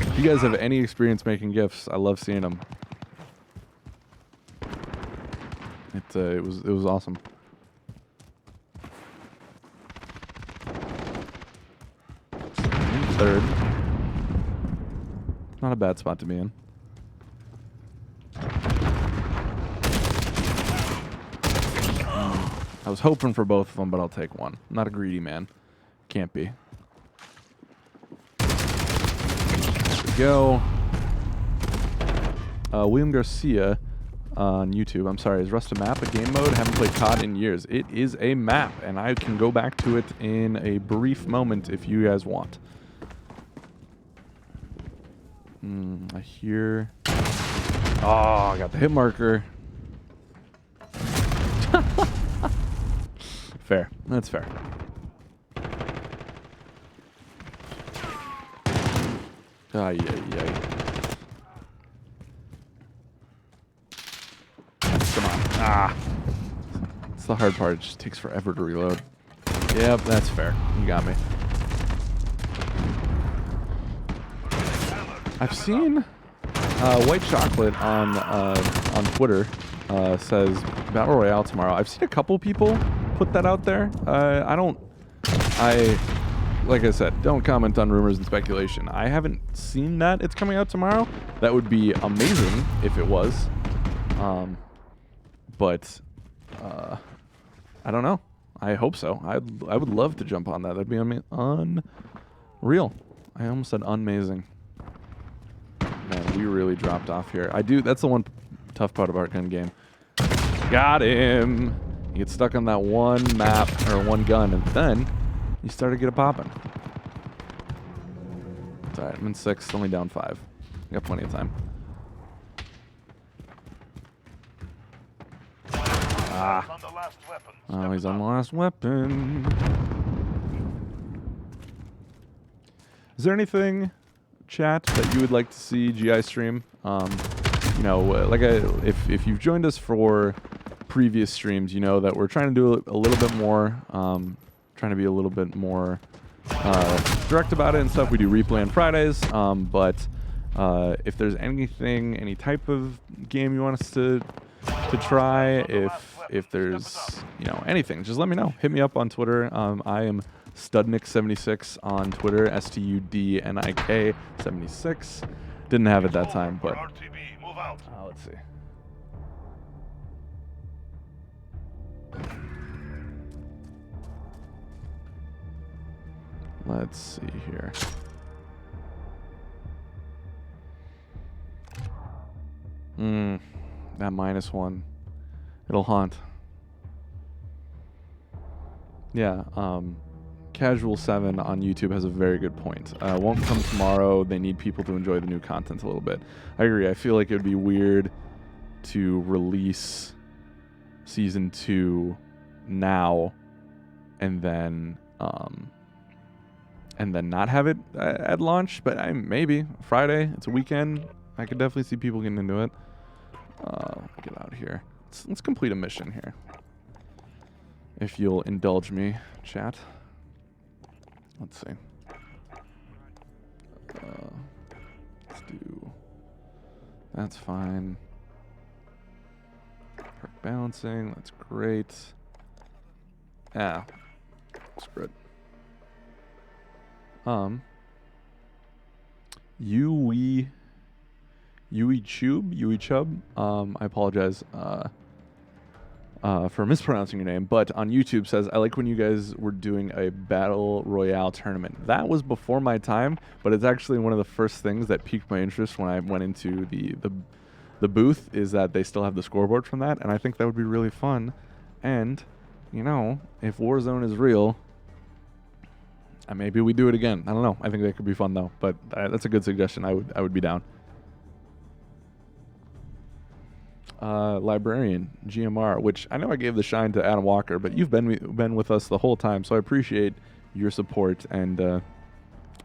Speaker 1: If you guys have any experience making GIFs, I love seeing them. It was awesome. Third. Not a bad spot to be in. I was hoping for both of them, but I'll take one. I'm not a greedy man. Can't be. There we go. William Garcia on YouTube. I'm sorry, is Rust a map, a game mode? Haven't played COD in years. It is a map, and I can go back to it in a brief moment if you guys want. I hear... Oh, I got the hit marker. Fair. That's fair. Ay, ay, ay. Come on. Ah. It's the hard part. It just takes forever to reload. Yep, that's fair. You got me. I've seen White Chocolate on Twitter says Battle Royale tomorrow. I've seen a couple people put that out there. Like I said, don't comment on rumors and speculation. I haven't seen that it's coming out tomorrow. That would be amazing if it was. But I don't know. I hope so. I would love to jump on that. That'd be unreal. I almost said amazing. Man, we really dropped off here. That's the one tough part about gun game. Got him. You get stuck on that one map or one gun, and then you start to get it popping. It's alright. I'm in 6th, only down 5. I got plenty of time. Ah. Oh, he's on the last weapon. Is there anything, chat, that you would like to see GI stream? You know, if you've joined us for previous streams, you know that we're trying to do a little bit more, trying to be a little bit more direct about it and stuff. We do replay on Fridays, but if there's anything, any type of game you want us to try, if there's, you know, anything, just let me know. Hit me up on Twitter. I am Stadnik76 on Twitter, STUDNIK 76. Didn't have it that time, but
Speaker 2: RTB, move out.
Speaker 1: let's see. Let's see here. That -1. It'll haunt. Yeah, Casual 7 on YouTube has a very good point. Won't come tomorrow. They need people to enjoy the new content a little bit. I agree. I feel like it would be weird to release Season 2 now and then not have it at launch. But maybe Friday. It's a weekend. I could definitely see people getting into it. Get out here. Let's complete a mission here. If you'll indulge me, chat. Let's see. Let's do... That's fine. Perk balancing, that's great. Yeah. Screw it. Yui Chub. I apologize for mispronouncing your name, but on YouTube says, I like when you guys were doing a battle royale tournament. That was before my time, but it's actually one of the first things that piqued my interest when I went into the booth, is that they still have the scoreboard from that, and I think that would be really fun. And, you know, if Warzone is real, maybe we do it again. I don't know. I think that could be fun though, but that's a good suggestion. I would be down. Librarian, GMR, which I know I gave the shine to Adam Walker, but you've been with us the whole time, so I appreciate your support and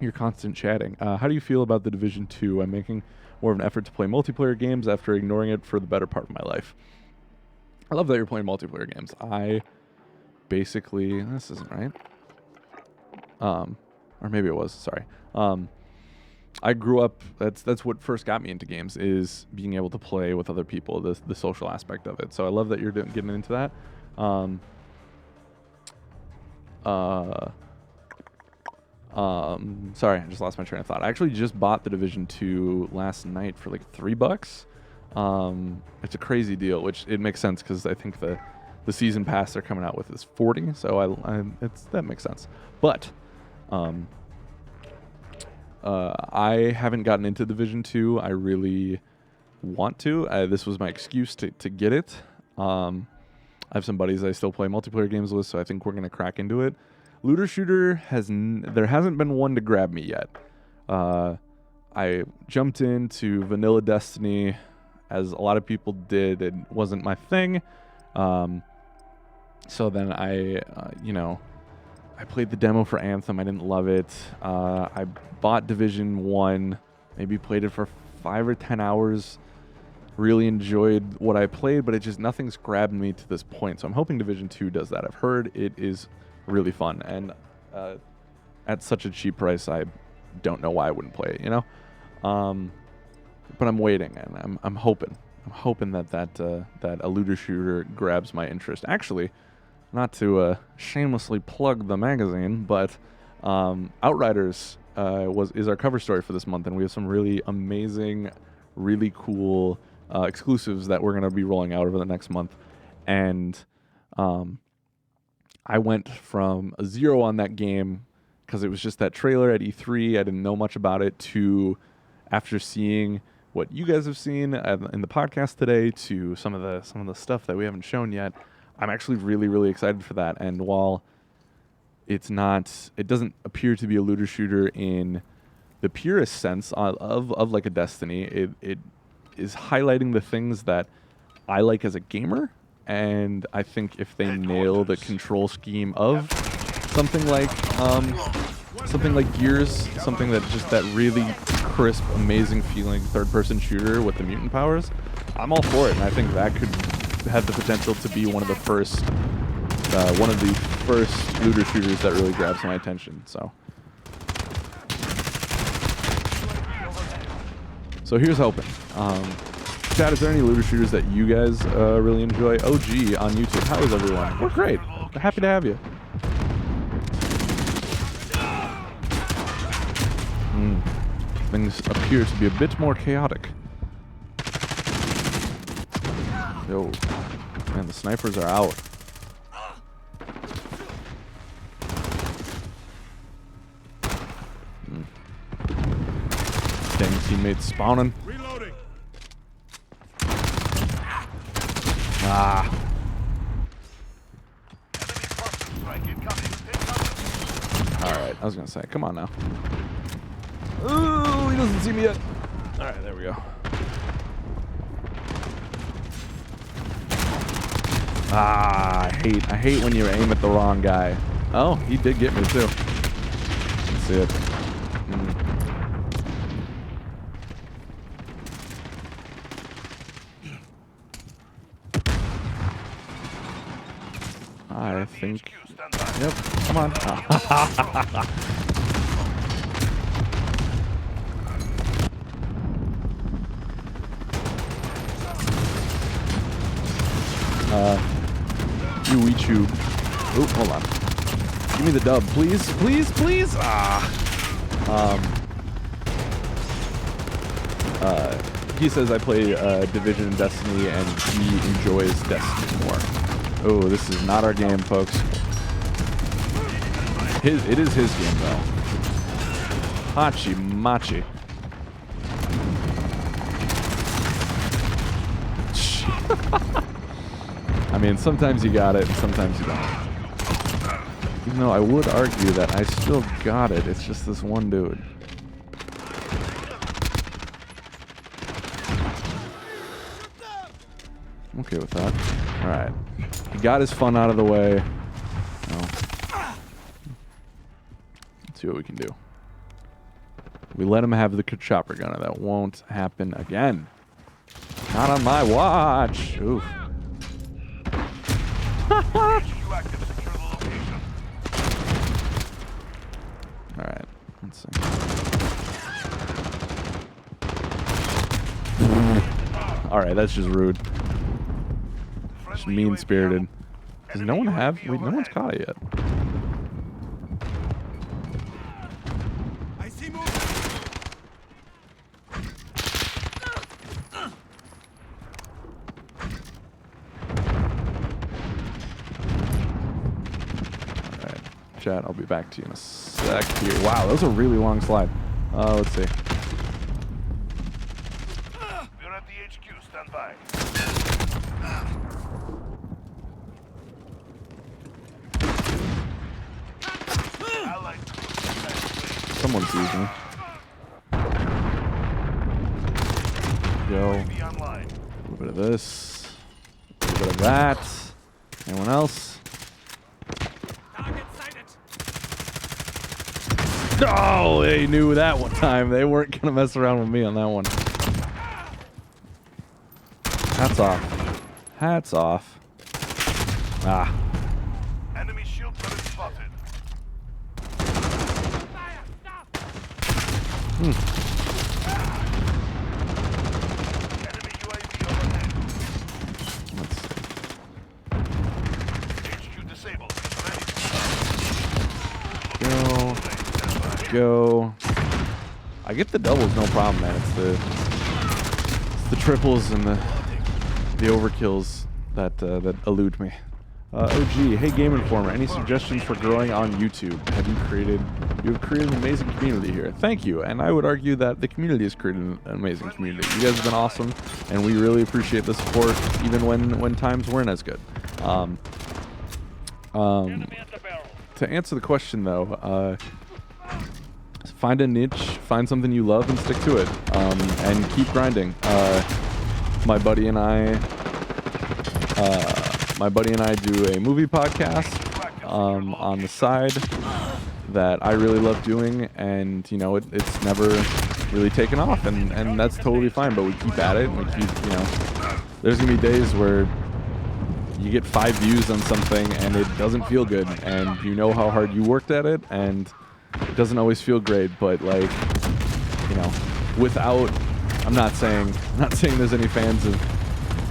Speaker 1: your constant chatting. How do you feel about the Division 2? I'm making more of an effort to play multiplayer games after ignoring it for the better part of my life. I love that you're playing multiplayer games. I basically... This isn't right. Or maybe it was, sorry. I grew up, that's what first got me into games, is being able to play with other people, the social aspect of it. So I love that you're getting into that. Sorry, I just lost my train of thought. I actually just bought the Division 2 last night for like $3. It's a crazy deal, which it makes sense because I think the season pass they're coming out with is 40, so that makes sense. But I haven't gotten into Division 2. I really want to. This was my excuse to get it. I have some buddies I still play multiplayer games with, so I think we're going to crack into it. Looter shooter, there hasn't been one to grab me yet. I jumped into vanilla Destiny, as a lot of people did. It wasn't my thing. So then I played the demo for Anthem. I didn't love it. I bought Division 1, maybe played it for 5 or 10 hours. Really enjoyed what I played, but nothing's grabbed me to this point. So I'm hoping Division 2 does that. I've heard it is really fun, and at such a cheap price, I don't know why I wouldn't play it, you know? But I'm waiting, and I'm hoping. I'm hoping that a looter shooter grabs my interest. Actually, not to shamelessly plug the magazine, but Outriders is our cover story for this month, and we have some really amazing, really cool exclusives that we're going to be rolling out over the next month. And I went from a 0 on that game because it was just that trailer at E3. I didn't know much about it, to after seeing what you guys have seen in the podcast today, to some of the stuff that we haven't shown yet. I'm actually really, really excited for that. And while it doesn't appear to be a looter shooter in the purest sense of like a Destiny, it is highlighting the things that I like as a gamer. And I think if they nail the control scheme of something like Gears, something that really crisp, amazing feeling third-person shooter with the mutant powers, I'm all for it. And I think that could have the potential to be one of the first looter shooters that really grabs my attention. So here's hoping. Chat, is there any looter shooters that you guys really enjoy? OG on YouTube, how is everyone? We're great. Happy to have you. things appear to be a bit more chaotic. Yo, man, the snipers are out. Dang, teammates spawning.
Speaker 3: Reloading.
Speaker 1: Ah. Alright, I was gonna say, come on now. Ooh, he doesn't see me yet. Alright, there we go. Ah, I hate when you aim at the wrong guy. Oh, he did get me too. Let's see it. I think. Yep. Come on. YouTube. Oh, hold on. Give me the dub, please, please, please. He says I play Division and Destiny, and he enjoys Destiny more. Oh, this is not our game, folks. It is his game, though. Hachi Machi. I mean, sometimes you got it, and sometimes you don't. Even though I would argue that I still got it, it's just this one dude. I'm okay with that. Alright. He got his fun out of the way. Let's see what we can do. We let him have the chopper gunner. That won't happen again. Not on my watch. Oof. Alright, let's see. Alright, that's just rude. Just mean-spirited. Does no one have... Wait, no one's caught it yet.
Speaker 3: I see movement.
Speaker 1: Alright, chat, I'll be back to you in a sec here. Wow, that was a really long slide. Let's see.
Speaker 2: We're at the HQ. Stand by.
Speaker 1: Someone sees me. Go. A little bit of this. A little bit of that. Anyone else? Oh, they knew that one time. They weren't going to mess around with me on that one. Hats off. Hats off. Ah.
Speaker 2: Enemy shield turret spotted. Enemy UAV overhead.
Speaker 1: Let's see.
Speaker 2: HQ disabled. Ready.
Speaker 1: Go. I get the doubles, no problem, man. It's the triples and the overkills that that elude me. OG, hey Game Informer, any suggestions for growing on YouTube? You have created an amazing community here. Thank you, and I would argue that the community has created an amazing community. You guys have been awesome, and we really appreciate the support, even when times weren't as good. To answer the question though, find a niche, find something you love, and stick to it, and keep grinding. My buddy and I do a movie podcast on the side that I really love doing, and you know it's never really taken off, and that's totally fine. But we keep at it, and we keep, you know, there's gonna be days where you get 5 views on something and it doesn't feel good, and you know how hard you worked at it, and it doesn't always feel great. But like, you know, without, I'm not saying there's any fans of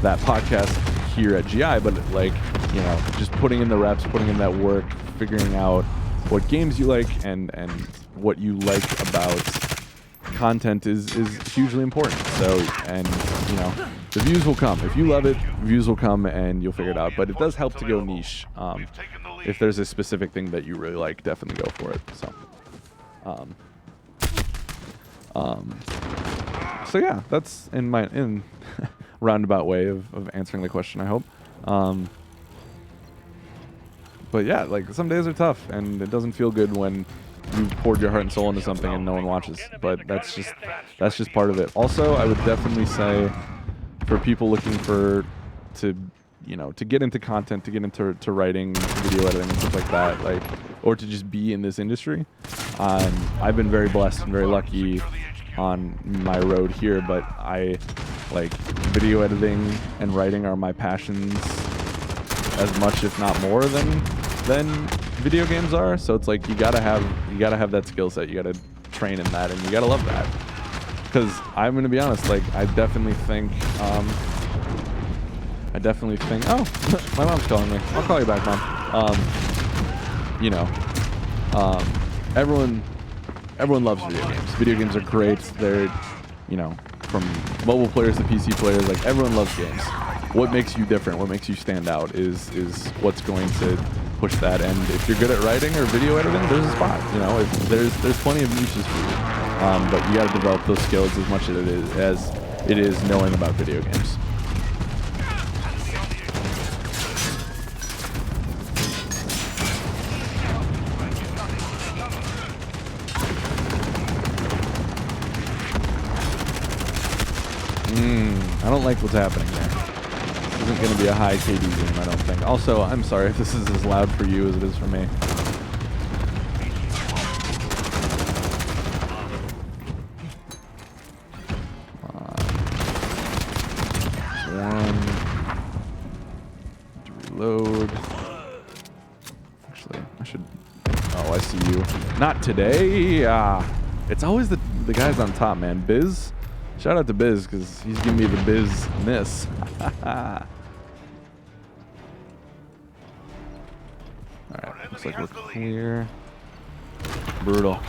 Speaker 1: that podcast here at GI, but like, you know, just putting in the reps, putting in that work, figuring out what games you like and what you like about content is hugely important. So, and you know, the views will come. If you love it, views will come, and you'll figure it out. But it does help to go niche. If there's a specific thing that you really like, definitely go for it. So yeah, that's in roundabout way of answering the question, I hope. But yeah, like some days are tough, and it doesn't feel good when you poured your heart and soul into something and no one watches. But that's just part of it. Also, I would definitely say for people looking to get into content, to get into writing, video editing, and stuff like that, like, or to just be in this industry, I've been very blessed and very lucky on my road here. But video editing and writing are my passions as much, if not more, than video games are. So it's like you gotta have that skill set. You gotta train in that, and you gotta love that. Because I'm gonna be honest, like I definitely think. Oh, my mom's calling me. I'll call you back, Mom. Everyone loves video games. Video games are great. They're, from mobile players to PC players, like everyone loves games. What makes you different, what makes you stand out is what's going to push that. And if you're good at writing or video editing, there's a spot. There's plenty of niches for you. But you got to develop those skills as much as it is knowing about video games. I don't like what's happening there. This isn't going to be a high KD game, I don't think. Also, I'm sorry if this is as loud for you as it is for me. One. To reload. Actually, I should... Oh, I see you. Not today. It's always the guys on top, man. Biz. Shout out to Biz, because he's giving me the biz-ness. Alright, looks like we're clear. Brutal.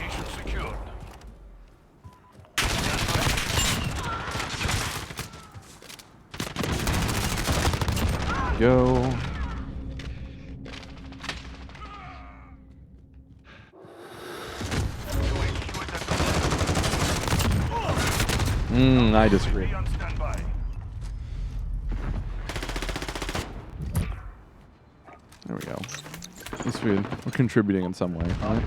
Speaker 1: Go. I disagree. There we go. At least we're contributing in some way, right?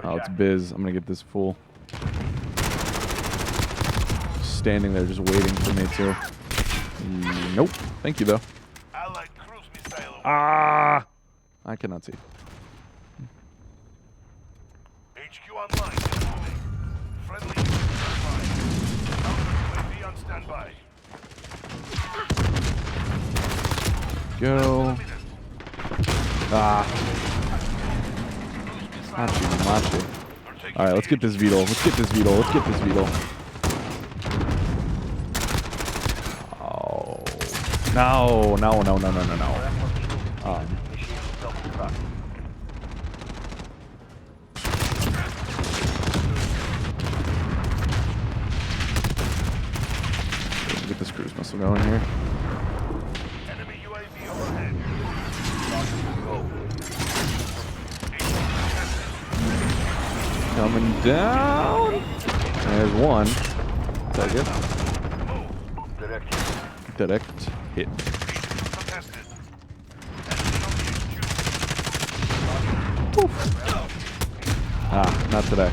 Speaker 1: Oh, it's Biz. I'm gonna get this fool. Standing there just waiting for me too. Nope. Thank you though. I cannot see.
Speaker 2: HQ online. Friendly on standby.
Speaker 1: Go. Machi. Alright, let's get this Beetle. Let's get this Beetle. Oh. No. Get this cruise missile going here.
Speaker 2: Enemy UAV overhead.
Speaker 1: Coming down. There's one. Take it. Direct hit. Oof. Not today.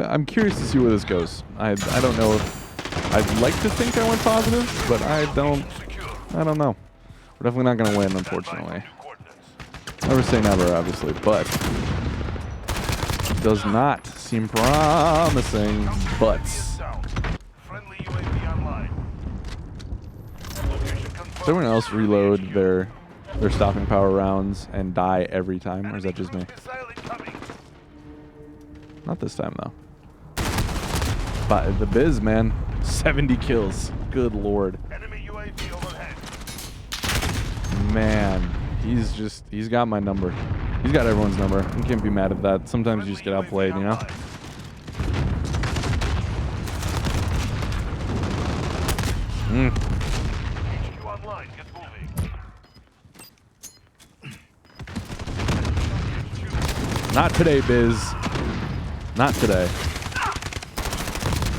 Speaker 1: I'm curious to see where this goes. I don't know if I'd like to think I went positive, but I don't know. We're definitely not going to win, unfortunately. Never say never, obviously, but does not seem promising. Butts. Does everyone else reload their stopping power rounds and die every time, or is that just me? Not this time, though. The Biz, man. 70 kills. Good lord.
Speaker 2: Enemy UAV overhead.
Speaker 1: Man, he's got my number. He's got everyone's number. I can't be mad at that. Sometimes you just get outplayed, you know?
Speaker 2: HQ online. Get moving.
Speaker 1: Not today, Biz. Not today.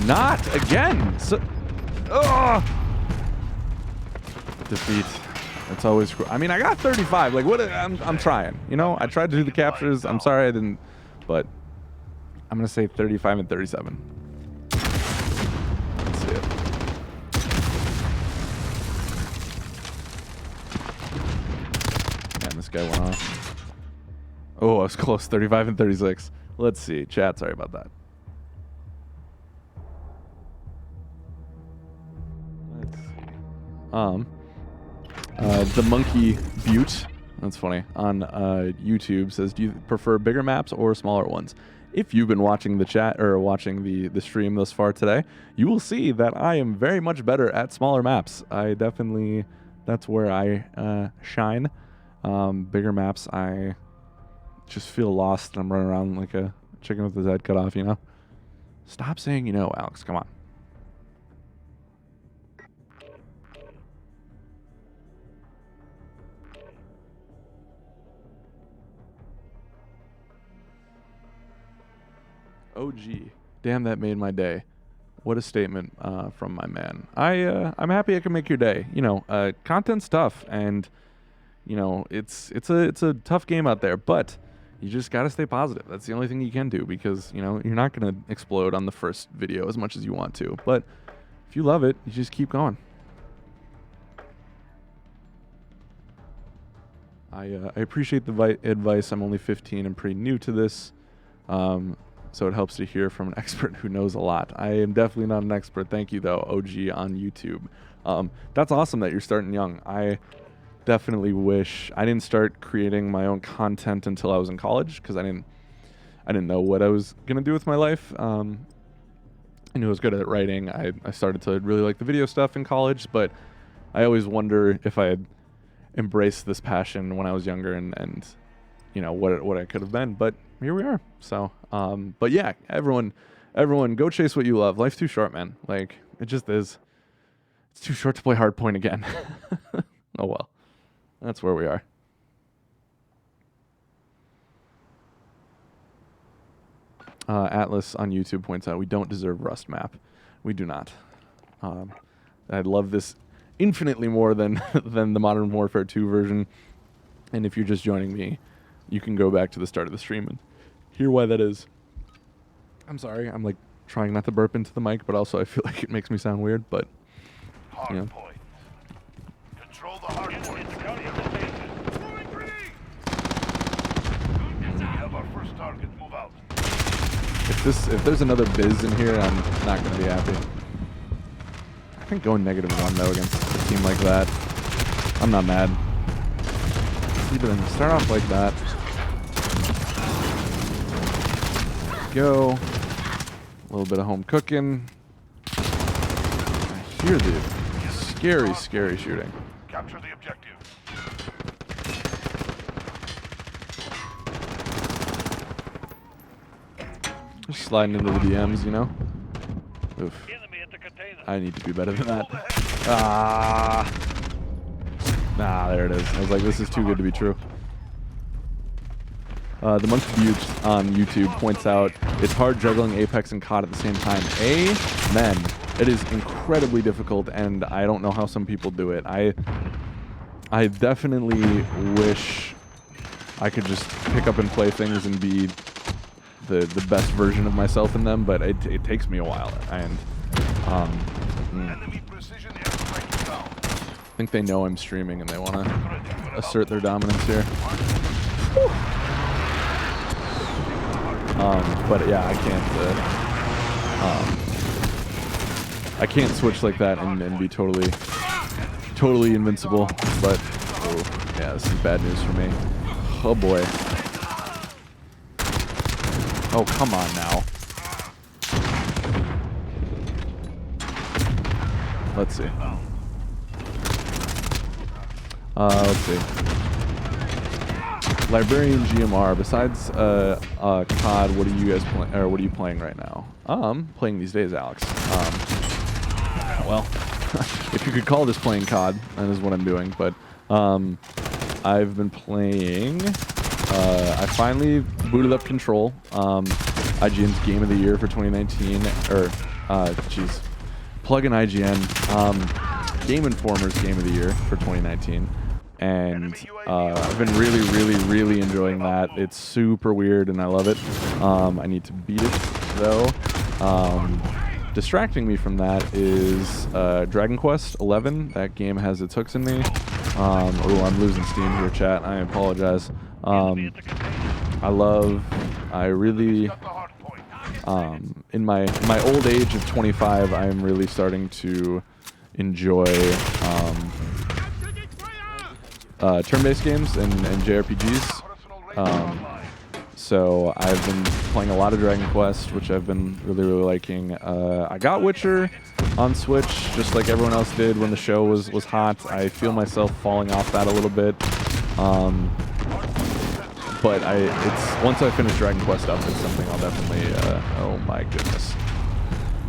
Speaker 1: Not again. Defeat. It's always. I mean, I got 35. Like, what? I'm trying. You know, I tried to do the captures. I'm sorry I didn't, but I'm gonna say 35 and 37. Let's see it. Man, this guy went off. Oh, I was close. 35 and 36. Let's see. Chat. Sorry about that. Let's see. The Monkey Butte, that's funny, on YouTube says, do you prefer bigger maps or smaller ones? If you've been watching the chat or watching the stream thus far today, you will see that I am very much better at smaller maps. I definitely, that's where I shine. Bigger maps, I just feel lost and I'm running around like a chicken with his head cut off, you know? Stop saying you know, Alex, come on. OG. Damn, that made my day. What a statement from my man. I'm happy I can make your day. You know, content's tough, and you know it's a tough game out there. But you just gotta stay positive. That's the only thing you can do, because you know you're not gonna explode on the first video as much as you want to. But if you love it, you just keep going. I appreciate the advice. I'm only 15 and pretty new to this. So it helps to hear from an expert who knows a lot. I am definitely not an expert. Thank you, though, OG on YouTube. That's awesome that you're starting young. I definitely wish I didn't start creating my own content until I was in college, because I didn't know what I was gonna do with my life. I knew I was good at writing. I started to really like the video stuff in college, but I always wonder if I had embraced this passion when I was younger and you know what I could have been. But here we are. So, but yeah, everyone go chase what you love. Life's too short, man. Like, it just is. It's too short to play hardpoint again. Oh well. That's where we are. Atlas on YouTube points out we don't deserve Rust map. We do not. I love this infinitely more than than the Modern Warfare 2 version. And if you're just joining me, you can go back to the start of the stream and hear why that is. I'm sorry, I'm like trying not to burp into the mic, but also I feel like it makes me sound weird, but you know.
Speaker 2: Hardpoint. Control the hardpoint. We have our first target. Move out.
Speaker 1: If there's another Biz in here, I'm not gonna be happy. I think going -1 though against a team like that, I'm not mad. Keep it in. Start off like that. Go. A little bit of home cooking. I hear the scary shooting.
Speaker 2: Capture the objective.
Speaker 1: Just sliding into the DMs, you know? Oof. I need to be better than that. There it is. I was like, this is too good to be true. The Monkey Butte on YouTube points out it's hard juggling Apex and COD at the same time. Amen. It is incredibly difficult, and I don't know how some people do it. I definitely wish I could just pick up and play things and be the best version of myself in them, but it takes me a while. And
Speaker 2: Enemy precision airstrike down.
Speaker 1: I think they know I'm streaming and they want to assert their dominance here. But yeah, I can't switch like that and be totally invincible. But oh, yeah, this is bad news for me. Oh boy. Oh, come on now. Let's see. Let's see. Librarian GMR. Besides COD, what are you guys playing? Or what are you playing right now? Playing these days, Alex. Well, if you could call this playing COD, that is what I'm doing. But I've been playing. I finally booted up Control. IGN's Game of the Year for 2019, or jeez, plug-in IGN. Game Informer's Game of the Year for 2019. And I've been really enjoying that. It's super weird and I love it. I need to beat it though. Distracting me from that is Dragon Quest 11. That game has its hooks in me. Oh, I'm losing steam here, chat. I apologize. I really, in my old age of 25, I'm really starting to enjoy turn-based games and JRPGs. So I've been playing a lot of Dragon Quest, which I've been really liking. I got Witcher on Switch, just like everyone else did when the show was hot. I feel myself falling off that a little bit. But it's once I finish Dragon Quest up, it's something I'll definitely. Oh my goodness.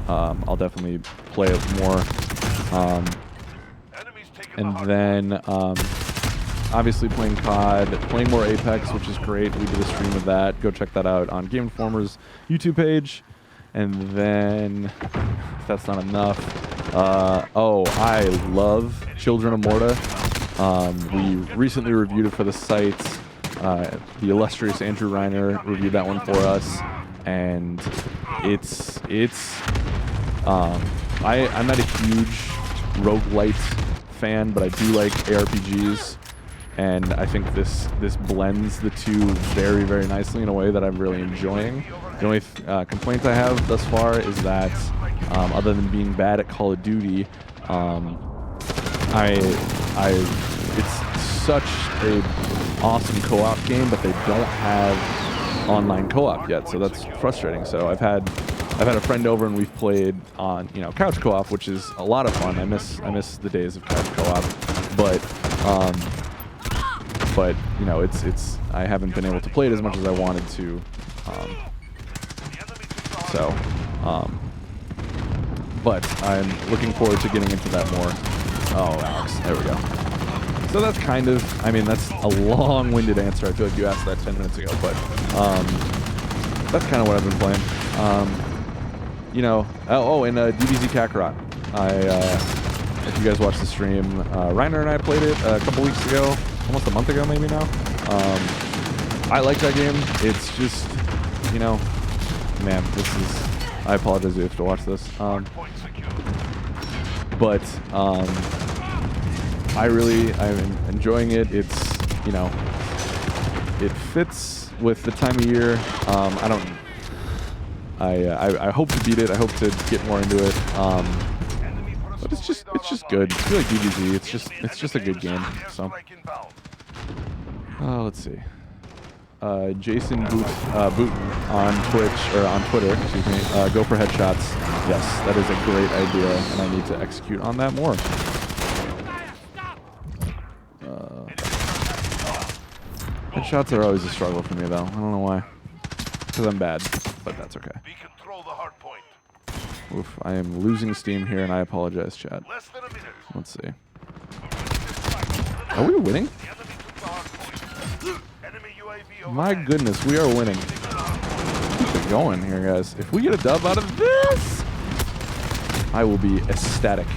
Speaker 1: I'll definitely play it more. And then obviously playing COD, playing more Apex, which is great. We did a stream of that. Go check that out on Game Informer's YouTube page. And then, if that's not enough, oh, I love Children of Morta. We recently reviewed it for the site. The illustrious Andrew Reiner reviewed that one for us, and I'm not a huge roguelite fan, but I do like ARPGs, and I think this blends the two very nicely in a way that I'm really enjoying. The only complaint I have thus far is that, other than being bad at Call of Duty, it's such a awesome co-op game, but they don't have online co-op yet, so that's frustrating. So I've had a friend over and we've played on couch co-op, which is a lot of fun. I miss the days of couch co-op, but it's I haven't been able to play it as much as I wanted to. But I'm looking forward to getting into that more. Oh, Alex, there we go. So that's that's a long-winded answer. I feel like you asked that 10 minutes ago, but that's kind of what I've been playing. And DBZ Kakarot. If you guys watched the stream, Reiner and I played it a couple weeks ago, almost a month ago maybe now. I like that game. It's just, man, I apologize if you have to watch this. I'm enjoying it. It's, it fits with the time of year. I hope to beat it. I hope to get more into it. But it's just good. It's really DBZ. It's just a good game. So, let's see. Jason Booten on Twitch or on Twitter, excuse me. Go for headshots. Yes, that is a great idea, and I need to execute on that more. Headshots are always a struggle for me, though. I don't know why. Because I'm bad, but that's okay. Oof, I am losing steam here, and I apologize, chat. Let's see. Are we winning? My goodness, we are winning. Keep it going here, guys. If we get a dub out of this, I will be ecstatic.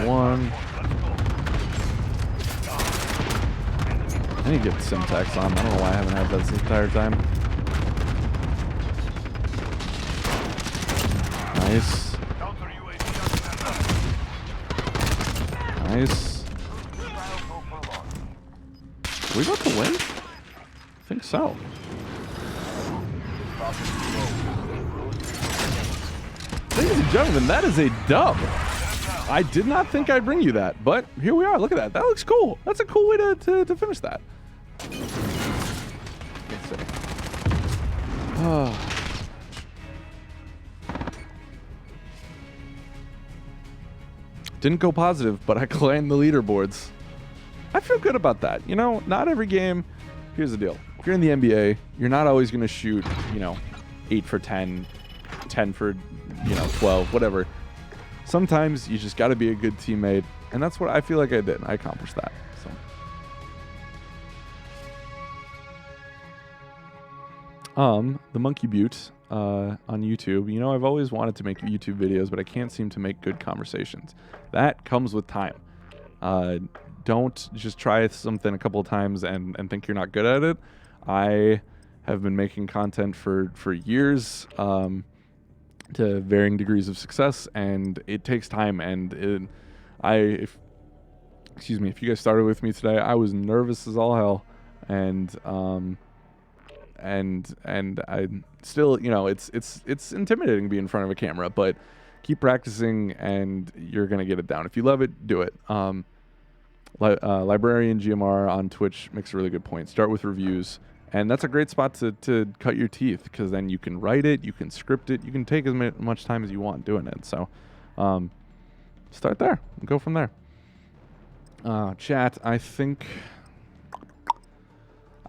Speaker 1: One. I need to get syntax on. I don't know why I haven't had that this entire time. Nice.
Speaker 2: Counter UAV on standby.
Speaker 1: Nice. We about to win? I think so. Ladies and gentlemen, that is a dub. I did not think I'd bring you that, but here we are. Look at that. That looks cool. That's a cool way to finish that. Let's see. Didn't go positive, but I climbed the leaderboards. I feel good about that. You know, not every game. Here's the deal. If you're in the NBA, you're not always going to shoot, 8 for 10, 10 for, 12, whatever. Sometimes you just got to be a good teammate, and that's what I feel like I did. I accomplished that. So, the Monkey Butte on YouTube. I've always wanted to make YouTube videos, but I can't seem to make good conversations. That comes with time. Don't just try something a couple of times and think you're not good at it. I have been making content for years to varying degrees of success, and it takes time. And if you guys started with me today, I was nervous as all hell, and I still, it's intimidating to be in front of a camera, but keep practicing and you're gonna get it down. If you love it, do it. Librarian GMR on Twitch makes a really good point. Start with reviews, and that's a great spot to cut your teeth, because then you can write it, you can script it, you can take as much time as you want doing it. So start there and go from there. Chat, I think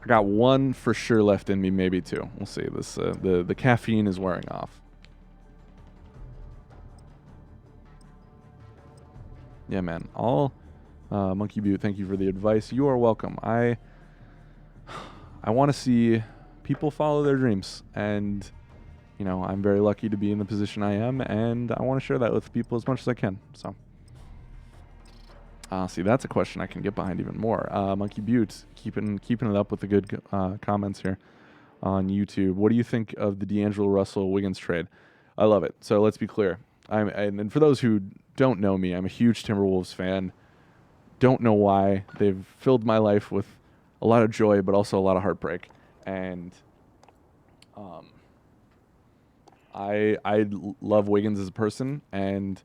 Speaker 1: I got one for sure left in me, maybe two. We'll see. This the caffeine is wearing off. Yeah, man. Monkey Butte, thank you for the advice. You are welcome. I want to see people follow their dreams, and I'm very lucky to be in the position I am, and I want to share that with people as much as I can. So, see, that's a question I can get behind even more. Monkey Butte, keeping it up with the good comments here on YouTube. What do you think of the D'Angelo Russell Wiggins trade? I love it. So let's be clear. And for those who don't know me, I'm a huge Timberwolves fan. Don't know why. They've filled my life with a lot of joy, but also a lot of heartbreak. And I love Wiggins as a person, and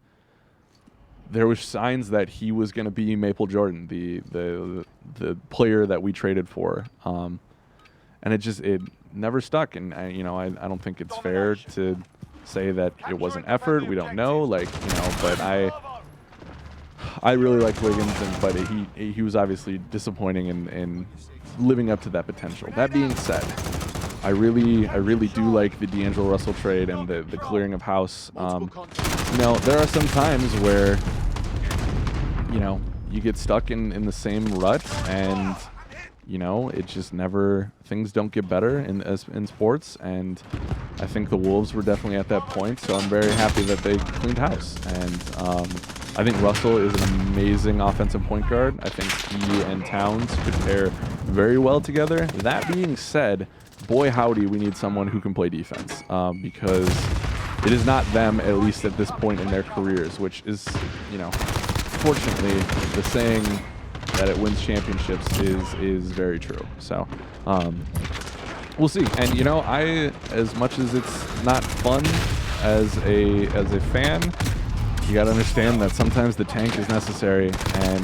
Speaker 1: there was signs that he was going to be Maple Jordan, the player that we traded for, and it never stuck. And I don't think it's fair to say that it wasn't effort. We don't know, but I really liked Wiggins, but he was obviously disappointing in living up to that potential. That being said, I really do like the D'Angelo Russell trade and the clearing of house. There are some times where you get stuck in the same rut, and it just never, things don't get better in sports, and I think the Wolves were definitely at that point. So I'm very happy that they cleaned house, and I think Russell is an amazing offensive point guard. I think he and Towns could pair very well together. That being said, boy howdy, we need someone who can play defense, because it is not them, at least at this point in their careers, which is, fortunately, the saying that it wins championships is very true. So we'll see. And I, as much as it's not fun as a fan, you got to understand that sometimes the tank is necessary, and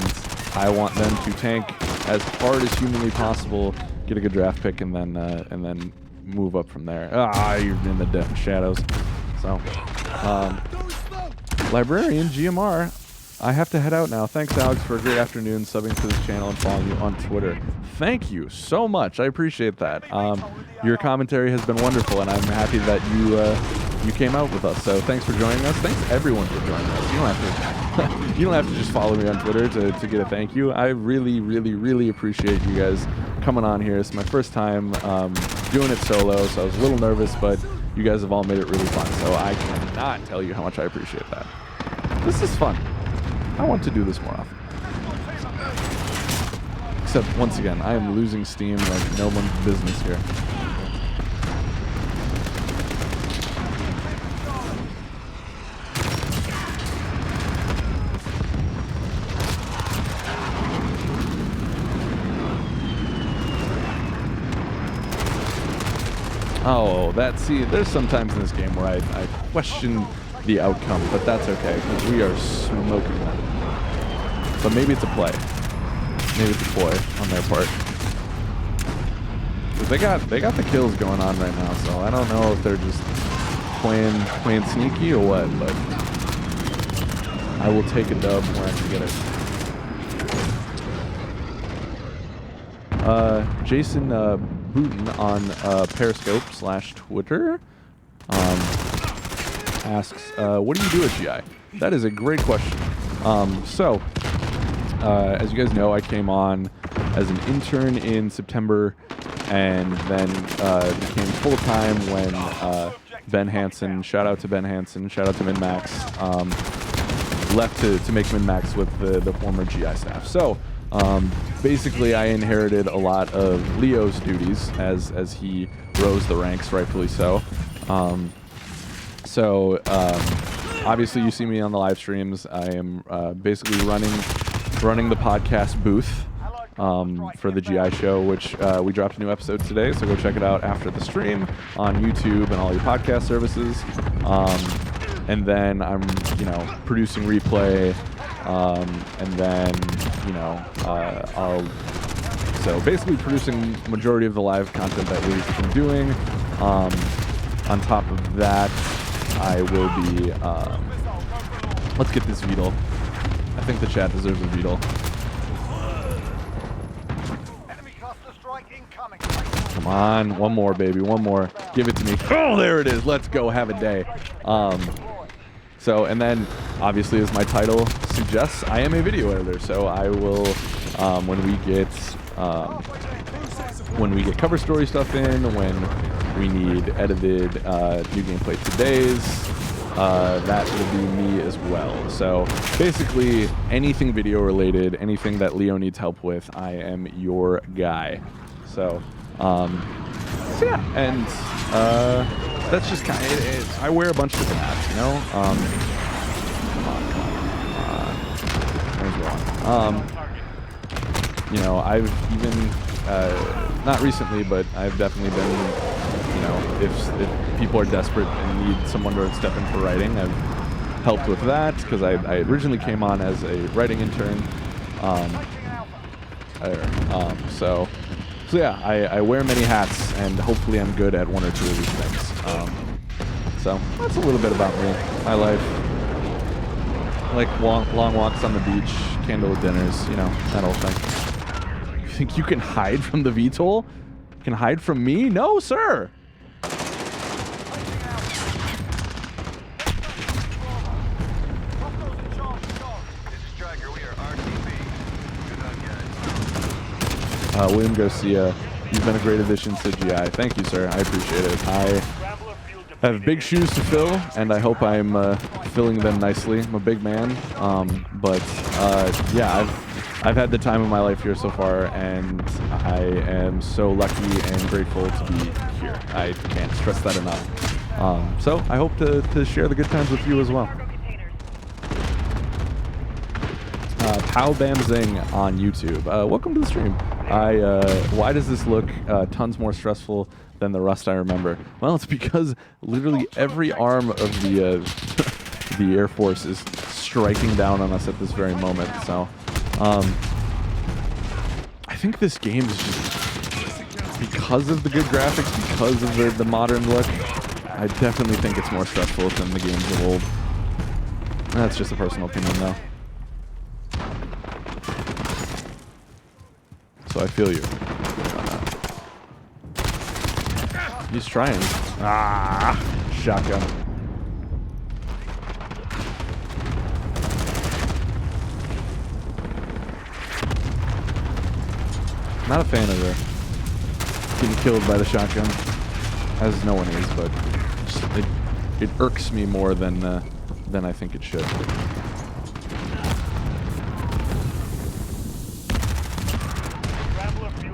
Speaker 1: I want them to tank as hard as humanly possible, get a good draft pick, and then move up from there. You're in the shadows. So, Librarian GMR, I have to head out now. Thanks, Alex, for a great afternoon, subbing to this channel and following you on Twitter. Thank you so much. I appreciate that. Your commentary has been wonderful, and I'm happy that you came out with us. So thanks for joining us. Thanks everyone for joining us. You don't have to just follow me on Twitter to get a thank you. I really, really, really appreciate you guys coming on here. It's my first time doing it solo, so I was a little nervous, but you guys have all made it really fun. So I cannot tell you how much I appreciate that. This is fun. I want to do this more often. Except, once again, I am losing steam like no one's business here. Oh, see, there's sometimes in this game where I question the outcome, but that's okay, because we are smoking them. But maybe it's a play. Maybe it's a ploy on their part. Because they got the kills going on right now, so I don't know if they're just playing sneaky or what, but I will take a dub where I can get it. Jason Booten on Periscope/Twitter asks, what do you do at GI? That is a great question. As you guys know, I came on as an intern in September and then became full-time when Ben Hansen, shout out to Ben Hansen, shout out to MinMax, left to make MinMax with the former GI staff. So basically I inherited a lot of Leo's duties as he rose the ranks, rightfully so. Obviously you see me on the live streams. I am basically running the podcast booth for the GI show, which we dropped a new episode today, so go check it out after the stream on YouTube and all your podcast services. And then I'm, producing replay, and then, so basically producing majority of the live content that we've been doing. On top of that, I will be, let's get this Beetle. I think the chat deserves a Beetle. Come on, one more, baby, one more. Give it to me. Oh, there it is. Let's go. Have a day. And then, obviously, as my title suggests, I am a video editor. So I will, when we get cover story stuff in, when we need edited new gameplay todays, that will be me as well. So basically, anything video related, anything that Leo needs help with, I am your guy. So yeah, and that's just kind of, I wear a bunch of different hats, There's one. I've even, not recently, but I've definitely been, if people are desperate and need someone to step in for writing, I've helped with that, because I originally came on as a writing intern. So yeah, I wear many hats, and hopefully I'm good at one or two of these things. So that's a little bit about me, my life. I like long walks on the beach, candlelit dinners, that whole thing. You think you can hide from the VTOL? You can hide from me? No, sir! William Garcia, you've been a great addition to GI. Thank you, sir. I appreciate it. I have big shoes to fill, and I hope I'm filling them nicely. I'm a big man, yeah, I've had the time of my life here so far, and I am so lucky and grateful to be here. I can't stress that enough. So I hope to share the good times with you as well. Pow Bam Zing on YouTube. Welcome to the stream. Why does this look tons more stressful than the Rust I remember? Well, it's because literally every arm of the the Air Force is striking down on us at this very moment. So, I think this game is just, because of the good graphics, because of the modern look, I definitely think it's more stressful than the games of old. That's just a personal opinion, though. So I feel you. He's trying. Ah, shotgun. Not a fan of getting killed by the shotgun, as no one is, but it irks me more than I think it should.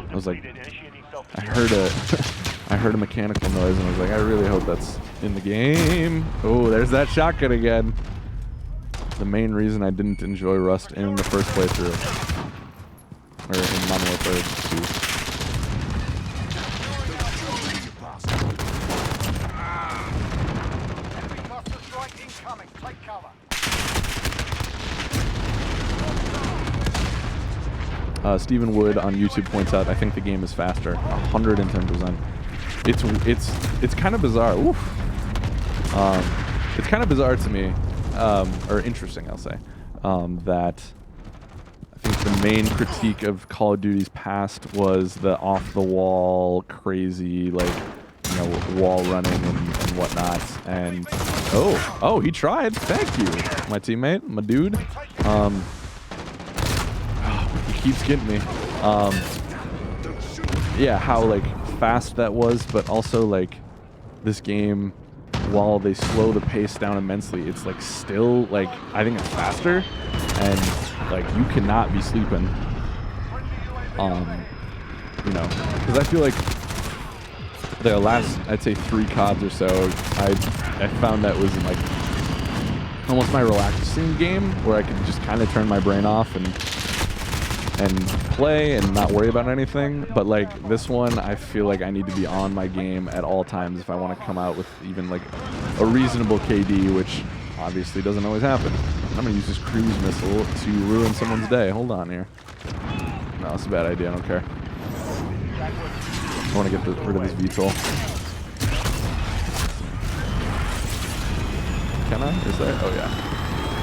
Speaker 1: I was like, I heard a mechanical noise, and I was like, I really hope that's in the game. Oh, there's that shotgun again. The main reason I didn't enjoy Rust in the first playthrough, or in Modern Warfare 2.
Speaker 4: Take cover.
Speaker 1: Stephen Wood on YouTube points out, I think the game is faster, 110%. It's kind of bizarre. Oof. It's kind of bizarre to me, or interesting, I'll say, that I think the main critique of Call of Duty's past was the off-the-wall, crazy, like, you know, wall running and whatnot. And oh, he tried. Thank you, my teammate, my dude. He keeps getting me. Yeah, how like fast that was, but also like this game, while they slow the pace down immensely, it's like still like I think it's faster, and like you cannot be sleeping. You know, because I feel like the last I'd say 3 CODs or so, I found that was like almost my relaxing game where I could just kind of turn my brain off and play and not worry about anything. But like this one, I feel like I need to be on my game at all times if I want to come out with even like a reasonable KD, which obviously doesn't always happen. I'm gonna use this cruise missile to ruin someone's day. Hold on here. No, it's a bad idea. I don't care. I want to get rid of this VTOL. Can I? Is that? Oh yeah.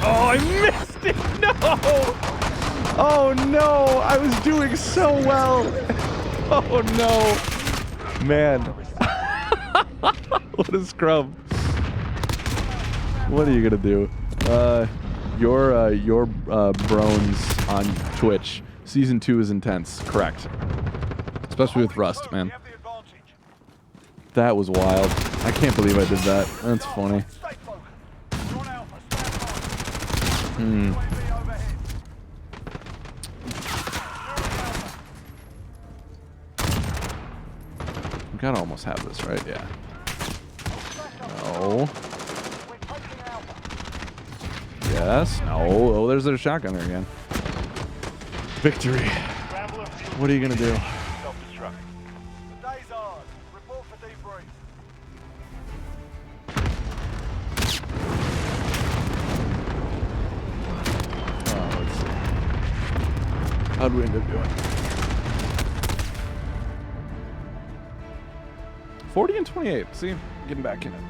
Speaker 1: Oh, I missed it! No! Oh no! I was doing so well! Oh no! Man. What a scrub. What are you gonna do? Your Brones on Twitch. Season 2 is intense. Correct. Especially with Rust, man. That was wild. I can't believe I did that. That's funny. We gotta almost have this, right? Yeah. No. Yes. No. Oh, there's a shotgunner again. Victory. What are you gonna do? How'd we end up doing? 40 and 28. See, getting back in it.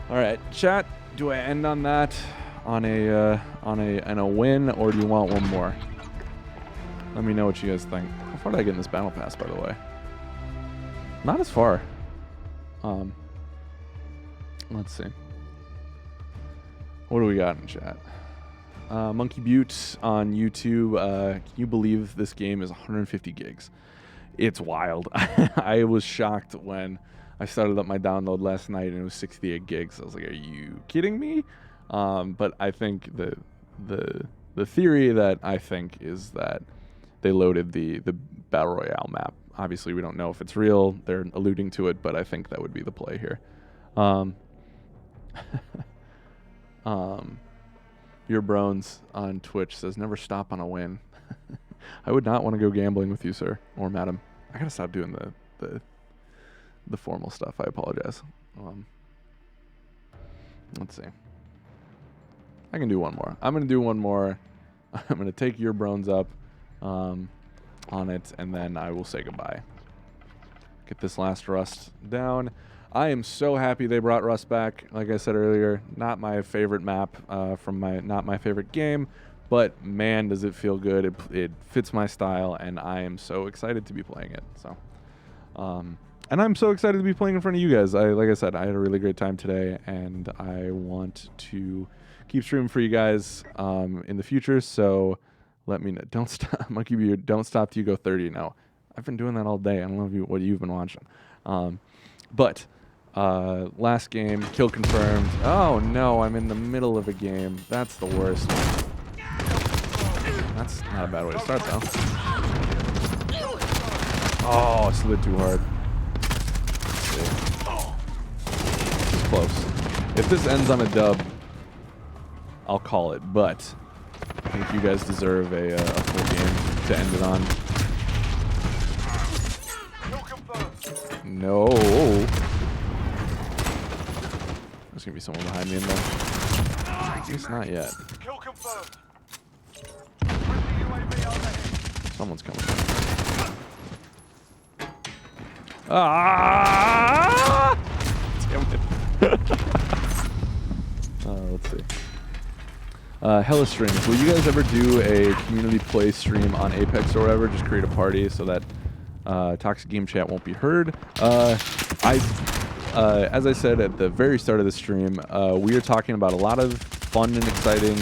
Speaker 1: All right, chat. Do I end on that, on a win, or do you want one more? Let me know what you guys think. How far did I get in this battle pass, by the way? Not as far. Let's see. What do we got in chat? Monkey Butte on YouTube. Can you believe this game is 150 gigs? It's wild. I was shocked when I started up my download last night and it was 68 gigs. I was like, are you kidding me? But I think the theory that I think is that they loaded the Battle Royale map. Obviously, we don't know if it's real. They're alluding to it, but I think that would be the play here. Your Brones on Twitch says, never stop on a win. I would not want to go gambling with you, sir, or madam. I gotta stop doing the formal stuff. I apologize. Let's see. I can do one more. I'm gonna do one more. I'm gonna take Your Brones up on it, and then I will say goodbye. Get this last Rust down. I am so happy they brought Rust back. Like I said earlier, not my favorite map from not my favorite game, but man, does it feel good. It fits my style, and I am so excited to be playing it. So, and I'm so excited to be playing in front of you guys. Like I said, I had a really great time today, and I want to keep streaming for you guys in the future. So let me know. Don't stop, Monkey View. Don't stop till you go 30. No, I've been doing that all day. I don't know what you've been watching, but. Last game, kill confirmed. Oh no, I'm in the middle of a game. That's the worst. That's not a bad way to start though. Oh, I slid too hard. It's close. If this ends on a dub, I'll call it, but I think you guys deserve a full game to end it on. No. there's gonna be someone behind me in there. At least not yet.
Speaker 2: Kill confirmed. Friendly UAV overhead.
Speaker 1: Someone's coming. Ah! Damn it. Let's see. Hella streams. Will you guys ever do a community play stream on Apex or whatever? Just create a party so that Toxic Game Chat won't be heard. As I said at the very start of the stream, we are talking about a lot of fun and exciting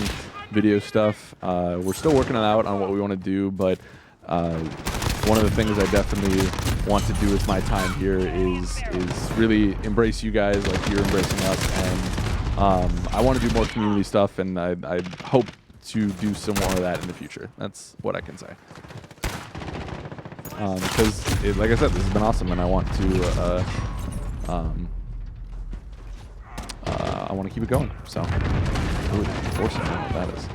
Speaker 1: video stuff. We're still working it out on what we want to do, but one of the things I definitely want to do with my time here is really embrace you guys like you're embracing us, and I want to do more community stuff, and I hope to do some more of that in the future. That's what I can say. Because, like I said, this has been awesome, and I want to I want to keep it going. So, ooh, force, I don't know what that is.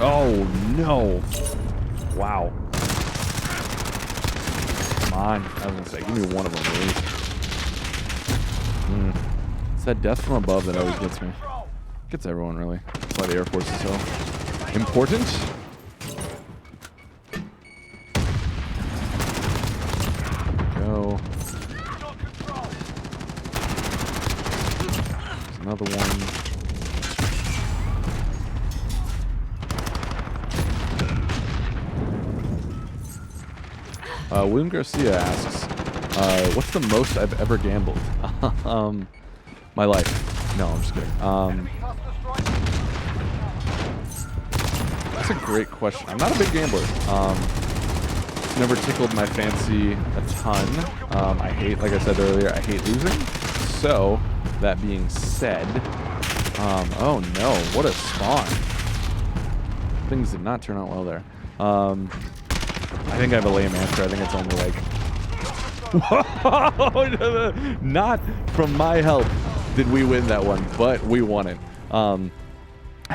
Speaker 1: Oh no! Wow. Come on. I was gonna say, give me one of them, please. It's that death from above that always gets me. Gets everyone, really. That's why the Air Force is so important. Go. There's another one. William Garcia asks, what's the most I've ever gambled? My life. No, I'm just kidding. That's a great question. I'm not a big gambler. It's never tickled my fancy a ton. I hate, like I said earlier, I hate losing. So, that being said, oh no, what a spawn. Things did not turn out well there. I think I have a lame answer. I think it's only like... Whoa! Not from my help did we win that one, but we won it. I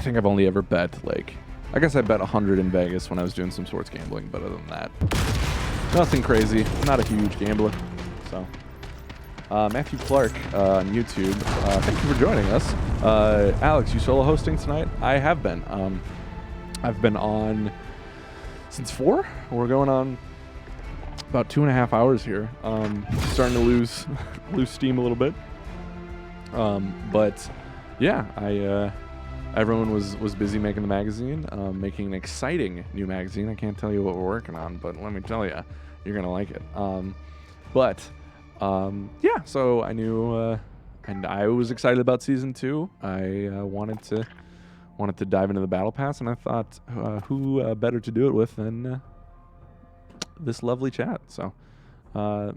Speaker 1: think I've only ever bet, like... I guess I bet 100 in Vegas when I was doing some sports gambling, but other than that, nothing crazy. I'm not a huge gambler. So, Matthew Clark on YouTube, thank you for joining us. Alex, you solo hosting tonight? I have been. I've been on... Since 4? We're going on about 2.5 hours here. Starting to lose steam a little bit. But yeah, everyone was busy making the magazine, making an exciting new magazine. I can't tell you what we're working on, but let me tell you, you're gonna like it. Yeah, so I knew, and I was excited about season 2. I wanted to dive into the battle pass, and I thought, who better to do it with than this lovely chat. So,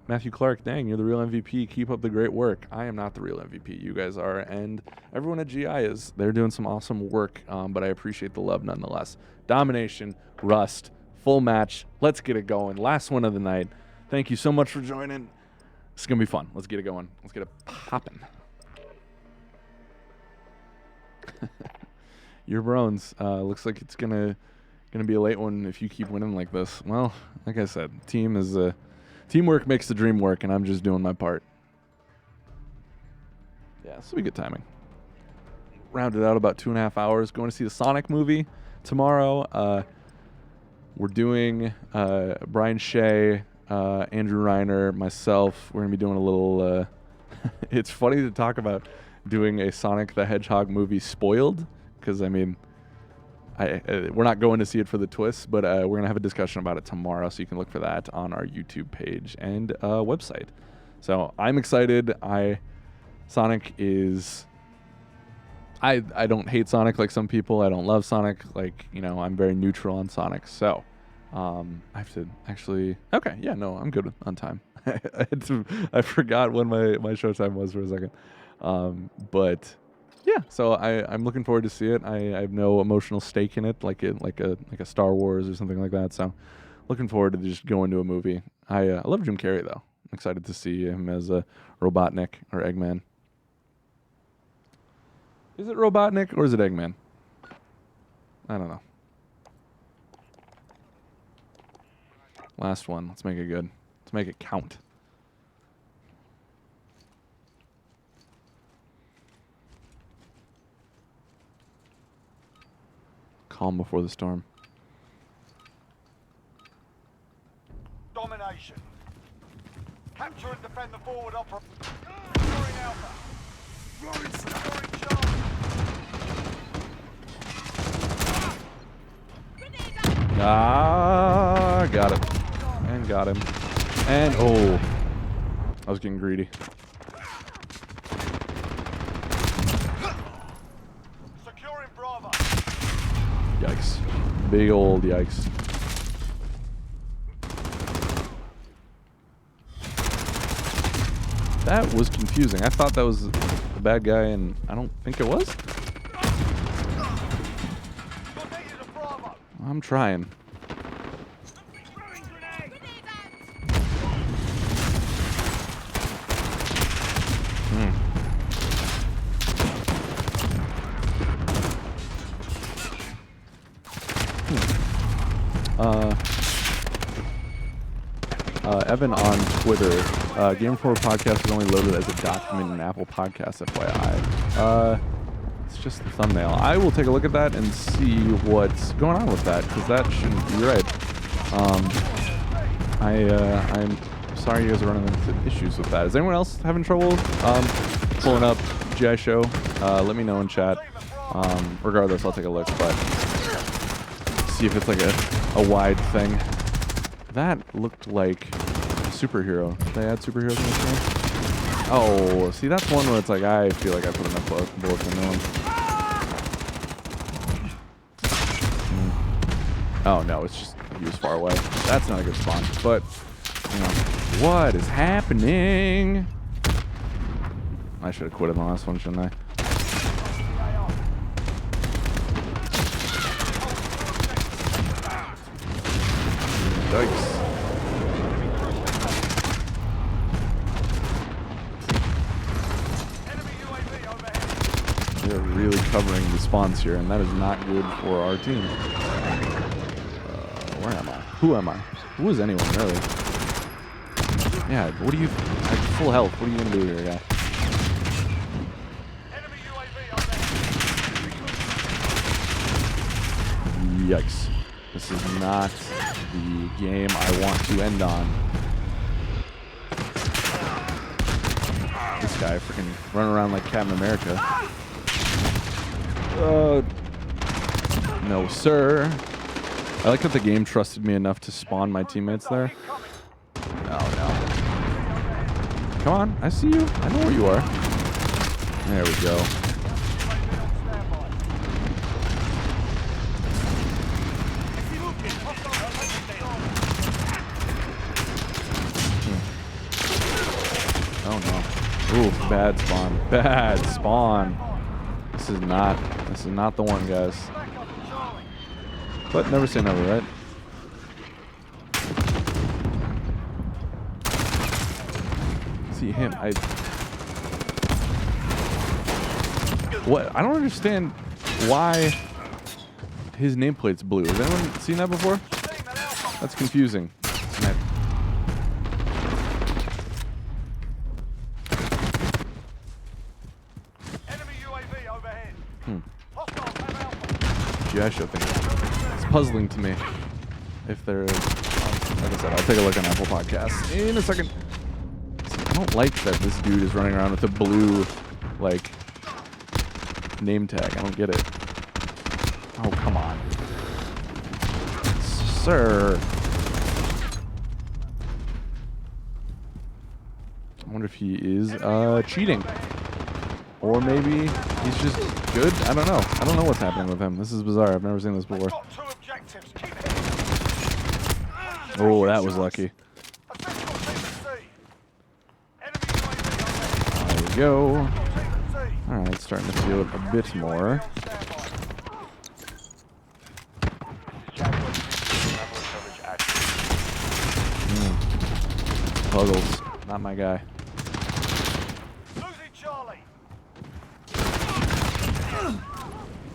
Speaker 1: Matthew Clark, dang, you're the real MVP. Keep up the great work. I am not the real MVP. You guys are, and everyone at GI is. They're doing some awesome work, but I appreciate the love nonetheless. Domination, Rust, full match. Let's get it going. Last one of the night. Thank you so much for joining. It's going to be fun. Let's get it going. Let's get it popping. Your Brones, looks like it's gonna be a late one if you keep winning like this. Well, like I said, teamwork makes the dream work, and I'm just doing my part. Yeah, this will be good timing. Rounded out about 2.5 hours. Going to see the Sonic movie tomorrow. We're doing Brian Shea, Andrew Reiner, myself. We're gonna be doing a little. It's funny to talk about doing a Sonic the Hedgehog movie spoiled. Because, I mean, we're not going to see it for the twists, but we're going to have a discussion about it tomorrow, so you can look for that on our YouTube page and website. So I'm excited. Sonic is... I don't hate Sonic like some people. I don't love Sonic. Like, you know, I'm very neutral on Sonic. So I have to actually... Okay, yeah, no, I'm good on time. I forgot when my show time was for a second. But... Yeah, so I'm looking forward to see it. I have no emotional stake in it, like a Star Wars or something like that. So, looking forward to just going to a movie. I love Jim Carrey though. I'm excited to see him as a Robotnik or Eggman. Is it Robotnik or is it Eggman? I don't know. Last one. Let's make it good. Let's make it count. calm before the storm.
Speaker 4: Domination. Capture and defend the forward operation. Securing Alpha. Securing Charlie.
Speaker 1: Ah, got it. And got him. And, oh. I was getting greedy.
Speaker 4: Securing Bravo.
Speaker 1: Yikes. Big old yikes. That was confusing. I thought that was the bad guy, and I don't think it was. I'm trying. Evan on Twitter, Game Forward Podcast is only loaded as a document in Apple Podcasts, FYI. It's just the thumbnail. I will take a look at that and see what's going on with that, because that shouldn't be right. I'm sorry you guys are running into issues with that. Is anyone else having trouble pulling up GI Show? Let me know in chat. Regardless, I'll take a look, but see if it's like a wide thing. That looked like a superhero. Did they add superheroes in this game? Oh, see, that's one where it's like, I feel like I put enough bullets in one. Oh, no, it's just he was far away. That's not a good spawn. But, you know, what is happening? I should have quit in the last one, shouldn't I? Yikes. They're really covering the spawns here, and that is not good for our team. Where am I? Who am I? Who is anyone, really? Yeah, what do you... I'm full health. What are you going to do here, guy? Yikes. This is not the game I want to end on. This guy freaking running around like Captain America. No, sir. I like that the game trusted me enough to spawn my teammates there. Oh, no. Come on, I see you. I know where you are. There we go. Oh no. Ooh, bad spawn. Bad spawn. This is not the one, guys. But never say never, right? See him. What? I don't understand why his nameplate's blue. Has anyone seen that before? That's confusing. GI Show thing. It's puzzling to me. If there is, like I said, I'll take a look on Apple Podcasts in a second. I don't like that this dude is running around with a blue, like, name tag. I don't get it. Oh, come on. Sir. I wonder if he is cheating. Or maybe he's just good. I don't know. I don't know what's happening with him. This is bizarre. I've never seen this before. Oh, that was lucky. There we go. All right, starting to feel it a bit more. Puzzles. Not my guy.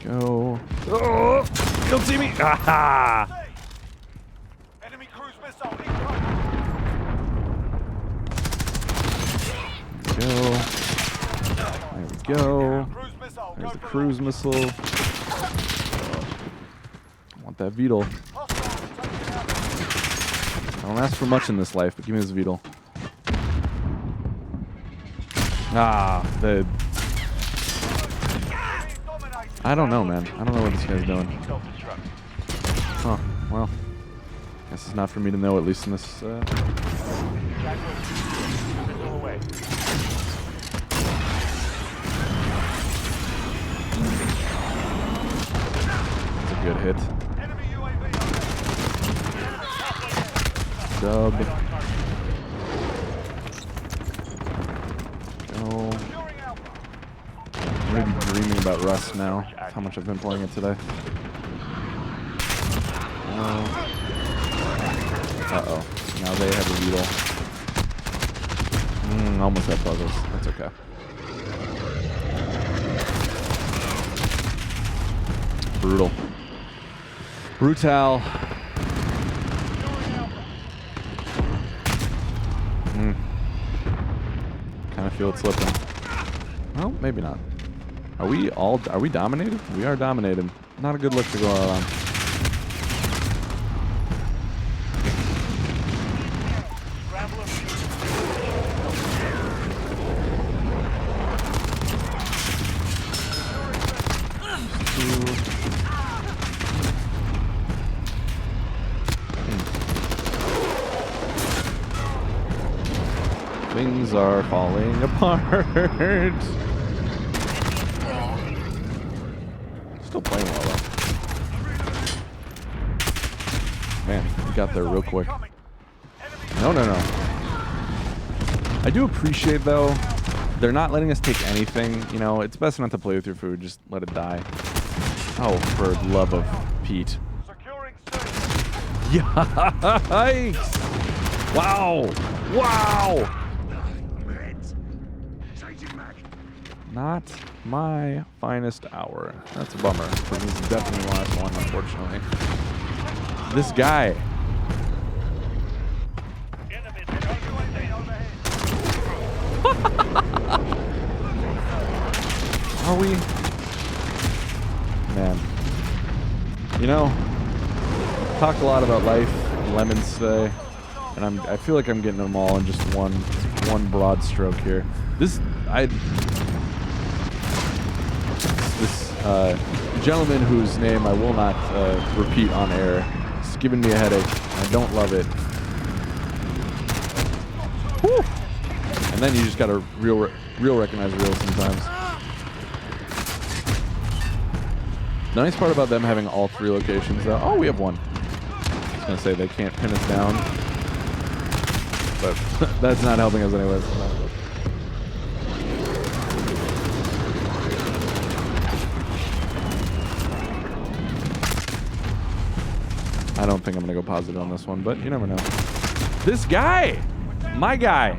Speaker 1: Go. Oh, you don't see me. Aha!
Speaker 4: Enemy cruise missile
Speaker 1: There we go. There's the cruise missile. Want that Beetle.
Speaker 4: Hostile, taking out.
Speaker 1: I don't ask for much in this life, but give me this Beetle. Ah, the...
Speaker 4: Dominated.
Speaker 1: I don't know, man. I don't know what this guy's doing.
Speaker 2: Self-destruct.
Speaker 1: Huh. Well, guess it's not for me to know, at least in this...
Speaker 2: Missile away.
Speaker 1: It's a good hit.
Speaker 4: Enemy UAV on
Speaker 1: Dub. Go.
Speaker 4: securing Alpha.
Speaker 1: I'm gonna be dreaming about Rust now. That's how much I've been playing it today. Uh-oh. Now they have a Beetle. Almost had puzzles. That's okay. Brutal. Brutal. Kind of feel it slipping. Well, maybe not. Are we dominated? We are dominated. Not a good look to go out on. Things are falling apart. Still playing well though. Man, we got there real quick. No. I do appreciate though, they're not letting us take anything. You know, it's best not to play with your food. Just let it die. Oh, for the love of Pete.
Speaker 4: Securing C.
Speaker 1: Yikes! Wow! Wow! Not my finest hour. That's a bummer, because this is definitely the last one, unfortunately. This guy. Are we? Man. You know, talked a lot about life and lemons today, and I feel like I'm getting them all in just one broad stroke here. This gentleman whose name I will not repeat on air is giving me a headache. I don't love it. Whew. And then you just gotta real recognize real sometimes. The nice part about them having all three locations though, oh, we have one. I was gonna say they can't pin us down, but that's not helping us anyways. I don't think I'm gonna go positive on this one, but you never know. This guy, my guy,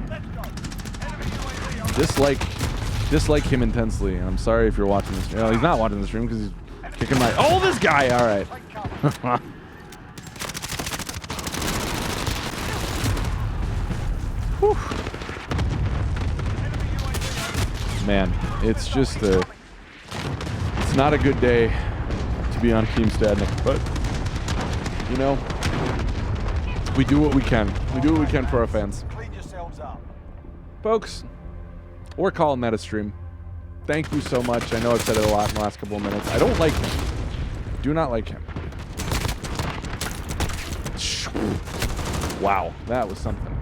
Speaker 1: dislike him intensely. And I'm sorry if you're watching this. Well, he's not watching the stream because he's kicking my. Oh, this guy! All right. Whew. Man, it's just it's not a good day to be on Team Stadnik, but. You know, we do what we can. We do what we can for our fans.
Speaker 4: Clean yourselves up.
Speaker 1: Folks, we're calling that a stream. Thank you so much. I know I've said it a lot in the last couple of minutes. I don't like him. I do not like him. Wow, that was something.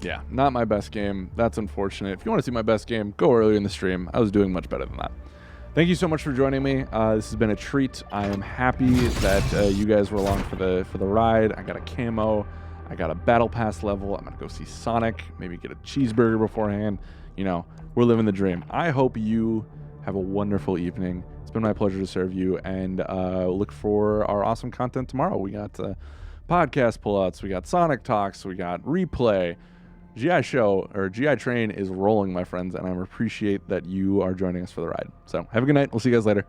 Speaker 1: Yeah, not my best game. That's unfortunate. If you want to see my best game, go earlier in the stream. I was doing much better than that. Thank you so much for joining me. This has been a treat. I am happy that you guys were along for the ride. I got a camo. I got a battle pass level. I'm gonna go see Sonic. Maybe get a cheeseburger beforehand. You know, we're living the dream. I hope you have a wonderful evening. It's been my pleasure to serve you, and look for our awesome content tomorrow. We got podcast pullouts. We got Sonic talks. We got replay. GI Train is rolling, my friends, and I appreciate that you are joining us for the ride. So have a good night. We'll see you guys later.